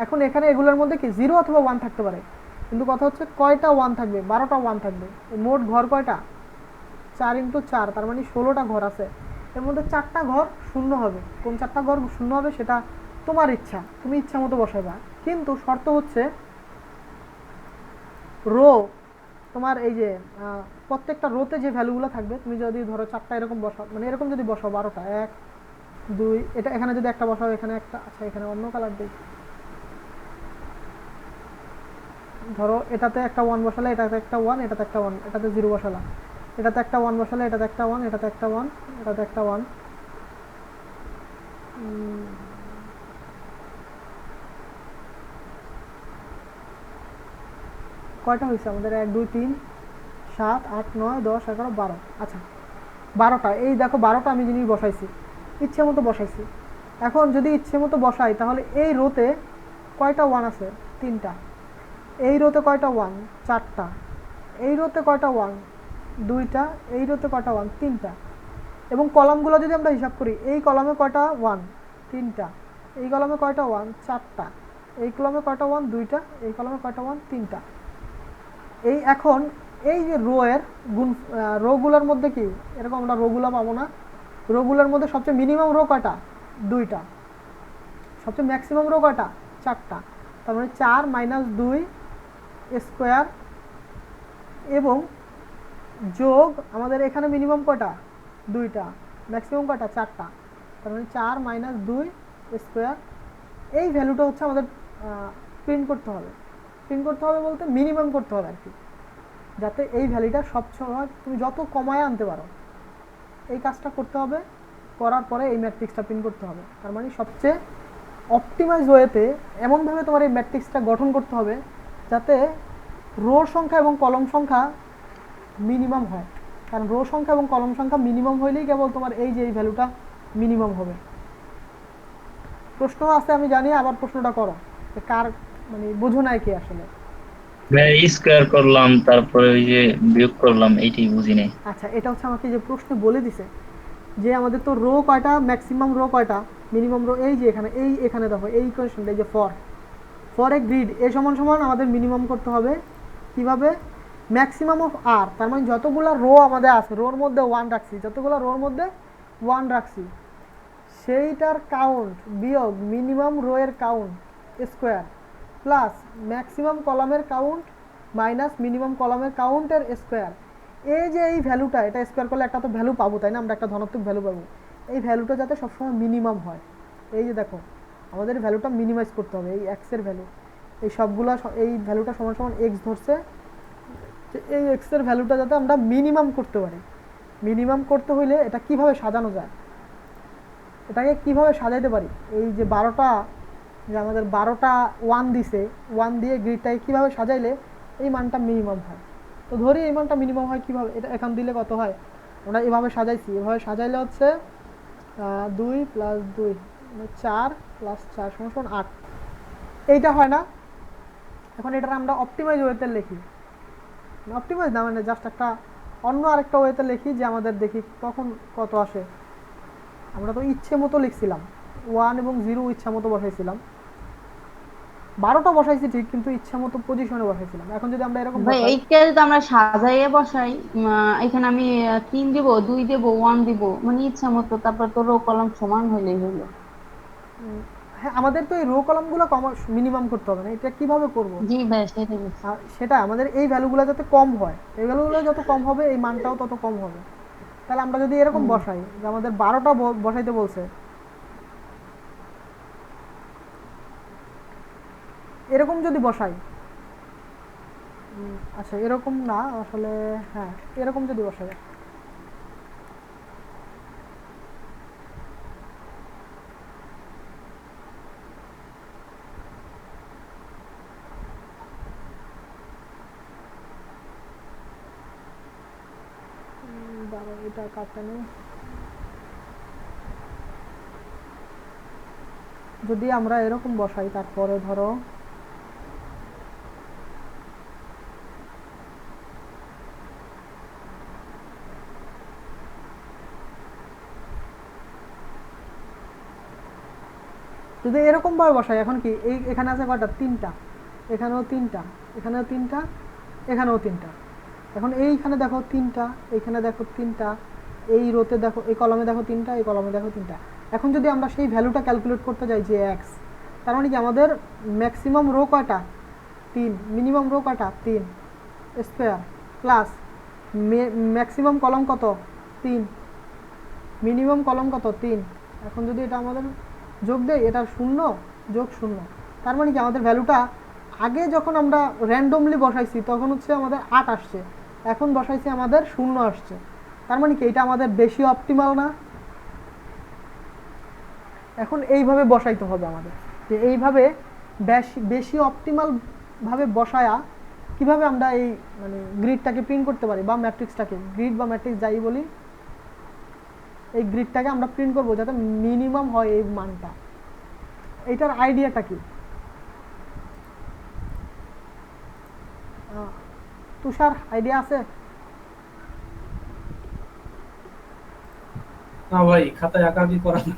এখন এখানে এগুলোর মধ্যে কি 0 অথবা 1 থাকতে পারে, কিন্তু কথা হচ্ছে কয়টা 1 থাকবে? 12টা 1 থাকবে। মোট ঘর কয়টা? 4 ইন্টু 4, তার মানে 16টা ঘর আছে। এর মধ্যে 4টা ঘর শূন্য হবে। কোন 4টা ঘর শূন্য হবে সেটা তোমার ইচ্ছা, তুমি ইচ্ছা মতো বসাবা। কিন্তু শর্ত হচ্ছে রো, তোমার এই যে প্রত্যেকটা রোতে যে ভ্যালুগুলো থাকবে, তুমি যদি ধরো 4টা এরকম বসাও, মানে এরকম যদি বসাও 12টা, 1 2, এটা এখানে যদি একটা বসাও, এখানে একটা, আচ্ছা এখানে অন্য কালার দিই, ধরো এটাতে একটা 1 বসালে, এটাতে একটা 1, এটাতে একটা 1, এটাতে 0 বসালা, এটাতে একটা 1 বসালে, এটাতে একটা 1, এটাতে একটা 1, এটাতে একটা 1। কয়টা হয়েছে আমাদের? 1 2 3 7 8 9 10 11 12। আচ্ছা 12টা, এই দেখো 12টা আমি জিনিস বসাইছি, ইচ্ছে মতো বসাইছি। এখন যদি ইচ্ছে মতো বসাই তাহলে এই রোতে কয়টা 1 আছে? 3টা। এই রোতে কয়টা 1? 4টা। এই রোতে কয়টা 1? 2টা। এই রোতে কয়টা 1? 3টা। এবং কলামগুলো যদি আমরা হিসাব করি, এই কলামে কয়টা 1? 3টা। এই কলামে কয়টা 1? 4টা। এই কলামে কয়টা 1? 2টা। এই কলামে কয়টা 1? 3টা। এই এখন এই যে রো এর গুণ, রোগুলোর মধ্যে কি এরকম আমরা রোগুলো পাবো না? রোগুলোর মধ্যে সবচেয়ে মিনিমাম রো কয়টা? 2টা। সবচেয়ে ম্যাক্সিমাম রো কয়টা? 4টা। তার মানে 4 - 2 স্কোয়ার এবং যোগ আমাদের এখানে মিনিমাম কয়টা? 2টা, ম্যাক্সিমাম কয়টা? 4টা। তার মানে 4 - 2 স্কোয়ার। এই ভ্যালুটা হচ্ছে আমাদের প্রিন্ট করতে হবে। প্রিন্ট করতে হবে বলতে মিনিমাম করতে হবে আর কি, যাতে এই ভ্যালুটা সবসময় তুমি যত কমায় আনতে পারো। এই কাজটা করতে হবে, করার পরে এই ম্যাট্রিক্সটা প্রিন্ট করতে হবে। তার মানে সবচেয়ে অপটিমাইজ ওয়েতে এমনভাবে তোমার এই ম্যাট্রিক্সটা গঠন করতে হবে যাতে রো সংখ্যা এবং কলম সংখ্যা মিনিমাম হয়। কারণ রো সংখ্যা এবং কলম সংখ্যা মিনিমাম হইলেই কেবল তোমার এই যে এই ভ্যালুটা মিনিমাম হবে। প্রশ্ন আছে আমি জানি, আবার প্রশ্নটা করো, কার মানে বোঝো নাই কি আসলে? স্কোয়ার করলাম, তারপরে ওই যে বিয়োগ করলাম, এইটাই বুঝি নাই। আচ্ছা, এটা হচ্ছে আমাকে যে প্রশ্ন বলে দিছে যে আমাদের তো রো কয়টা, ম্যাক্সিমাম রো কয়টা, মিনিমাম রো এই যে এখানে, এখানে দেখো এই ইকুয়েশনটা, এই যে ফর এ গ্রিড এ সমান সমান আমাদের মিনিমাম করতে হবে কিভাবে? ম্যাক্সিমাম অফ আর, তার মানে যতগুলো রো আমাদের আছে, রোর মধ্যে 1 রাখছি, যতগুলো রোর মধ্যে 1 রাখছি সেইটার কাউন্ট বিয়োগ মিনিমাম রো এর কাউন্ট স্কোয়ার। প্লাস ম্যাক্সিমাম কলামের কাউন্ট মাইনাস মিনিমাম কলামের কাউন্টের স্কোয়ার। এই যে এই ভ্যালুটা, এটা স্কোয়ার করলে একটা তো ভ্যালু পাবো, তাই না? আমরা একটা ধনাত্মক ভ্যালু পাবো। এই ভ্যালুটা যাতে সবসময় মিনিমাম হয়, এই যে দেখো আমাদের ভ্যালুটা মিনিমাইজ করতে হবে। এই এক্সের ভ্যালু, এই সবগুলা এই ভ্যালুটা সমান সমান এক্স ধরছে, এই এক্সের ভ্যালুটা যাতে আমরা মিনিমাম করতে পারি। মিনিমাম করতে হইলে এটা কিভাবে সাজানো যায়, এটাকে কিভাবে সাজাইতে পারি? এই যে 12টা, যে আমাদের 12টা ওয়ান দিছে, ওয়ান দিয়ে গ্রিডটাকে কিভাবে সাজাইলে এই মানটা মিনিমাম হয়। তো ধরি এই মানটা মিনিমাম হয় কিভাবে, এটা এখান দিলে কত হয়, আমরা এভাবে সাজাইছি। এভাবে সাজাইলে হচ্ছে 2 + 2 মানে 4 + 4 = 8। এইটা হয় না? এখন এটা আমরা অপটিমাইজ ওয়েতে লিখি, অপটিমাইজ না মানে জাস্ট একটা অন্য আরেকটা ওয়েতে লিখি যে আমাদের দেখি তখন কত আসে। আমরা তো ইচ্ছে মতো লিখছিলাম, 1 এবং 0 ইচ্ছা মতো বসাইছিলাম, 12টা বসাইছি ঠিক, কিন্তু ইচ্ছা মতো পজিশনে বসাইছিলাম। এখন যদি আমরা এরকম ভাই এইটা যদি আমরা সাজাইয়ে বসাই, এখানে আমি 3 দিব, 2 দিব, 1 দিব, মানে ইচ্ছা মতো, তারপর তো রো কলাম সমান হইলেই হলো। হ্যাঁ, আমাদের তো এই রো কলামগুলো মিনিমাম করতে হবে না, এটা কিভাবে করব? জি ভাই, সেটাই বলছি। সেটা আমাদের এই ভ্যালুগুলো যাতে কম হয়, এই ভ্যালুগুলো যত কম হবে এই মানটাও তত কম হবে। তাহলে আমরা যদি এরকম বসাই যে আমাদের 12টা বসাইতে বলছে, এরকম যদি বসাই, আচ্ছা এরকম না আসলে, হ্যাঁ এরকম যদি বসাই, এটা কাটেনি। যদি আমরা এরকম বসাই, তারপরে ধরো যদি এরকম ভাবে বসাই, এখন কি এই এখানে আছে কয়টা, 3টা, এখানেও 3টা, এখানেও 3টা, এখানেও 3টা। এখন এইখানে দেখো 3টা, এইখানে দেখো 3টা, এই রোতে দেখো, এই কলামে দেখো 3টা, এই কলামে দেখো 3টা। এখন যদি আমরা সেই ভ্যালুটা ক্যালকুলেট করতে যাই যে এক্স, তার মানে কি আমাদের ম্যাক্সিমাম রো কয়টা, 3, মিনিমাম রো কয়টা, 3 স্কোয়ার, প্লাস ম্যাক্সিমাম কলম কত, 3, মিনিমাম কলম কত, 3। এখন যদি এটা আমাদের যোগ দেই, এটা 0 যোগ 0, তার মানে কি আমাদের ভ্যালুটা আগে যখন আমরা র্যান্ডমলি বসাইছি তখন হচ্ছে আমাদের 8 আসছে, এখন বসাইছি আমাদের 0 আসছে। তার মানে কি এটা আমাদের বেশি অপটিমাল না? এখন এইভাবে বসাইতে হবে আমাদের, যে এইভাবে বেশি অপটিমাল ভাবে বসায়া কিভাবে আমরা এই মানে গ্রিডটাকে প্রিন্ট করতে পারি, বা ম্যাট্রিক্সটাকে, গ্রিড বা ম্যাট্রিক্স যাই বলি, এই গ্রিডটাকে আমরা প্রিন্ট করবো যাতে মিনিমাম হয় এই মানটা। এইটার আইডিয়াটা কি? তুষার আইডিয়া আছে? না ভাই, খাতায় আঁকাআঁকি করা না।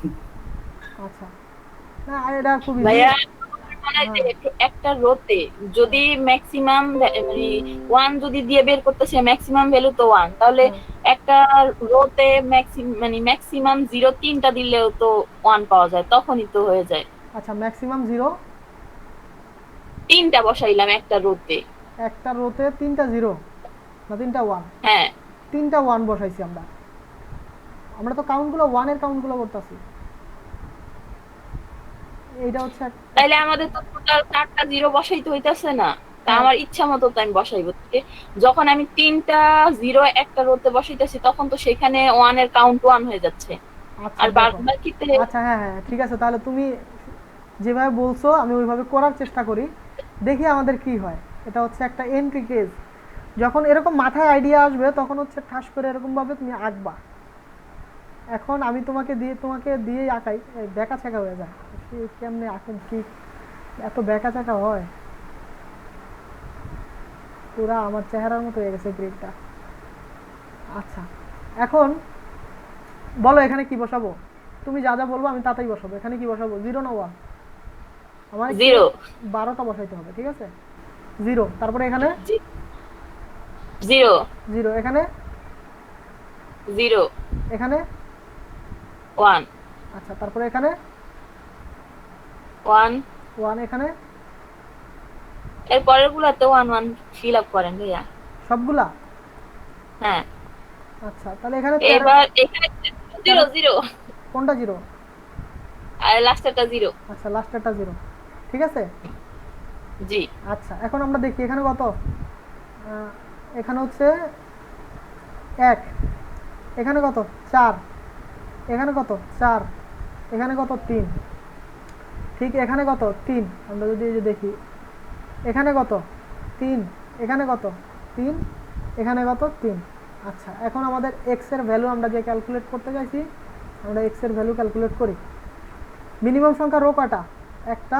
আচ্ছা, না এটা খুবই ভাইয়া মানে যে একটা রোতে যদি ম্যাক্সিমাম মানে 1 যদি দিয়ে বের করতেছে, ম্যাক্সিমাম ভ্যালু তো 1, তাহলে একটা রোতে ম্যাক্সিমাম 0 3টা দিলেও তো 1 পাওয়া যায়, তখনই তো হয়ে যায়। আচ্ছা, ম্যাক্সিমাম 0 3টা বসাইলাম একটা রোতে, 3টা 0 না 3টা 1? হ্যাঁ 3টা 1 বসাইছি আমরা, আমরা তো কাউন্টগুলো 1 এর কাউন্টগুলো করতেছি। এইটা হচ্ছে তাইলে আমাদের তো টোটাল 4টা 0 বসাইতে হইতাছে না? তা আমার ইচ্ছা মতো তো আমি বসাইবো। যখন আমি 3টা 0 একটা রোতে বসাইতেছি তখন তো সেখানে 1 এর কাউন্ট 1 হয়ে যাচ্ছে। আর বাকিতে আচ্ছা হ্যাঁ হ্যাঁ ঠিক আছে, তাহলে তুমি যেভাবে বলছো আমি ওইভাবে করার চেষ্টা করি, দেখি আমাদের কি হয়। এটা হচ্ছে একটা এন্ট্রি কেস, যখন এরকম মাথায় আইডিয়া আসবে তখন হচ্ছে ঠাস করে এরকম ভাবে তুমি আঁকবা। এখন আমি তোমাকে দিয়েই আঁকাই, বেঁকা ছেঁকা হয়ে যায়, কেমনে আঁকেন, কি এত বেঁকা ছেঁকা হয়, পুরা আমার চেহারার মতো হয়ে গেছে গ্রিডটা। আচ্ছা এখন বলো এখানে কি বসাবো, তুমি যা যা বলবো আমি তাতেই বসাবো। এখানে কি বসাবো, 0 না 1? আমার 0 12টা বসাইতে হবে, ঠিক আছে? 0, তারপরে এখানে 0 0, এখানে 0, এখানে 1, আচ্ছা তারপরে এখানে 1, 1, এখানে এর পরের গুলাতে 1 1 ফিল আপ করেন ভাইয়া। সবগুলা? হ্যাঁ, আচ্ছা তাহলে এখানে 13 এবার এখানে 0 0 কোনটা 0? আর লাস্টেরটা 0। আচ্ছা লাস্টেরটা 0, ঠিক আছে। জি, আচ্ছা এখন আমরা দেখি এখানে কত, এখানে হচ্ছে 1, এখানে কত 4, এখানে কত 4, এখানে কত 3, ঠিক এখানে কত 3, আমরা যদি এই যে দেখি এখানে কত 3, এখানে কত 3, এখানে কত 3। আচ্ছা এখন আমাদের x এর ভ্যালু আমরা যে ক্যালকুলেট করতে চাইছি, আমরা x এর ভ্যালু ক্যালকুলেট করি। মিনিমাম সংখ্যা রো কয়টা? একটা,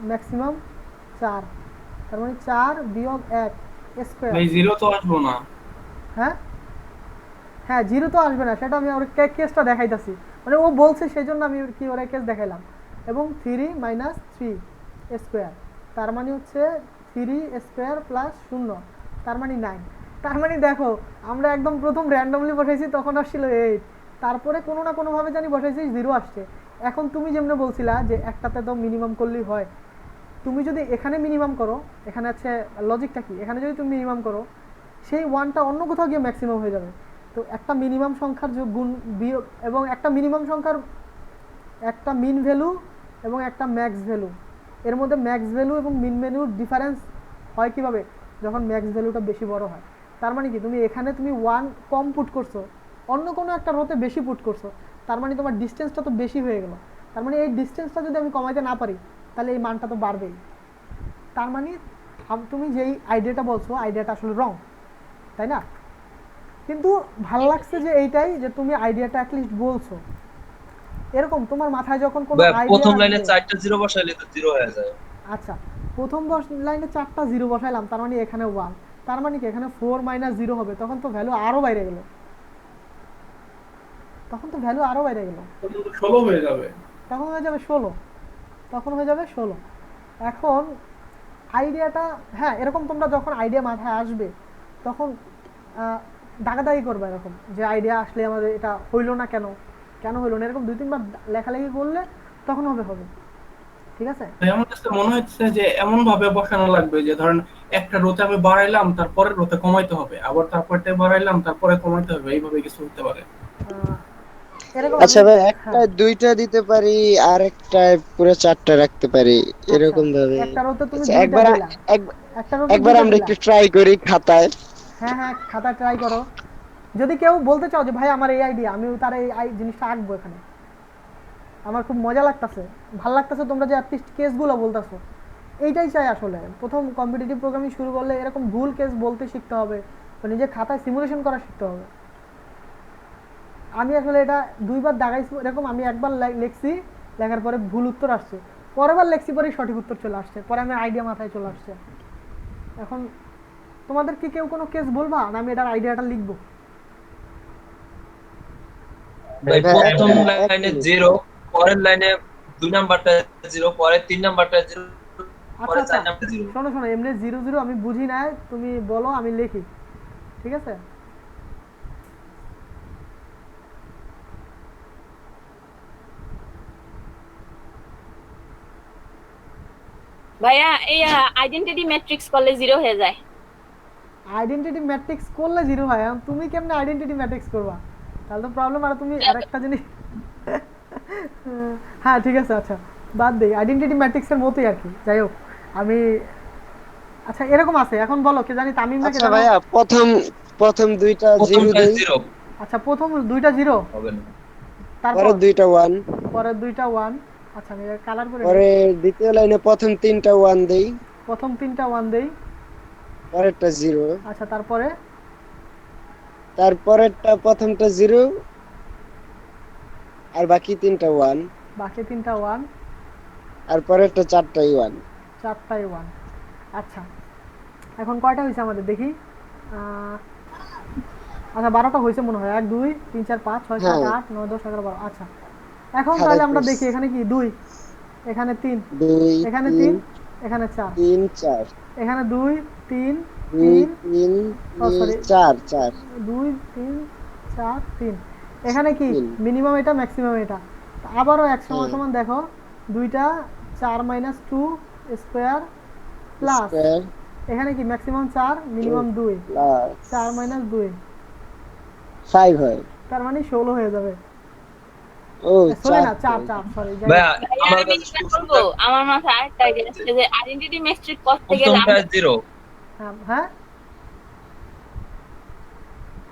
ম্যাক্সিমাম 4, তার মানে 4 বিয়োগ 1 স্কয়ার। ভাই জিরো তো আসবো না। হ্যাঁ হ্যাঁ, 0 তো আসবে না, সেটা আমি ওর কেসটা দেখাইতাছি, মানে ও বলছে সেই জন্য আমি কি ওর কেস দেখাইলাম। এবং 3 মাইনাস 3 স্কোয়ার, তার মানে হচ্ছে 3 স্কোয়ার প্লাস 0, তার মানে 9। তার মানে দেখো আমরা একদম প্রথম র্যান্ডমলি বসাইছি তখন আসছিল 8, তারপরে কোনো না কোনোভাবে জানি বসাইছি 0 আসছে। এখন তুমি যেমন বলছিলা যে একটাতে তো মিনিমাম করলেই হয়, তুমি যদি এখানে মিনিমাম করো, এখানে আছে লজিকটা কি, এখানে যদি তুমি মিনিমাম করো সেই 1টা অন্য কোথাও গিয়ে ম্যাক্সিমাম হয়ে যাবে। তো একটা মিনিমাম সংখ্যার যে গুণ বিয়োগ, এবং একটা মিনিমাম সংখ্যার একটা মিন ভ্যালু এবং একটা ম্যাক্স ভ্যালু, এর মধ্যে ম্যাক্স ভ্যালু এবং মিন ভ্যালুর ডিফারেন্স হয় কিভাবে, যখন ম্যাক্স ভ্যালুটা বেশি বড় হয়। তার মানে কি তুমি এখানে তুমি 1 কম পুট করছো, অন্য কোনো একটা রোতে বেশি পুট করছো, তার মানে তোমার ডিস্টেন্সটা তো বেশি হয়ে গেল। তার মানে এই ডিস্টেন্সটা যদি আমি কমাইতে না পারি তাহলে এই মানটা তো বাড়বেই। তার মানে তুমি যেই আইডিয়াটা বলছো আইডিয়াটা আসলে রং, তাই না? কিন্তু ভালো লাগছে যে এইটাই যে তুমি আইডিয়াটা অ্যাটলিস্ট বলছো। এরকম তোমার মাথায় যখন কোনো আইডিয়া প্রথম লাইনে 4টা জিরো বসাইলে তো জিরো হয়ে যায়। আচ্ছা প্রথম লাইনে 4টা 0 বসাইলাম, তার মানে এখানে 1, তার মানে কি এখানে 4 মাইনাস 0 হবে, তখন তো ভ্যালু আরো বাইরে গেল, তখন তো ভ্যালু আরো বাইরে গেল, 16 হয়ে যাবে। তখন হয়ে যাবে 16, তখন হয়ে যাবে 16। এখন আইডিয়াটা, হ্যাঁ এরকম তোমরা যখন আইডিয়া মাথায় আসবে তখন দাগাদাগি করবে এরকম যে আইডিয়া আসলে আমাদের এটা হইলো না, কেন কেন হইলো না, এরকম 2-3 বার লেখালেখি করলে তখন হবে, ঠিক আছে। ভাই আমার কাছে মনে হচ্ছে যে এমন ভাবে বসানো লাগবে যে ধরেন একটা রোতে আমি বাড়াইলাম, তারপরে রোতে কমাইতে হবে, আবার তারপরটা বাড়াইলাম, তারপরে কমাইতে হবে, এইভাবে কিছু হতে পারে। এরকম আচ্ছা ভাই, হ্যাঁ, একটা 2টা দিতে পারি আর একটা পুরো 4টা রাখতে পারি, এরকম ভাবে। একটা রোতে তুমি আচ্ছা, 2টা দিলা, একটা রোতে একবার 2টা আমরা দিলা। একটু ট্রাই করি খাতায়। হ্যাঁ হ্যাঁ, খাতা ট্রাই করো। যদি কেউ বলতে চাও যে ভাই আমার এই আইডিয়া, আমি তার এই জিনিসটা আঁকবো এখানে, আমার খুব মজা লাগতেছে, ভাল লাগতেছে তোমরা যে অ্যাটলিস্ট কেসগুলো বলতেছো, এইটাই চাই আসলে। প্রথম কম্পিটিটিভ প্রোগ্রামিং শুরু করলে এরকম ভুল কেস বলতে শিখতে হবে, তো নিজের খাতায় সিমুলেশন করা শিখতে হবে। আমি আসলে এটা 2বার দাগাইছি, এরকম আমি একবার লিখছি, লেখার পরে ভুল উত্তর আসছে, পরের বার লিখছি পরে সঠিক উত্তর চলে আসছে, পরে আমার আইডিয়া মাথায় চলে আসছে। এখন তোমাদের কি কেউ কোনো কেস বলবা না আমি এটার আইডিয়াটা লিখবো? ভাই ভাই, প্রথম এক লাইনে মিনিট। 0, পরের লাইনে 2 নাম্বারটা 0, পরের 3 নাম্বারটা 0, আচ্ছা পরে আচ্ছা 4 নাম্বারটা 0। শোনো এমনি 0 আমি বুঝি নাই, তুমি বলো আমি লিখি, ঠিক আছে। ভাইয়া এই আইডেন্টিটি ম্যাট্রিক্স করলে 0 হয়ে যায়। আইডেন্টিটি ম্যাট্রিক্স করলে 0 হয়, এখন তুমি কেমনে আইডেন্টিটি ম্যাট্রিক্স করবা, তাহলে তো প্রবলেম। আর তুমি আরেকটা জিনিস হ্যাঁ ঠিক আছে, আচ্ছা বাদ দেই, আইডেন্টিটি ম্যাট্রিক্সের মতোই আর কি, যাই হোক। আমি আচ্ছা এরকম আছে, এখন বলো কে জানি তামিম নাকি আচ্ছা জানো? ভাইয়া, প্রথম 2টা 0 প্রথমটা দেই, 0 আচ্ছা প্রথম 2টা 0, হবে না। তারপর পরের 2টা 1, পরের 2টা 1। আচ্ছা আমি কালার করে পরে দ্বিতীয় লাইনে প্রথম 3টা 1 দেই, প্রথম 3টা 1 দেই। পরেরটা 0, আচ্ছা তারপরে তারপরেরটা প্রথমটা 0 আর বাকি 3টা 1, বাকি 3টা 1, আর পরেরটা 4টাই 1। 4টাই 1। আচ্ছা এখন কয়টা হয়েছে আমাদের দেখি, আচ্ছা 12টা হয়েছে মনে হয়, 1 2 3 4 5 6 7 8 9 10 11 12। আচ্ছা এখন তাহলে আমরা দেখি এখানে কি 2, এখানে 3, 2 এখানে 3, 3 এখানে 4, 3 4, এখানে 2 3 2 3, 3 সরি 4 4, 2 3 4 3, এখানে কি 3। মিনিমাম এটা ম্যাক্সিমাম এটা। আবারও এক সমান হ্যাঁ। সমান দেখো, 2টা 4 - 2 স্কয়ার প্লাস স্কয়ার এখানে কি ম্যাক্সিমাম 4 মিনিমাম 2, প্লাস 4 মাইনাস 2 5 হয়। তার মানে 16 হয়ে যাবে। ও 16 না 4 4 সরি। ভাইয়া ভাইয়া আমার আমি কাছে যেটা খুব বলবো, সুন্দর। আমার মাথায় আরেকটা আইডিয়া আসছে যে আইডেন্টিটি ম্যাট্রিক্স করতে গেলে প্রথমটা আমরা 0, হ্যাঁ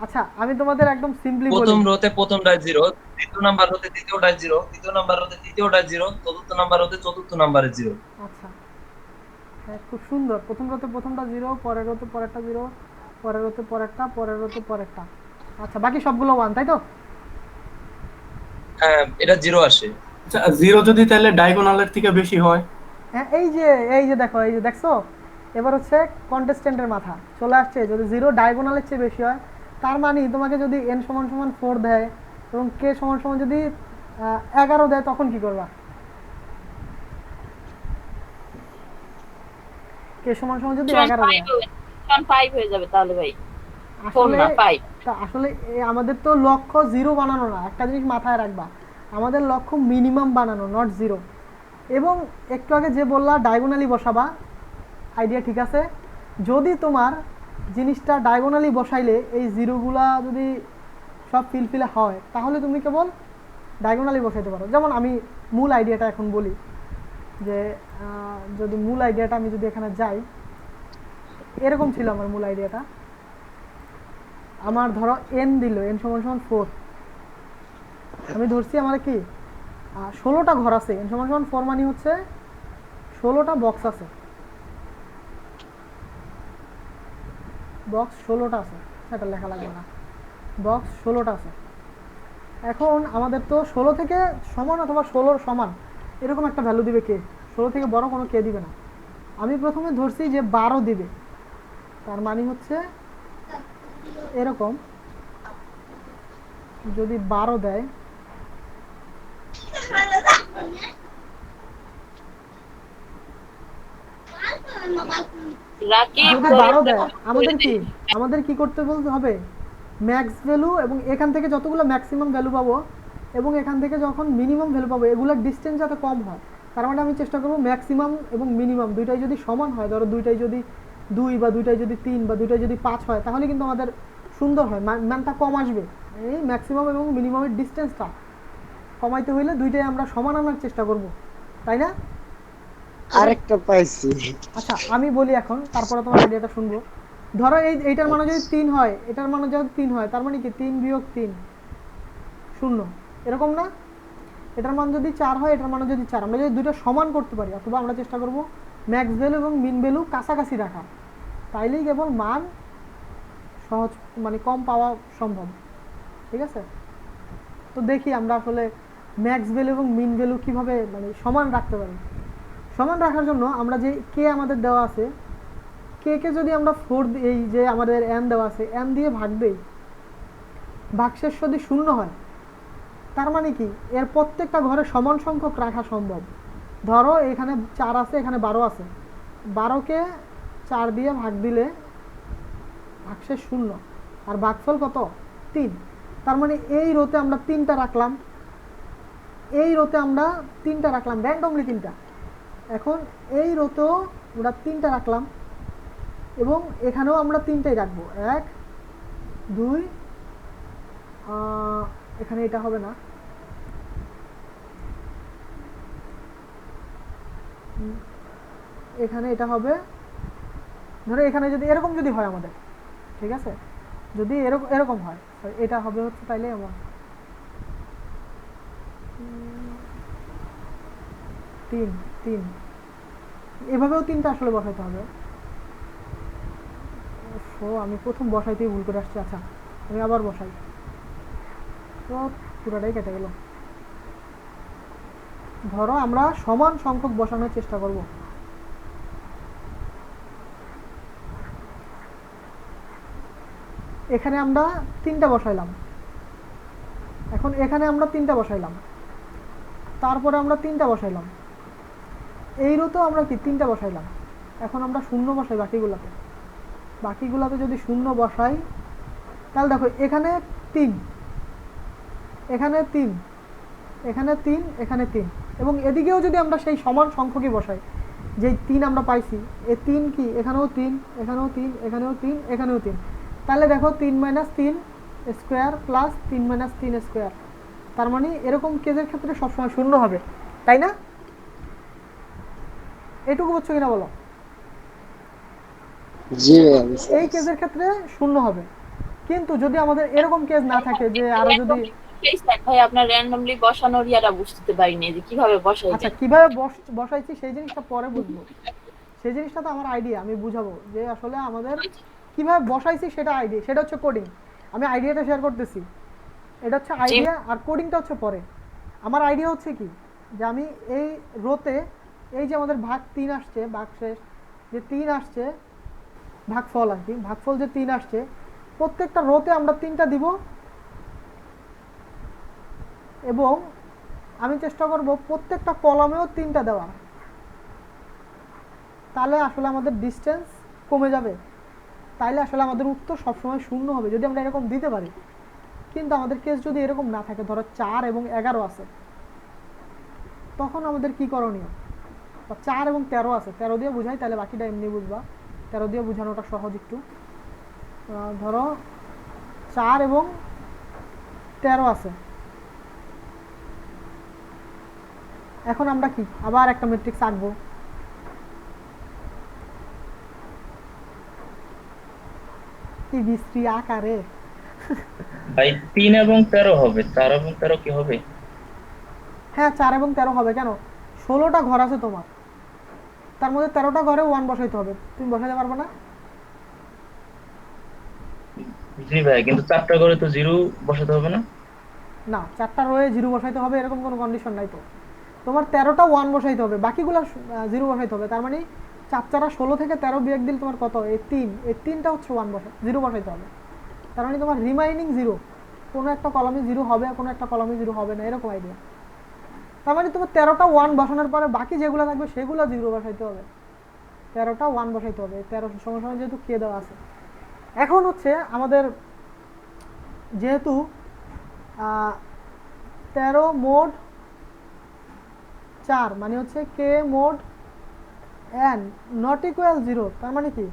আচ্ছা আমি তোমাদের একদম সিম্পলি বলি। প্রথম রোতে প্রথমটা 0, দ্বিতীয় নাম্বার রোতে দ্বিতীয়টা 0, তৃতীয় নাম্বার রোতে তৃতীয়টা 0, চতুর্থ নাম্বার রোতে চতুর্থ নাম্বারে 0। আচ্ছা হ্যাঁ খুব সুন্দর। প্রথম রোতে প্রথমটা 0, পরের রোতে পরেরটা 0, পরের রোতে পরেরটা, পরের রোতে পরেরটা। আচ্ছা বাকি সবগুলো 1 তাই তো? হ্যাঁ এটা 0 আসে। আচ্ছা 0 যদি তাহলে ডায়াগোনালের থেকে বেশি হয়? হ্যাঁ এই যে দেখো, এই যে দেখছো, এবার হচ্ছে কন্টেস্টেন্টের মাথা চলে আসছে। যদি 0 ডায়াগোনালের চেয়ে বেশি হয়, তার মানে তোমাকে যদি n সমান সমান 4 দেয় এবং k সমান সমান যদি 11 দেয়, তখন কি করবা? k সমান সমান যদি 11 দেয়, 5 হয়ে যাবে তাহলে ভাই। 4 আসলে না 5। আসলে আমাদের তো লক্ষ্য 0 বানানো না। একটা জিনিস মাথায় রাখবা, আমাদের লক্ষ্য মিনিমাম বানানো, নট 0। এবং একটু আগে যে বললা ডায়াগোনালি বসাবা, আইডিয়া ঠিক আছে। যদি তোমার জিনিসটা ডায়াগোনালি বসাইলে এই জিরোগুলা যদি সব ফিলফিলে হয়, তাহলে তুমি কেবল ডায়াগোনালি বসাইতে পারো। যেমন আমি মূল আইডিয়াটা এখন বলি, যে যদি মূল আইডিয়াটা আমি যদি এখানে যাই, এরকম ছিল আমার মূল আইডিয়াটা। আমার ধরো n দিল, n সমান সমান 4, আমি ধরছি আমার কি 16টা ঘর আছে। n সমান সমান 4 মানে হচ্ছে 16টা বক্স আছে, বক্স 16টা আছে, সেটা লেখা লাগবে না, বক্স 16টা আছে। এখন আমাদের তো 16 থেকে সমান অথবা 16 সমান এরকম একটা ভ্যালু দিবে কে, 16 থেকে বড় কোনো কে দিবে না। আমি প্রথমে ধরছি যে 12 দিবে, তার মানে হচ্ছে এরকম, যদি 12 দেয়, যদি 12 দেয়, আমাদের কি করতে বলতে হবে? ম্যাক্স ভ্যালু এবং এখান থেকে যতগুলো ম্যাক্সিমাম ভ্যালু পাবো এবং এখান থেকে যখন মিনিমাম ভ্যালু পাবো, এগুলোর ডিস্টেন্স যাতে কম হয়। তার মানে আমি চেষ্টা করবো ম্যাক্সিমাম এবং মিনিমাম দুইটাই যদি সমান হয়, ধরো দুইটাই যদি 2 বা দুইটাই যদি 3 বা দুইটাই যদি 5 হয়, তাহলে কিন্তু আমাদের সুন্দর হয়, মানটা কম আসবে। এই ম্যাক্সিমাম এবং মিনিমামের ডিস্টেন্সটা কমাইতে হইলে দুইটাই আমরা সমান আনার চেষ্টা করব, তাই না? আরেকটা পাইছি। আচ্ছা আমি বলি এখন, তারপরে তোমার আইডিয়াটা শুনবো। ধরো এইটার মানে যদি 3 হয়, এটার মানে যদি 3 হয়, তার মানে কি 3 বিয়োগ 3 0, এরকম না? এটার মান যদি 4 হয়, এটার মানে যদি 4, আমরা যদি দুটো সমান করতে পারি, অথবা আমরা চেষ্টা করব ম্যাক্স ভ্যালু এবং মিন ভ্যালু কাছাকাছি রাখা, তাইলেই কেবল মান সহজ মানে কম পাওয়া সম্ভব। ঠিক আছে, তো দেখি আমরা আসলে ম্যাক্স ভ্যালু এবং মিন ভ্যালু কিভাবে মানে সমান রাখতে পারি। সমান রাখার জন্য আমরা যে কে আমাদের দেওয়া আছে, কে যদি আমরা 4 এই যে আমাদের n দেওয়া আছে, n দিয়ে ভাগ দেই, ভাগশেষ যদি 0 হয়, তার মানে কি এর প্রত্যেকটা ঘরে সমান সংখ্যক রাখা সম্ভব। ধরো এখানে 4 আছে, এখানে 12 আছে, 12কে 4 দিয়ে ভাগ দিলে ভাগশেষ 0, আর ভাগফল কত? 3। তার মানে এই রোতে আমরা 3টা রাখলাম, এই রোতে আমরা 3টা রাখলাম, র্যান্ডমলি 3টা। এখন এই রোতেও আমরা 3টা রাখলাম এবং এখানেও আমরা 3টাই রাখবো, 1 2, এখানে এটা হবে না, এখানে এটা হবে। ধরো এখানে যদি এরকম যদি হয় আমাদের, ঠিক আছে, যদি এরকম হয়, এটা হবে হচ্ছে তাইলে আমার 3 এভাবেও 3টা আসলে বসাইতে হবে। আমি প্রথম বসাইতেই ভুল করে আসছি। আচ্ছা আমি আবার বসাই, তো পুরোটাই কেটে গেল। ধরো আমরা সমান সংখ্যক বসানোর চেষ্টা করব। এখানে আমরা 3টা বসাইলাম, এখন এখানে আমরা 3টা বসাইলাম, তারপরে আমরা 3টা বসাইলাম, এই রোতেও আমরা কি 3টা বসাইলাম। এখন আমরা 0 বসাই বাকিগুলোতে যদি 0 বসাই, তাহলে দেখো এখানে 3, এখানে 3, এখানে 3, এখানে 3, এবং এদিকেও যদি আমরা সেই সমান সংখ্যকই বসাই, যে 3 আমরা পাইছি, এই 3 কি এখানেও 3, এখানেও 3, এখানেও 3, এখানেও 3, তাহলে দেখো 3 - 3 স্কোয়ার প্লাস 3 - 3 স্কোয়ার, তার মানে এরকম কেসের ক্ষেত্রে সবসময় শূন্য হবে, তাই না? এটুকু বুঝছো কিনা বলো? জি ভাইয়া বুঝতে এই পারছি। কেসের ক্ষেত্রে শূন্য হবে। কিন্তু যদি আমাদের এরকম কেস না থাকে যে আরো যদি, ভাই আপনার র্যান্ডমলি বসানোর ইয়াটা বুঝতে পারিনি যে কিভাবে আচ্ছা বসাইছেন। কিভাবে বসাইছি সেই জিনিসটা পরে বুঝবো, সেই জিনিসটা তো আমার আইডিয়া, আমি বুঝাবো যে আসলে আমাদের কিভাবে বসাইছি সেটা আইডিয়া, সেটা হচ্ছে কোডিং। আমি আইডিয়াটা শেয়ার করতেছি, এটা হচ্ছে আইডিয়া আর কোডিংটা হচ্ছে পরে। আমার আইডিয়া হচ্ছে কি যে আমি এই রোতে এই যে আমাদের ভাগ 3 আসছে, ভাগশেষ যে 3 আসছে, ভাগফল আর কি, ভাগফল যে 3 আসছে, প্রত্যেকটা রোতে আমরা 3টা দিব এবং আমি চেষ্টা করব প্রত্যেকটা কলামেও 3টা দেওয়ার, তাহলে আসলে আমাদের ডিসটেন্স কমে যাবে, তাইলে আসলে আমাদের উত্তর সবসময় শূন্য হবে যদি আমরা এরকম দিতে পারি। কিন্তু আমাদের কেস যদি এরকম না থাকে, ধরো 4 এবং 11 আছে, তখন আমাদের কি করণীয়? 4 এবং 13 আছে, 13 দিয়ে বুঝাই, তাহলে বাকিটা এমনি বুঝবা, 13 দিয়ে বোঝানোটা সহজ একটু। ধরো 4 এবং 13 আছে, এখন আমরা কি আবার একটা ম্যাট্রিক্স আঁকবো। কি বিশ্রী আকারে! ভাই 3 এবং 13 হবে, 4 এবং 13 কি হবে? হ্যাঁ 4 এবং 13 হবে, কেন? 16টা ঘর আছে তোমার, তার মধ্যে 13টা ঘরে 1 বসাইতে হবে, তুমি বসাইতে পারবে না? জি ভাই, কিন্তু 4টা করে তো 0 বসাতে হবে না? না, 4টা রয়ে 0 বসাইতে হবে এরকম কোনো কন্ডিশন নাই তো। তোমার 13টা 1 বসাইতে হবে, বাকিগুলো 0 বসাইতে হবে, তার মানে 4 4 16 থেকে 13 বিয়োগ দিলে তোমার কত? এই 3, এই 3টা হচ্ছে 1 0 বসাইতে হবে, তার মানে তোমার রিমাইনিং 0, কোনো একটা কলামে 0 হবে আর কোনো একটা কলামে 0 হবে না, এরকম আইডিয়া। তার মানে তোমার 13টা 1 বসানোর পরে বাকি যেগুলো থাকবে সেগুলো 0 বসাইতে হবে, 13টা 1 বসাইতে হবে, 13 সময় সময় যেহেতু কে দেওয়া আছে। এখন হচ্ছে আমাদের যেহেতু 13 মোড 4 মানে হচ্ছে কে মোড n নট ইকুয়াল 0, তার মানে কি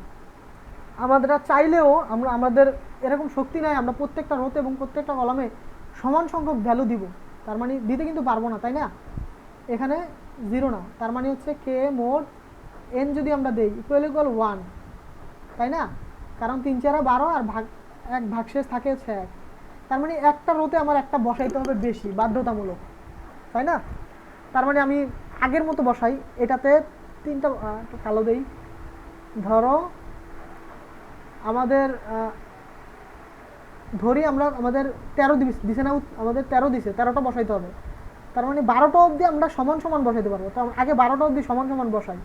আমাদের চাইলেও আমাদের এরকম শক্তি নাই আমরা প্রত্যেকটা রোতে এবং প্রত্যেকটা কলামে সমান সংখ্যক ভ্যালু দিব, তার মানে দিতে কিন্তু পারবো না, তাই না? এখানে 0 না, তার মানে হচ্ছে কে মোড n যদি আমরা দেই ইকুয়াল 1, তাই না? কারণ 3 4 12 আর এক ভাগশেষ থাকে হচ্ছে 1, তার মানে একটা রোতে আমার একটা বসাইতে হবে বেশি, বাধ্যতামূলক, তাই না? তার মানে আমি আগের মতো বসাই, এটাতে 3টা একটু কালো দেই, ধরো আমাদের ধরি আমরা আমাদের 13 দিছে না, আমাদের 13 দিছে, 13টা বসাইতে হবে, তার মানে 12টা অবধি আমরা সমান সমান বসাইতে পারবো, তো আগে 12টা অবধি সমান সমান বসাই।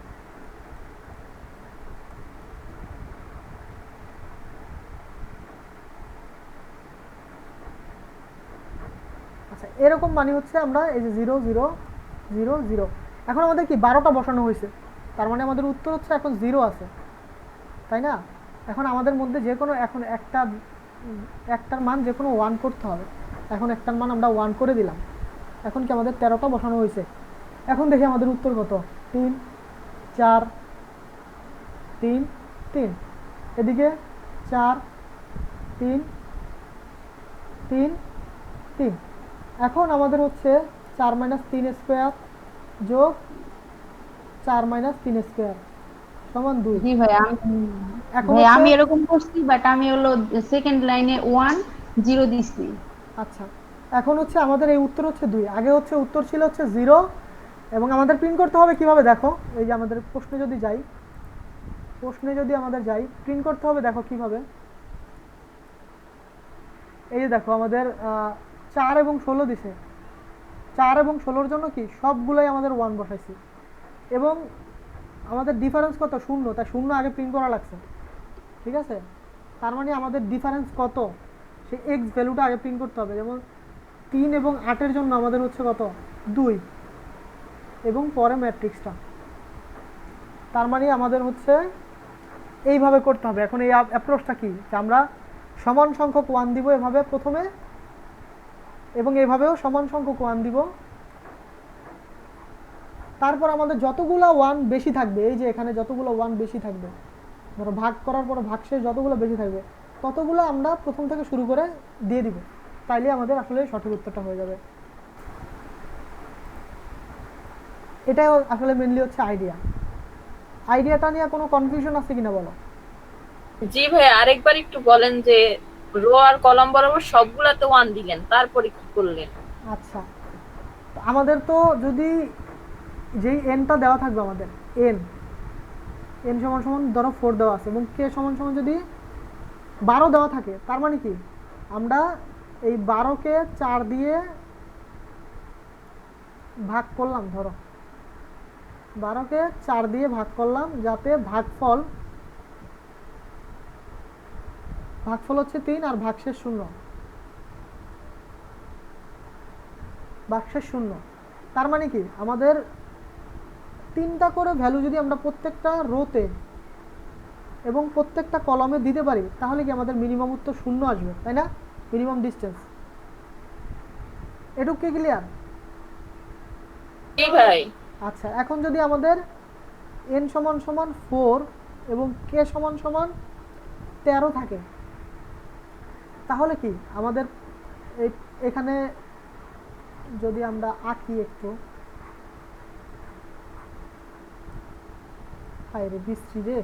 আচ্ছা এরকম মানে হচ্ছে আমরা এই যে 0 0 0 0, এখন আমাদের কি 12টা বসানো হয়েছে, তার মানে আমাদের উত্তর হচ্ছে এখন 0 আছে, তাই না? এখন আমাদের মধ্যে যে কোনো এখন একটার মান যে কোনো 1 করতে হবে, এখন একটার মান আমরা 1 করে দিলাম, এখন কি আমাদের 13টা বসানো হয়েছে। এখন দেখি আমাদের উত্তর কত, 3 4 3 3, এদিকে 4 3 3 3, এখন আমাদের হচ্ছে 4 - 3 স্কোয়ার যোগ 4 - 3 স্কোয়ার সমান 2। জি ভাই এখন আমি এরকম করছি, বাট আমি হলো সেকেন্ড লাইনে 1 0 দিছি। আচ্ছা এখন হচ্ছে আমাদের এই উত্তর হচ্ছে 2, আগে হচ্ছে উত্তর ছিল হচ্ছে 0, এবং আমাদের প্রিন্ট করতে হবে কিভাবে দেখো, এই যে আমাদের প্রশ্নে যদি আমাদের যাই প্রিন্ট করতে হবে, দেখো কিভাবে, এই যে দেখো আমাদের 4 এবং 16 দিছে, 4 এবং 16-র জন্য কি সবগুলোই আমাদের 1 বসাইছি, এবং আমাদের ডিফারেন্স কত? 0, তাই 0 আগে প্রিন্ট করা লাগছে, ঠিক আছে? তার মানে আমাদের ডিফারেন্স কত সেই এক্স ভ্যালুটা আগে প্রিন্ট করতে হবে, যেমন 3 এবং 8-এর জন্য আমাদের হচ্ছে কত? 2, এবং পরে ম্যাট্রিক্সটা, তার মানে আমাদের হচ্ছে এইভাবে করতে হবে। এখন এই অ্যাপ্রোচটা কি যে আমরা সমান সংখ্যক 1 দিব এভাবে প্রথমে, এবং এভাবেও সমান সংখ্যক 1 দিব, তারপর আমাদের যতগুলো ওয়ান বেশি থাকবে, এই যে এখানে যতগুলো ওয়ান বেশি থাকবে, ধরো ভাগ করার পর ভাগশেষ যতগুলো বেশি থাকবে ততগুলো আমরা প্রথম থেকে শুরু করে দিয়ে দিব, তাইলে আমাদের আসলে সঠিক উত্তরটা হয়ে যাবে। এটাই আসলে মেনলি হচ্ছে আইডিয়া। আইডিয়াটা নিয়ে কোনো কনফিউশন আছে কিনা বলো? জি ভাই, আরেকবার একটু বলেন যে রো আর কলাম বরাবর সবগুলাতে 1 দিলেন, তারপরে কি করলেন? আচ্ছা, তো আমাদের তো যদি যেই এনটা দেওয়া থাকবে আমাদের এন সমান সমান ধরো 4 দেওয়া আছে এবং কে সমান সমান যদি 12 দেওয়া থাকে, তার মানে কি আমরা এই 12কে 4 দিয়ে ভাগ করলাম, ধরো 12কে 4 দিয়ে ভাগ করলাম, যাতে ভাগফল হচ্ছে 3 আর ভাগশেষ 0, ভাগশেষ 0। তার মানে কি আমাদের 3টা করে ভ্যালু যদি আমরা প্রত্যেকটা রোতে এবং প্রত্যেকটা কলামে দিতে পারি, তাহলে কি আমাদের মিনিমাম উত্তর 0 আসবে, তাই না? Minimum distance. এটুকু কি ক্লিয়ার? জি ভাই। আচ্ছা, এখন যদি আমাদের n সমান সমান 4 এবং k সমান সমান 13 থাকে, তাহলে কি আমাদের এখানে যদি আমরা আঁকি একটু, হায়রে বিশ্রী রে,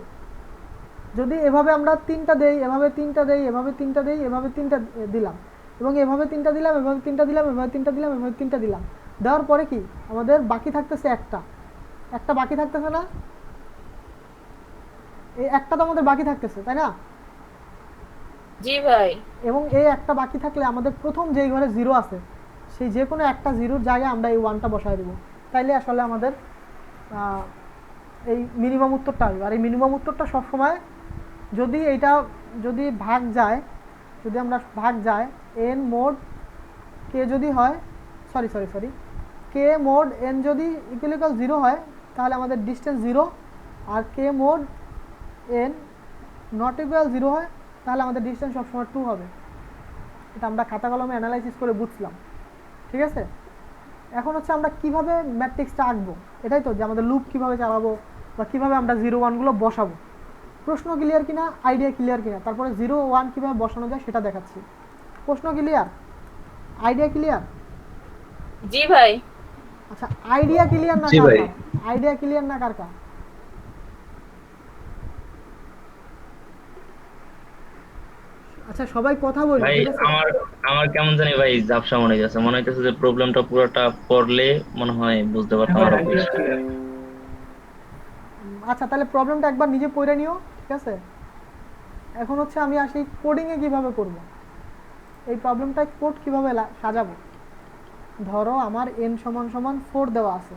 যদি এভাবে আমরা 3টা দেই, এভাবে 3টা দেই, এভাবে 3টা দেই, এভাবে 3টা দিলাম এবং এভাবে 3টা দিলাম, এভাবে 3টা দিলাম, এভাবে 3টা দিলাম, এভাবে 3টা দিলাম, দেওয়ার পরে কি আমাদের বাকি থাকতেছে একটা বাকি থাকতেছে না? এই একটা তো আমাদের বাকি থাকতেছে, তাই না? জি ভাই। এবং এই একটা বাকি থাকলে আমাদের প্রথম যেই ঘরে 0 আছে সেই যে কোনো একটা 0-র জায়গায় আমরা এই 1টা বসায় দেব, তাইলে আসলে আমাদের এই মিনিমাম উত্তরটা আসবে। আর এই মিনিমাম উত্তরটা সবসময় যদি ভাগ যায়, যদি আমরা ভাগ যায় n মোড কে যদি হয়, সরি কে মোড n যদি ইকুয়াল 0 হয়, তাহলে আমাদের ডিস্টেন্স 0, আর K mod n not equal 0 হয়, তাহলে আমাদের ডিস্টেন্স সবসময় 2 হবে। এটা আমরা খাতা কলমে অ্যানালাইসিস করে বুঝলাম, ঠিক আছে? এখন হচ্ছে আমরা কিভাবে ম্যাট্রিক্সটা আঁকবো, এটাই তো, যে আমাদের লুপ কিভাবে চালাবো বা কিভাবে আমরা 0 1 গুলো বসাবো। প্রশ্ন ক্লিয়ার কিনা, আইডিয়া ক্লিয়ার কিনা, তারপরে 0 1 কিভাবে বসানো যায় সেটা দেখাচ্ছি। প্রশ্ন ক্লিয়ার, আইডিয়া ক্লিয়ার? জি ভাই। আচ্ছা, আইডিয়া ক্লিয়ার না কার? আইডিয়া ক্লিয়ার না কার? আচ্ছা, সবাই কথা বলি। ভাই আমার কেমন জানি ভাই ঝাপসা মনে হইতেছে, মনে হইতেছে যে প্রবলেমটা পুরোটা পড়লে মনে হয় বুঝতে পারতাম আরো বেশি। আচ্ছা, তাহলে প্রবলেমটা একবার নিজে পড়ে নিও, ঠিক আছে? এখন হচ্ছে আমি আসি কোডিং এ কিভাবে করব, এই প্রবলেমটা কোড কিভাবে সাজাবো। ধরো আমার n সমান সমান 4 দেওয়া আছে,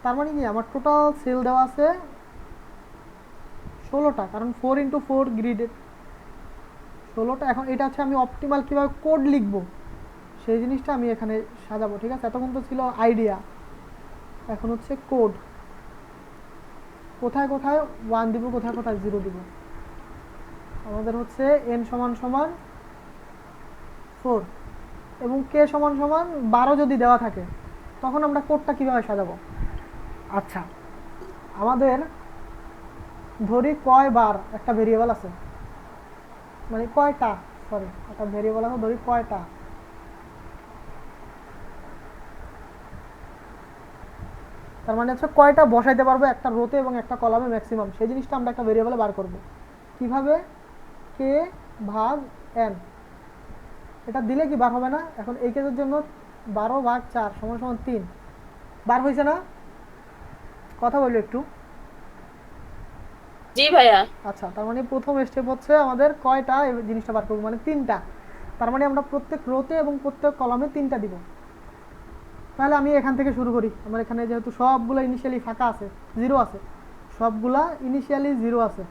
তার মানে কি আমার টোটাল সেল দেওয়া আছে 16টা, কারণ 4 × 4 গ্রিডেড 16টা। এখন এটা হচ্ছে আমি অপটিমাল কিভাবে কোড লিখবো সেই জিনিসটা আমি এখানে সাজাবো, ঠিক আছে? এতক্ষণ তো ছিল আইডিয়া, এখন হচ্ছে কোড। কোথায় কোথায় 1 দিব, কোথায় কোথায় 0 দিব। আমাদের হচ্ছে n সমান সমান 4 এবং k সমান সমান 12 যদি দেওয়া থাকে, তখন আমরা কোডটা কিভাবে সাজাবো। আচ্ছা, আমাদের ধরি কয়বার একটা ভেরিয়েবল আছে, মানে কয়টা, সরি একটা ভেরিয়েবল আছে, ধরি কয়টা, তার মানে হচ্ছে কয়টা বসাইতে পারবো একটা রোতে এবং একটা কলামে ম্যাক্সিমাম, সেই জিনিসটা আমরা একটা ভেরিয়েবলে বার করব। কিভাবে? কে ভাগ n, এটা দিলে কি বার হবে না? এখন এই কেসের জন্য 12 ভাগ 4 সমান সমান 3 বার হয়েছে না? কথা বলি একটু। জি ভাইয়া। আচ্ছা, তার মানে প্রথম স্টেপ হচ্ছে আমাদের কয়টা এই জিনিসটা বার করব, মানে 3টা। তার মানে আমরা প্রত্যেক রোতে এবং প্রত্যেক কলামে 3টা দিব। তাহলে আমি এখান থেকে শুরু করি। আমার এখানে যেহেতু সবগুলো ইনিশিয়ালি ফাঁকা আছে, 0 আছে, সবগুলা ইনিশিয়ালি 0 আছে।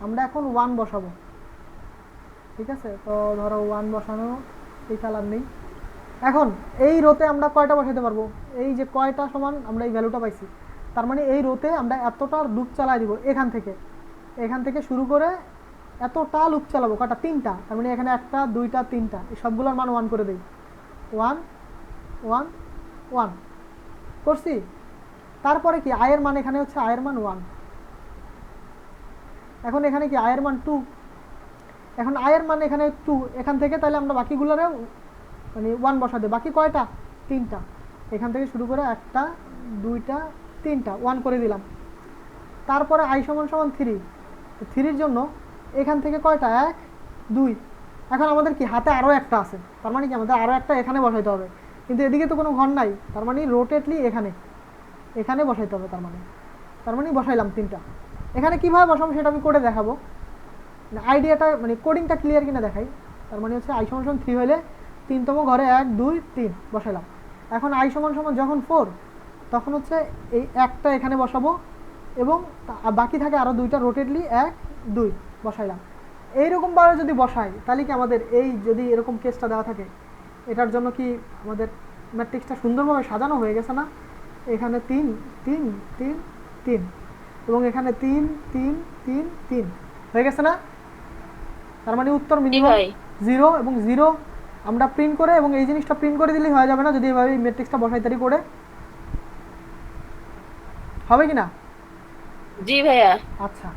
আমরা এখন 1 বসাবো, ঠিক আছে? তো ধরো 1 বসানো, এই কালার নেই। এখন এই রোতে আমরা কয়টা বসাতে পারবো, এই যে কয়টা সমান আমরা এই ভ্যালুটা পাইছি, তার মানে এই রোতে আমরা এতটা লুপ চালাই দিব এখান থেকে শুরু করে এতটা লুপ চালাবো, কটা? 3টা। তার মানে এখানে 1টা 2টা 3টা, এই সবগুলোর মান 1 করে দেই। 1 1 1 করছি। তারপরে কি i এর মান, এখানে হচ্ছে i এর মান 1। এখন এখানে কি i এর মান 2। এখন i এর মান এখানে 2, এখান থেকে তাহলে আমরা বাকিগুলোরে মানে 1 বসা দেই। বাকি কয়টা? 3টা। এখান থেকে শুরু করে 1টা 2টা 3টা 1 করে দিলাম। তারপরে i সমান সমান 3। তো 3 এর জন্য এখান থেকে কয়টা? 1 2। এখন আমাদের কি হাতে আরও একটা আছে, তার মানে কি আমাদের আরও একটা এখানে বসাইতে হবে, কিন্তু এদিকে তো কোনো ঘর নাই, তার মানে রোটেটলি এখানে বসাইতে হবে। তার মানে বসাইলাম 3টা। এখানে কীভাবে বসাবো সেটা আমি করে দেখাবো, আইডিয়াটা মানে কোডিংটা ক্লিয়ার কিনা দেখাই। তার মানে হচ্ছে i সমান সমান 3 হলে 3তম ঘরে 1 2 3 বসাইলাম। এখন i সমান সমান যখন 4, তখন হচ্ছে এই একটা এখানে বসাবো এবং বাকি থাকে আরও 2টা, রোটেটলি 1 2 বসাইলাম। এইরকমভাবে যদি বসাই তাহলে কি আমাদের এই যদি এরকম কেসটা দেওয়া থাকে, এটার জন্য কি আমাদের ম্যাট্রিক্সটা সুন্দরভাবে সাজানো হয়ে গেছে না? এখানে 3 3 3 3 এবং এখানে 3 3 3 3 হয়ে গেছে না? তার মানে উত্তর মিনিমাম 0 এবং 0 আমরা প্রিন্ট করে, এবং এই জিনিসটা প্রিন্ট করে দিলেই হয়ে যাবে না যদি এভাবে ম্যাট্রিক্সটা বসাই তারি করে? হবে কি না? জি ভাইয়া। আচ্ছা,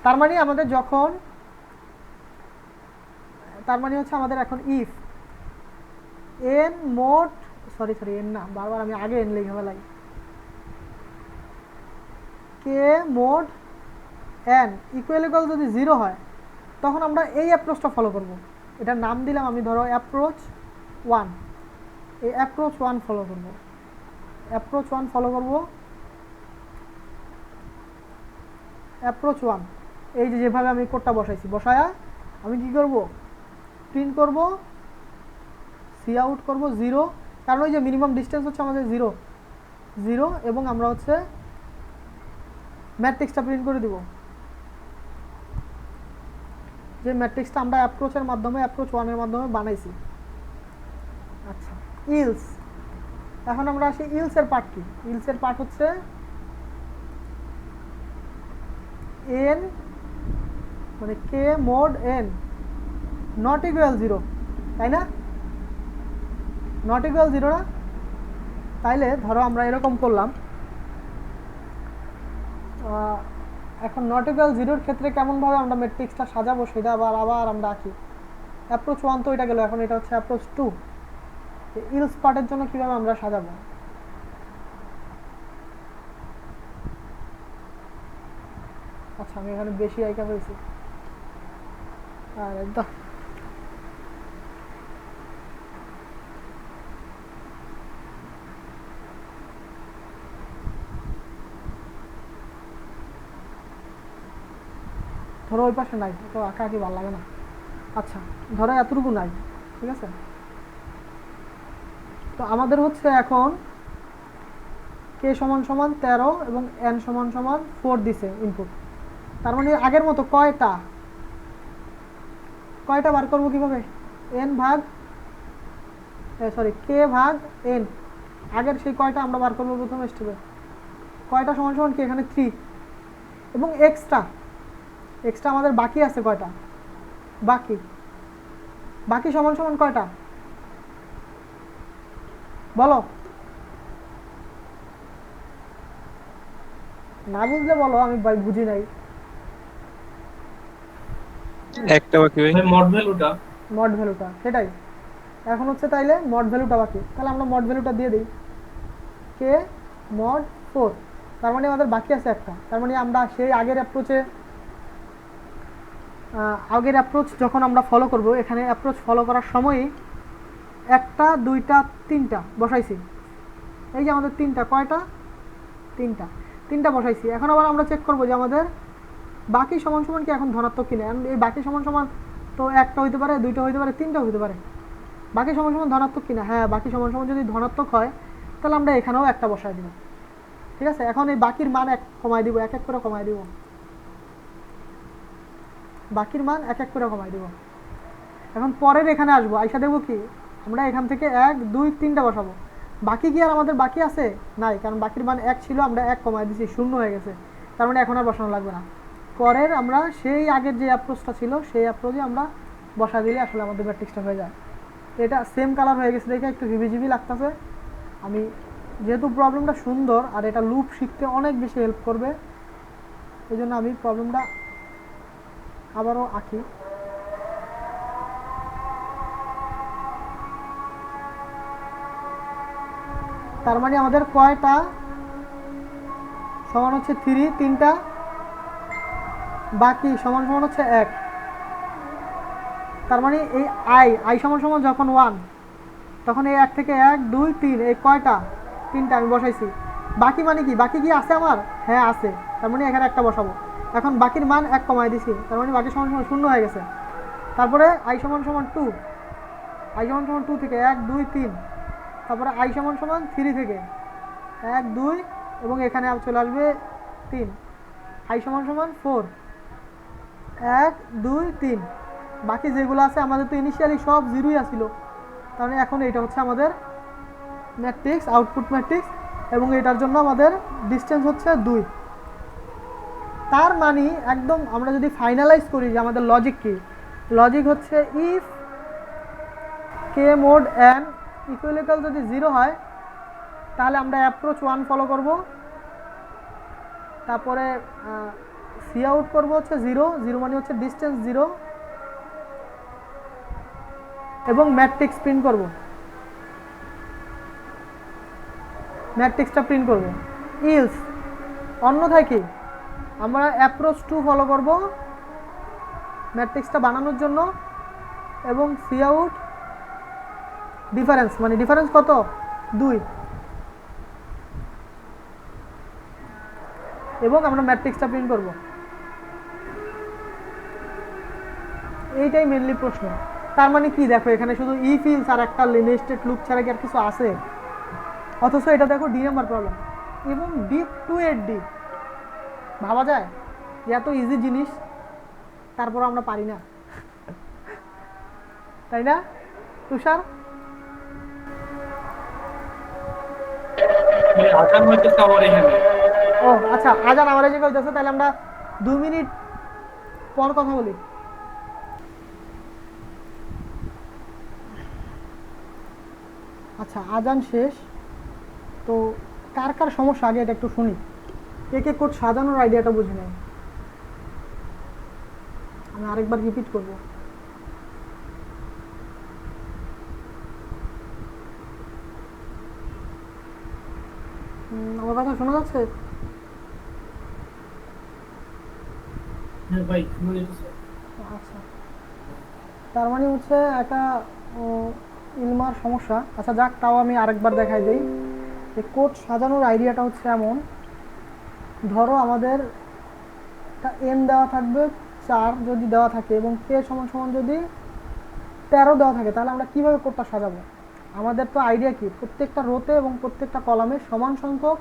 তার মানে আমাদের যখন, তার মানে হচ্ছে আমাদের এখন if n mode, sorry n না, বারবার আমি আগে n লিখে ফেলাই, k মোড n ইকুয়াল যদি 0 হয়, তখন আমরা এই অ্যাপ্রোচটা ফলো করব। এটার নাম দিলাম আমি, ধরো অ্যাপ্রোচ 1। এই অ্যাপ্রোচ 1 ফলো করব। অ্যাপ্রোচ 1 এই যে যেভাবে আমি কোডটা বসাইছি, বসায়া আমি কি করব? প্রিন্ট করব, সি আউট করব 0, কারণ ওই যে মিনিমাম ডিস্টেন্স হচ্ছে আমাদের 0 এবং আমরা হচ্ছে ম্যাট্রিক্সটা প্রিন্ট করে দিব, যে ম্যাট্রিক্সটা আমরা অ্যাপ্রোচের মাধ্যমে, অ্যাপ্রোচ 1 এর মাধ্যমে বানাইছি। আচ্ছা, ইলস। এখন আমরা আসি ইলসের পার্ট কি? ইলসের পার্ট হচ্ছে n মানে k mode n not equal 0, তাই না? নট ইকুয়াল 0 না? তাইলে ধরো আমরা এরকম করলাম। এখন নট ইকুয়াল 0 এর ক্ষেত্রে কেমনভাবে আমরা ম্যাট্রিক্সটা সাজাবো সেটা আবার আমরা আঁকি। অ্যাপ্রোচ 1 তো এটা গেল, এখন এটা হচ্ছে অ্যাপ্রোচ 2। ইলস পার্টের জন্য কিভাবে আমরা সাজাবো? আচ্ছা, আমি এখানে বেশি আইকা হয়েছি। আর একদম ধরো ওই পাশে নাই, তো আঁকা কি ভালো লাগে না। আচ্ছা, ধরো এতটুকু নাই, ঠিক আছে? তো আমাদের হচ্ছে এখন k সমান সমান 13 এবং n সমান সমান 4 দিছে ইনপুট। তার মানে আগের মতো কয়টা বার করবো কিভাবে? n ভাগ k ভাগ n, আগের সেই কয়টা আমরা বার করবো প্রথম স্টেপে। কয়টা সমান সমান কি? এখানে 3 এবং এক্সট্রা আমাদের বাকি আছে কয়টা? বাকি সমান সমান কয়টা বলো? না বুঝলে বলো, আমি বুঝি নাই। একটা বাকি ভাই, মড ভ্যালুটা সেটাই এখন হচ্ছে, তাইলে মড ভ্যালুটা বাকি, তাহলে আমরা মড ভ্যালুটা দিয়ে দিই k mod 4। তার মানে আমাদের বাকি আছে একটা। তার মানে আমরা সেই আগের অ্যাপ্রোচ যখন আমরা ফলো করব, এখানে অ্যাপ্রোচ ফলো করার সময়ই 1টা 2টা 3টা বসাইছি। এই যে আমাদের 3টা, কয়টা? 3টা বসাইছি। এখন আবার আমরা চেক করবো যে আমাদের বাকি সমান সমান কি এখন ধনাত্মক কিনা। এই বাকি সমান সমান তো 1টা হইতে পারে, 2টা হইতে পারে, 3টা হইতে পারে। বাকি সমান সমান ধনাত্মক কিনা? হ্যাঁ, বাকি সমান সমান যদি ধনাত্মক হয় তাহলে আমরা এখানেও একটা বসাই দিব, ঠিক আছে? এখন এই বাকির মান কমাই দিব, এক করে কমাই দিব। বাকির মান এক করে কমাই দিব। এখন পরের এখানে আসবো, আইসা দেবো কি আমরা এখান থেকে 1 2 3টা বসাবো। বাকি কি আর আমাদের বাকি আছে? নাই, কারণ বাকির মান 1 ছিল, আমরা 1 কমাই দিছি, 0 হয়ে গেছে। তার মানে এখন আর বসানো লাগবে না। পরের আমরা সেই আগের যে অ্যাপ্রোচটা ছিল সেই অ্যাপ্রোচে আমরা বসা দিলে আসলে আমাদের ম্যাট্রিক্সটা হয়ে যায়। এটা সেম কালার হয়ে গেছে দেখে একটু হিবিজিবি লাগতেছে। আমি যেহেতু প্রবলেমটা সুন্দর আর এটা লুপ শিখতে অনেক বেশি হেল্প করবে, এই জন্য আমি প্রবলেমটা আবারও আঁকি। তার মানে আমাদের কয়টা সমান হচ্ছে 3, 3টা বাকি সমান সমান হচ্ছে 1। তার মানে এই আই সমান সমান যখন 1 তখন এই 1 থেকে 1 2 3 এই কয়টা 3টা আমি বসাইছি। বাকি মানে কি, বাকি কি আছে আমার? হ্যাঁ আছে, তার মানে এখানে একটা বসাবো। এখন বাকির মান 1 কমাই দিছি, তার মানে বাকি সমান সমান 0 হয়ে গেছে। তারপরে আই সমান সমান 2, আই সমান সমান 2 থেকে 1 2 3, তারপরে আই সমান সমান 3 থেকে 1 2 এবং এখানে চলে আসবে 3, আই সমান সমান 4 1 2 3। বাকি যেগুলো আছে আমাদের তো ইনিশিয়ালি সব জিরোই আসছিল, তার মানে এখন এটা হচ্ছে আমাদের ম্যাট্রিক্স, আউটপুট ম্যাট্রিক্স, এবং এটার জন্য আমাদের ডিসটেন্স হচ্ছে 2। তার মানে একদম আমরা যদি ফাইনালাইজ করি যে আমাদের লজিক কি, লজিক হচ্ছে if K mode N equal যদি 0 হয় তাহলে আমরা অ্যাপ্রোচ 1 ফলো করব, তারপরে সি আউট করব হচ্ছে 0, 0 মানে হচ্ছে ডিসটেন্স 0, এবং ম্যাট্রিক্স প্রিন্ট করব, ম্যাট্রিক্সটা প্রিন্ট করব। ইলস অন্যথায় কি আমরা অ্যাপ্রোচ 2 ফলো করব ম্যাট্রিক্সটা বানানোর জন্য, এবং সি আউট ডিফারেন্স, মানে ডিফারেন্স কত 2, এবং আমরা ম্যাট্রিক্সটা প্রিন্ট করব। এইটাই মেইনলি প্রশ্ন। তার মানে কি দেখো এখানে শুধু ইফ ইলস আর একটা নেস্টেড লুপ ছাড়া কি আর কিছু আছে? অথচ এটা দেখো ডি নাম্বার প্রবলেম এবং ডিপ টু এর ডি। ভাবা যায় যে এত ইজি জিনিস তারপর আমরা পারি না, তাই না তুষার? আজান হইতেছে আমার এখানে। ও আচ্ছা, আজান আমার এই জায়গায় হইতেছে, তাহলে আমরা 2 মিনিট পর কথা বলি। আচ্ছা আজান শেষ, তো কার কার সমস্যা আগে এটা একটু শুনি। কে কোড সাজানোর আইডিয়াটা বুঝি নাই, আমি আরেকবার রিপিট করব। আমার কথা শোনা যাচ্ছে? হ্যাঁ ভাই শোনা যাচ্ছে। আচ্ছা, তার মানে হচ্ছে একটা ইলমার সমস্যা। আচ্ছা যাক, তাও আমি আরেকবার দেখাই দিই যে কোড সাজানোর আইডিয়াটা হচ্ছে এমন, ধরো আমাদের একটা এন দেওয়া থাকবে 4 যদি দেওয়া থাকে এবং কে সমান সমান যদি 13 দেওয়া থাকে, তাহলে আমরা কিভাবে কোডটা সাজাবো? আমাদের তো আইডিয়া কি, প্রত্যেকটা রোতে এবং প্রত্যেকটা কলামে সমান সংখ্যক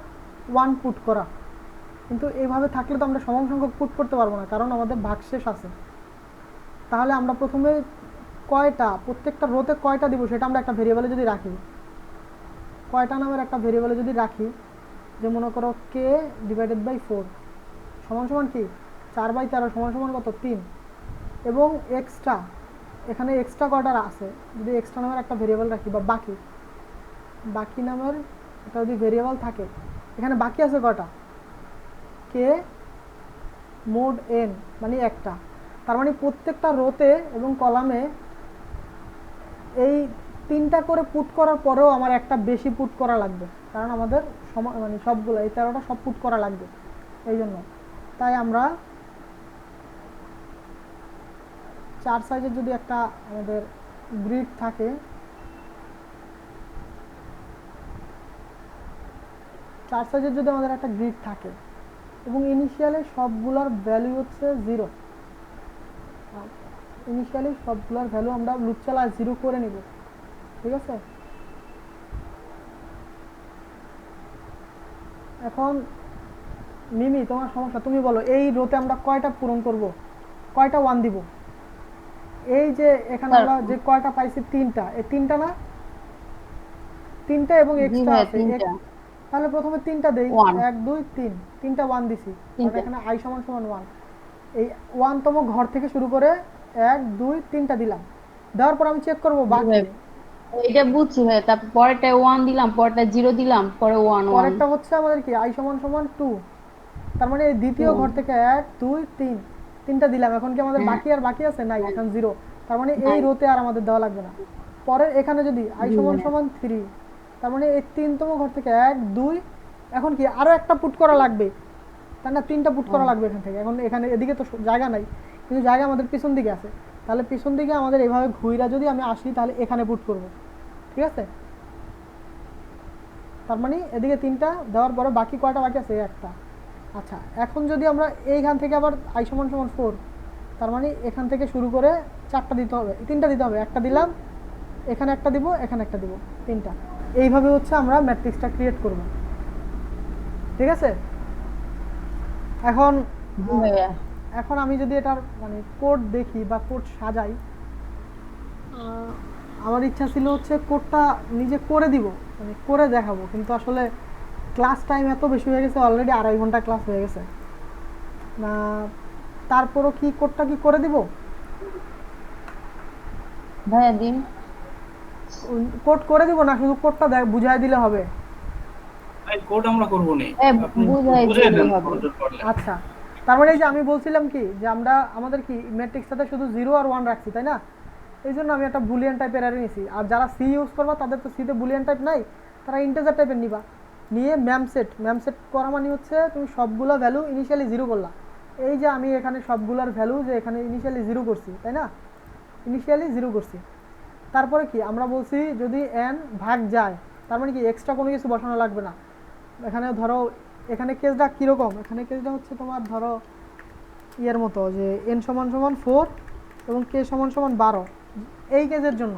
1 পুট করা, কিন্তু এইভাবে থাকলে তো আমরা সমান সংখ্যক পুট করতে পারবো না, কারণ আমাদের ভাগশেষ আছে। তাহলে আমরা প্রথমে কয়টা, প্রত্যেকটা রোতে কয়টা দিব সেটা আমরা একটা ভেরিয়েবলে যদি রাখি, কয়টা নামের একটা ভেরিয়েবলে যদি রাখি, যে মনে করো কে ডিভাইডেড বাই 4 সমান সমান কি 4/13 সমান সমান কত 3, এবং এক্সট্রা এখানে এক্সট্রা কয়টা আছে, যদি এক্সট্রা নামের একটা ভেরিয়েবল রাখি বা বাকি নামের একটা যদি ভেরিয়েবল থাকে, এখানে বাকি আছে কয়টা কে মোড এন মানে একটা। তার মানে প্রত্যেকটা রোতে এবং কলামে এই 3টা করে পুট করার পরেও আমার একটা বেশি পুট করা লাগবে, কারণ আমাদের মানে সবগুলো এই 13টা সব পুট করা লাগবে। এই জন্য তাই আমরা 4 সাইজের যদি একটা আমাদের গ্রিড থাকে, 4 সাইজের যদি আমাদের একটা গ্রিড থাকে এবং ইনিশিয়ালি সবগুলোর ভ্যালু হচ্ছে 0, ইনিশিয়ালি সবগুলোর ভ্যালু আমরা লুপ চালা 0 করে নিব, ঠিক আছে? এখন মিমি তোমার সমস্যা, তুমি বলো এই রোতে আমরা কয়টা পূরণ করব, কয়টা 1 দিব? এই যে এখানে আমরা যে কয়টা পাইছি 3টা, এই 3টা না 3টা এবং এক্সট্রা আছে, তাহলে প্রথমে 3টা দেই, 1 2 3, 3টা 1 দিছি, আর এখানে i সমান সমান 1, এই 1তম ঘর থেকে শুরু করে 1 2 3টা দিলাম, দেওয়ার পর আমি চেক করব বাকি। এটা বুঝছি ভাই, তারপর পরেরটা 1 দিলাম, পরেরটা 0 দিলাম, পরে 1 1। পরেরটা হচ্ছে আমাদের কি i সমান সমান 2, তার মানে এই দ্বিতীয় ঘর থেকে 1 2 3 তিনটা দিলাম। এখন কি আমাদের বাকি আর বাকি আছে? নাই, এখন 0, তার মানে এই রোতে আর আমাদের দেওয়া লাগবে না। পরের এখানে যদি i সমান সমান 3, তার মানে এই 3তম ঘর থেকে 1 2, এখন কি আরো একটা পুট করা লাগবে, তাই না? 3টা পুট করা লাগবে এখান থেকে। এখন এখানে এদিকে তো জায়গা নাই, কিন্তু জায়গা আমাদের পিছন দিকে আছে, তাহলে পিছন দিকে আমাদের এইভাবে ঘুইরা যদি আমি আসি তাহলে এখানে পুট করব, ঠিক আছে? তার মানে এদিকে 3টা দেওয়ার পরে বাকি কয়টা বাকি আছে? একটা। আচ্ছা, এখন যদি আমরা এইখান থেকে আবার i সমান সমান 4, তার মানে এখান থেকে শুরু করে 4টা দিতে হবে, 3টা দিতে হবে। একটা দিলাম, এখানে একটা দিব, এখানে একটা দিব, 3টা। এইভাবে হচ্ছে আমরা ম্যাট্রিক্সটা ক্রিয়েট করব, ঠিক আছে? এখন এখন আমি যদি এটার মানে কোড দেখি বা কোড সাজাই, আমার ইচ্ছা ছিল হচ্ছে কোডটা নিজে করে দিব, মানে করে দেখাবো, কিন্তু আসলে ক্লাস টাইম এত বেশি হয়ে গেছে, অলরেডি 2.5 ঘন্টা ক্লাস হয়ে গেছে না। তারপরও কি কোডটা কি করে দিব? ভাইয়া দিন, কোড করে দিব না, শুধু কোডটা বুঝাই দিলে হবে? ভাই কোড আমরা করব না, আপনি বুঝাই বুঝাই দিলে দেন হবে। কোড করলে। আচ্ছা, তার মানে এই যে আমি বলছিলাম কি যে আমাদের কি ম্যাট্রিক্সটাতে শুধু 0 আর 1 রাখছি, তাই না? এই জন্য আমি একটা বুলিয়ান টাইপের অ্যারে নিছি। আর যারা সি ইউজ করবা তাদের তো সিতে বুলিয়ান টাইপ নাই, তারা ইন্টিজার টাইপের নিবা, নিয়ে ম্যামসেট করা মানে হচ্ছে তুমি সবগুলো ভ্যালু ইনিশিয়ালি 0 করলা। এই যে আমি এখানে সবগুলোর ভ্যালু যে এখানে ইনিশিয়ালি 0 করছি, তাই না? ইনিশিয়ালি 0 করছি। তারপরে কি আমরা বলছি যদি n ভাগ যায়, তার মানে কি এক্সট্রা কোনো কিছু বসানো লাগবে না। এখানে ধরো এখানে কেসটা কীরকম, এখানে কেসটা হচ্ছে তোমার ধরো ইয়ের মতো যে n সমান সমান 4 এবং k সমান সমান 12, এই কেসের জন্য,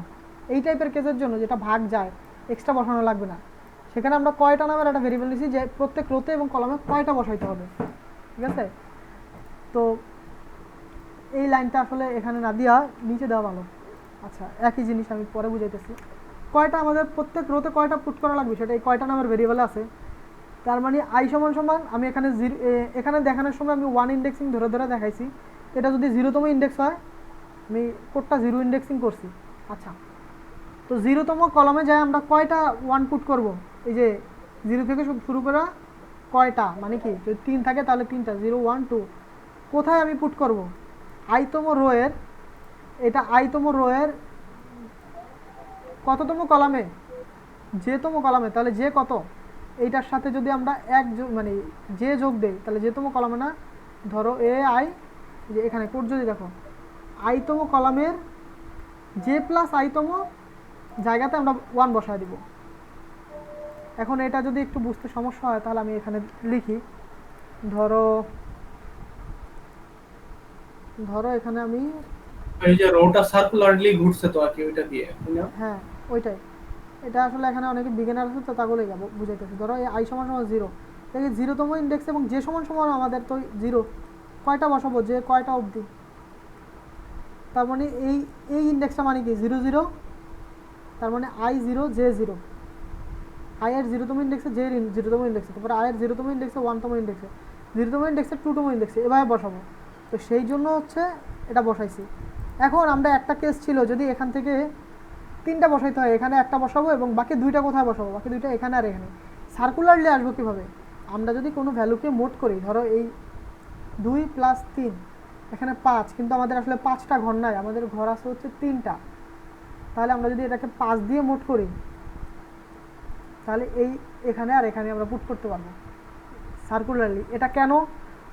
এই টাইপের কেসের জন্য যেটা ভাগ যায়, এক্সট্রা বসানো লাগবে না। সেখানে আমরা কয়টা নামের একটা ভেরিয়েবল নিছি যে প্রত্যেক রোতে এবং কলামে কয়টা বসাইতে হবে, ঠিক আছে? তো এই লাইনটা আসলে এখানে না দিয়া নিচে দেওয়া ভালো। আচ্ছা, একই জিনিস আমি পরে বুঝাইতেছি। কয়টা আমাদের প্রত্যেক রোতে কয়টা পুট করা লাগবে সেটা এই কয়টা নামের ভেরিয়েবল আছে। তার মানে i সমান সমান আমি এখানে এখানে দেখানোর সময় আমি 1 ইন্ডেক্সিং ধরে ধরে দেখাইছি, এটা যদি 0তম ইন্ডেক্স হয় আমি কোডটা 0 ইন্ডেক্সিং করছি। আচ্ছা, তো 0তম কলামে যায় আমরা কয়টা 1 পুট করব? এই যে 0 থেকে শুরু করা কয়টা, মানে কি যদি 3 থাকে তাহলে 3টা, 0 1 2। কোথায় আমি পুট করব? i তম রোয়ের, এটা i তম রোয়ের কততম কলামে? যেতম কলামে। তাহলে যে কত, এইটার সাথে যদি আমরা মানে যে যোগ দেই তাহলে যেতম কলামে না, ধরো ai, যে এখানে কোড যদি দেখো i তম কলামের যে প্লাস i তম জায়গাতে আমরা 1 বসায় দিব। এখন এটা যদি একটু বুঝতে সমস্যা হয় তাহলে আমি এখানে লিখি, ধরো এখানে আমি এই যে রোটা সার্কুলারলি ঘুরছে তো আর কি, ওইটা দিয়ে, তাই না? হ্যাঁ ওইটাই, এটা আসলে এখানে অনেকে বিগিনার আছে তো তাগুলো বুঝাইতেছি। ধরো এই i সমান সমান 0, এই 0তম ইন্ডেক্স এবং যে সমান সমান আমাদের তো 0, কয়টা বসাবো? যে কয়টা অবধি, তার মানে এই ইন্ডেক্সটা মানে কি 0 0, তার মানে i0 j0, i এর 0তম ইন্ডেক্সে j এর 0তম ইন্ডেক্সে, তারপরে i এর 0তম ইন্ডেক্সে 1তম ইন্ডেক্সে, 0তম ইন্ডেক্সে 2তম ইন্ডেক্সে, এভাবে বসাবো। তো সেই জন্য হচ্ছে এটা বসাইছি। এখন আমরা একটা কেস ছিল যদি এখান থেকে 3টা বসাইতে হয়, এখানে একটা বসাবো এবং বাকি 2টা কোথায় বসাবো? বাকি 2টা এখানে আর এখানে। সার্কুলারলি আসবো কীভাবে? আমরা যদি কোনো ভ্যালুকে মোট করি, ধরো এই 2 + 3, এখানে 5, কিন্তু আমাদের আসলে 5টা ঘর নাই, আমাদের ঘর আছে হচ্ছে 3টা। তাহলে আমরা যদি এটাকে 5 দিয়ে মোট করি তাহলে এখানে আর এখানে আমরা পুট করতে পারবো সার্কুলারলি। এটা কেন?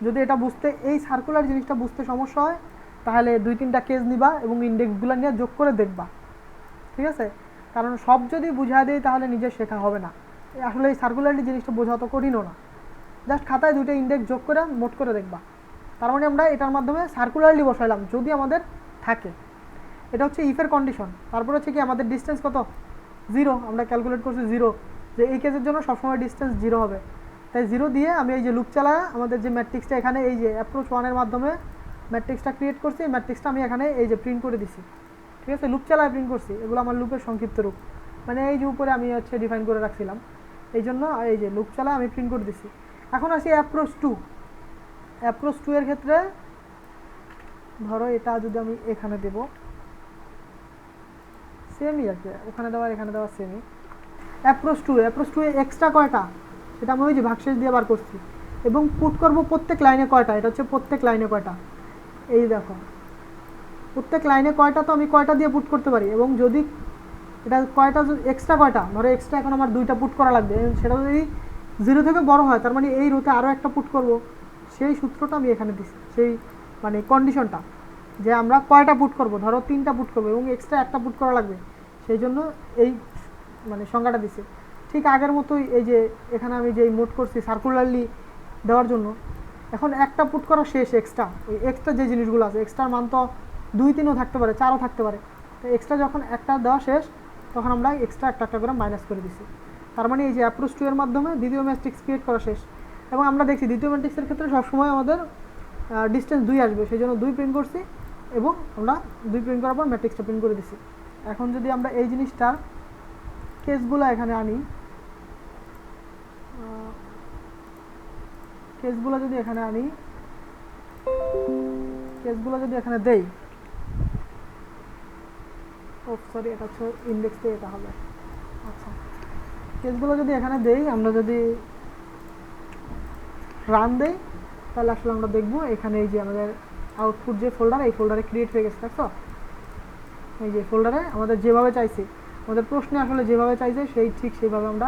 যদি এটা বুঝতে, এই সার্কুলার জিনিসটা বুঝতে সমস্যা হয় তাহলে 2-3টা কেস নিবা এবং ইন্ডেক্সগুলো নিয়ে যোগ করে দেখবা, ঠিক আছে? কারণ সব যদি বুঝায় দিই তাহলে নিজে শেখা হবে না। আসলে এই সার্কুলারলি জিনিসটা বোঝা তো কঠিনও না, জাস্ট খাতায় 2টা ইন্ডেক্স যোগ করে মোট করে দেখবা। তার মানে আমরা এটার মাধ্যমে সার্কুলারলি বসাইলাম যদি আমাদের থাকে। এটা হচ্ছে ইফের কন্ডিশন। তারপর হচ্ছে কি আমাদের ডিস্টেন্স কত? 0, আমরা ক্যালকুলেট করছি 0, যে এই কেসের জন্য সবসময় ডিস্টেন্স 0 হবে। তাই 0 দিয়ে আমি এই যে লুপ চালায় আমাদের যে ম্যাট্রিক্সটা এখানে এই যে অ্যাপ্রোচ 1-এর মাধ্যমে ম্যাট্রিক্সটা ক্রিয়েট করছি, এই ম্যাট্রিক্সটা আমি এখানে এই যে প্রিন্ট করে দিছি, ঠিক আছে? লুপ চালায় প্রিন্ট করছি, এগুলো আমার লুপের সংক্ষিপ্ত রূপ, মানে এই যে উপরে আমি হচ্ছে ডিফাইন করে রাখছিলাম, এই জন্য এই যে লুপ চালায় আমি প্রিন্ট করে দিছি। এখন আসি অ্যাপ্রোচ 2 এর ক্ষেত্রে ধরো এটা যদি আমি এখানে দেব, সেমই আর কি, ওখানে দেওয়া এখানে দেওয়া সেমই। অ্যাপ্রোচ টু এ এক্সট্রা কয়টা সেটা আমি ওই যে ভাগশেষ দিয়ে বার করছি, এবং পুট করব প্রত্যেক লাইনে কয়টা, এটা হচ্ছে প্রত্যেক লাইনে কয়টা। এই দেখো প্রত্যেক লাইনে কয়টা, তো আমি কয়টা দিয়ে পুট করতে পারি, এবং যদি এটা কয়টা এক্সট্রা কয়টা, ধরো এক্সট্রা এখন আমার 2টা পুট করা লাগবে, সেটা যদি 0 থেকে বড় হয় তার মানে এই রোতে আরও একটা পুট করব, সেই সূত্রটা আমি এখানে দিছি, সেই মানে কন্ডিশনটা যে আমরা কয়টা পুট করব, ধরো 3টা পুট করবো এবং এক্সট্রা একটা পুট করা লাগবে, সেই জন্য এই মানে সংজ্ঞাটা দিছি। ঠিক আগের মতোই এই যে এখানে আমি যেই মোড করছি সার্কুলারলি দেওয়ার জন্য, এখন একটা পুট করা শেষ এক্সট্রা, ওই এক্সট্রা যে জিনিসগুলো আছে, এক্সট্রার মান তো 2-3ও থাকতে পারে, 4ও থাকতে পারে, তো এক্সট্রা যখন একটা দেওয়া শেষ তখন আমরা এক্সট্রা একটা একটা করে মাইনাস করে দিছি। তার মানে এই যে অ্যাপ্রোচ টু এর মাধ্যমে দ্বিতীয় ম্যাট্রিক্স ক্রিয়েট করা শেষ। এবং আমরা দেখছি দ্বিতীয় ম্যাট্রিক্সের ক্ষেত্রে সবসময় আমাদের ডিস্টেন্স 2 আসবে, সেই জন্য 2 প্রিন্ট করছি এবং আমরা 2 প্রিন্ট করার পর ম্যাট্রিক্সটা প্রিন্ট করে দিছি। এখন যদি আমরা এই জিনিসটা কেসগুলো এখানে আনি, কেসগুলো যদি এখানে আনি, কেসগুলো যদি এখানে দেই, ও সরি এটা হচ্ছে ইন্ডেক্স দিয়ে এটা হবে। আচ্ছা কেসগুলো যদি এখানে দেই, আমরা যদি রান দেই তাহলে আসলে আমরা দেখব এখানে এই যে আমাদের আউটপুট যে ফোল্ডার, এই ফোল্ডারে ক্রিয়েট হয়ে গেছে, দেখছো এই যে ফোল্ডারে আমাদের যেভাবে চাইছি, আমাদের প্রশ্নে আসলে যেভাবে চাইছে সেই ঠিক সেইভাবে আমরা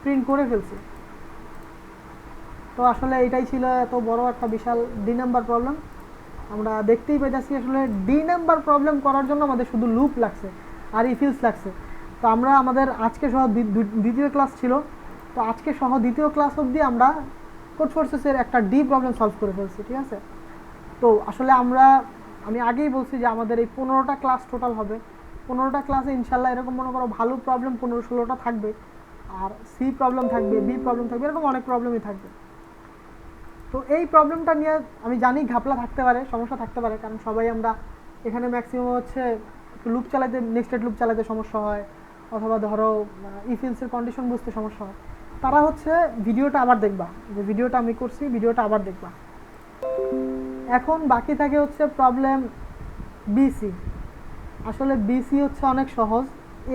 প্রিন্ট করে ফেলছি। তো আসলে এটাই ছিল এত বড় একটা বিশাল ডি নাম্বার প্রবলেম। আমরা দেখতেই পেয়েছি আসলে ডি নাম্বার প্রবলেম করার জন্য আমাদের শুধু লুপ লাগছে আর ইফিলস লাগছে। তো আমরা আমাদের আজকে সহ দ্বিতীয় ক্লাস ছিল, তো আজকে সহ দ্বিতীয় ক্লাস অবধি আমরা কোড ফোর্সেসের একটা ডি প্রবলেম সলভ করে ফেলছি, ঠিক আছে। তো আসলে আমি আগেই বলছি যে আমাদের এই 15টা ক্লাস টোটাল হবে, 15টা ক্লাসে ইনশাল্লাহ এরকম মনে করো ভালো প্রবলেম 15-16টা থাকবে, আর সি প্রবলেম থাকবে, বি প্রবলেম থাকবে, এরকম অনেক প্রবলেমই থাকবে। তো এই প্রবলেমটা নিয়ে আমি জানি ঘাপলা থাকতে পারে, সমস্যা থাকতে পারে, কারণ সবাই আমরা এখানে ম্যাক্সিমাম হচ্ছে লুপ চালাতে, নেক্সটেড লুপ চালাতে সমস্যা হয়, অথবা ধরো ইফিলসের কন্ডিশন বুঝতে সমস্যা হয়, তারা হচ্ছে ভিডিওটা আবার দেখবা, যে ভিডিওটা আমি করছি ভিডিওটা আবার দেখবা। এখন বাকি থাকে হচ্ছে প্রবলেম বিসি। আসলে বিসি হচ্ছে অনেক সহজ,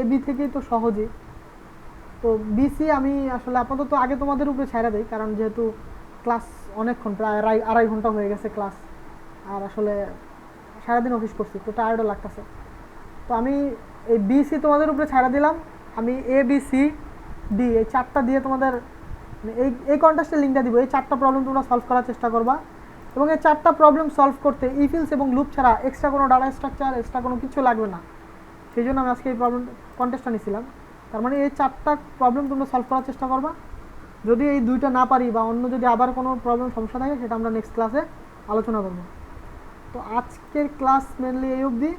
এবি থেকেই তো সহজই। তো বিসি আমি আসলে আপাতত আগে তোমাদের উপরে ছেড়ে দিই, কারণ যেহেতু ক্লাস অনেকক্ষণ, প্রায় আড়াই ঘন্টা হয়ে গেছে ক্লাস, আর আসলে সারাদিন অফিস করছি, তো টায়ার্ডও লাগতেছে। তো আমি এই বিসি তোমাদের উপরে ছেড়ে দিলাম। আমি এ বি সি ডি এই 4টা দিয়ে তোমাদের এই কন্টেস্টের লিঙ্কটা দিব, এই 4টা প্রবলেম তোমরা সলভ করার চেষ্টা করবা, এবং এই 4টা প্রবলেম সলভ করতে ইফিলস এবং লুপ ছাড়া এক্সট্রা কোনো ডাটা স্ট্রাকচার, এক্সট্রা কোনো কিছু লাগবে না, সেই জন্য আমি আজকে এই প্রবলেম কন্টেস্টটা নিয়েছিলাম। তার মানে এই 4টা প্রবলেম তোমরা সলভ করার চেষ্টা করবা। যদি এই 2টা না পারি বা অন্য যদি আবার কোনো প্রবলেম সমস্যা থাকে, সেটা আমরা নেক্সট ক্লাসে আলোচনা করব। তো আজকের ক্লাস মেনলি এই অবধি।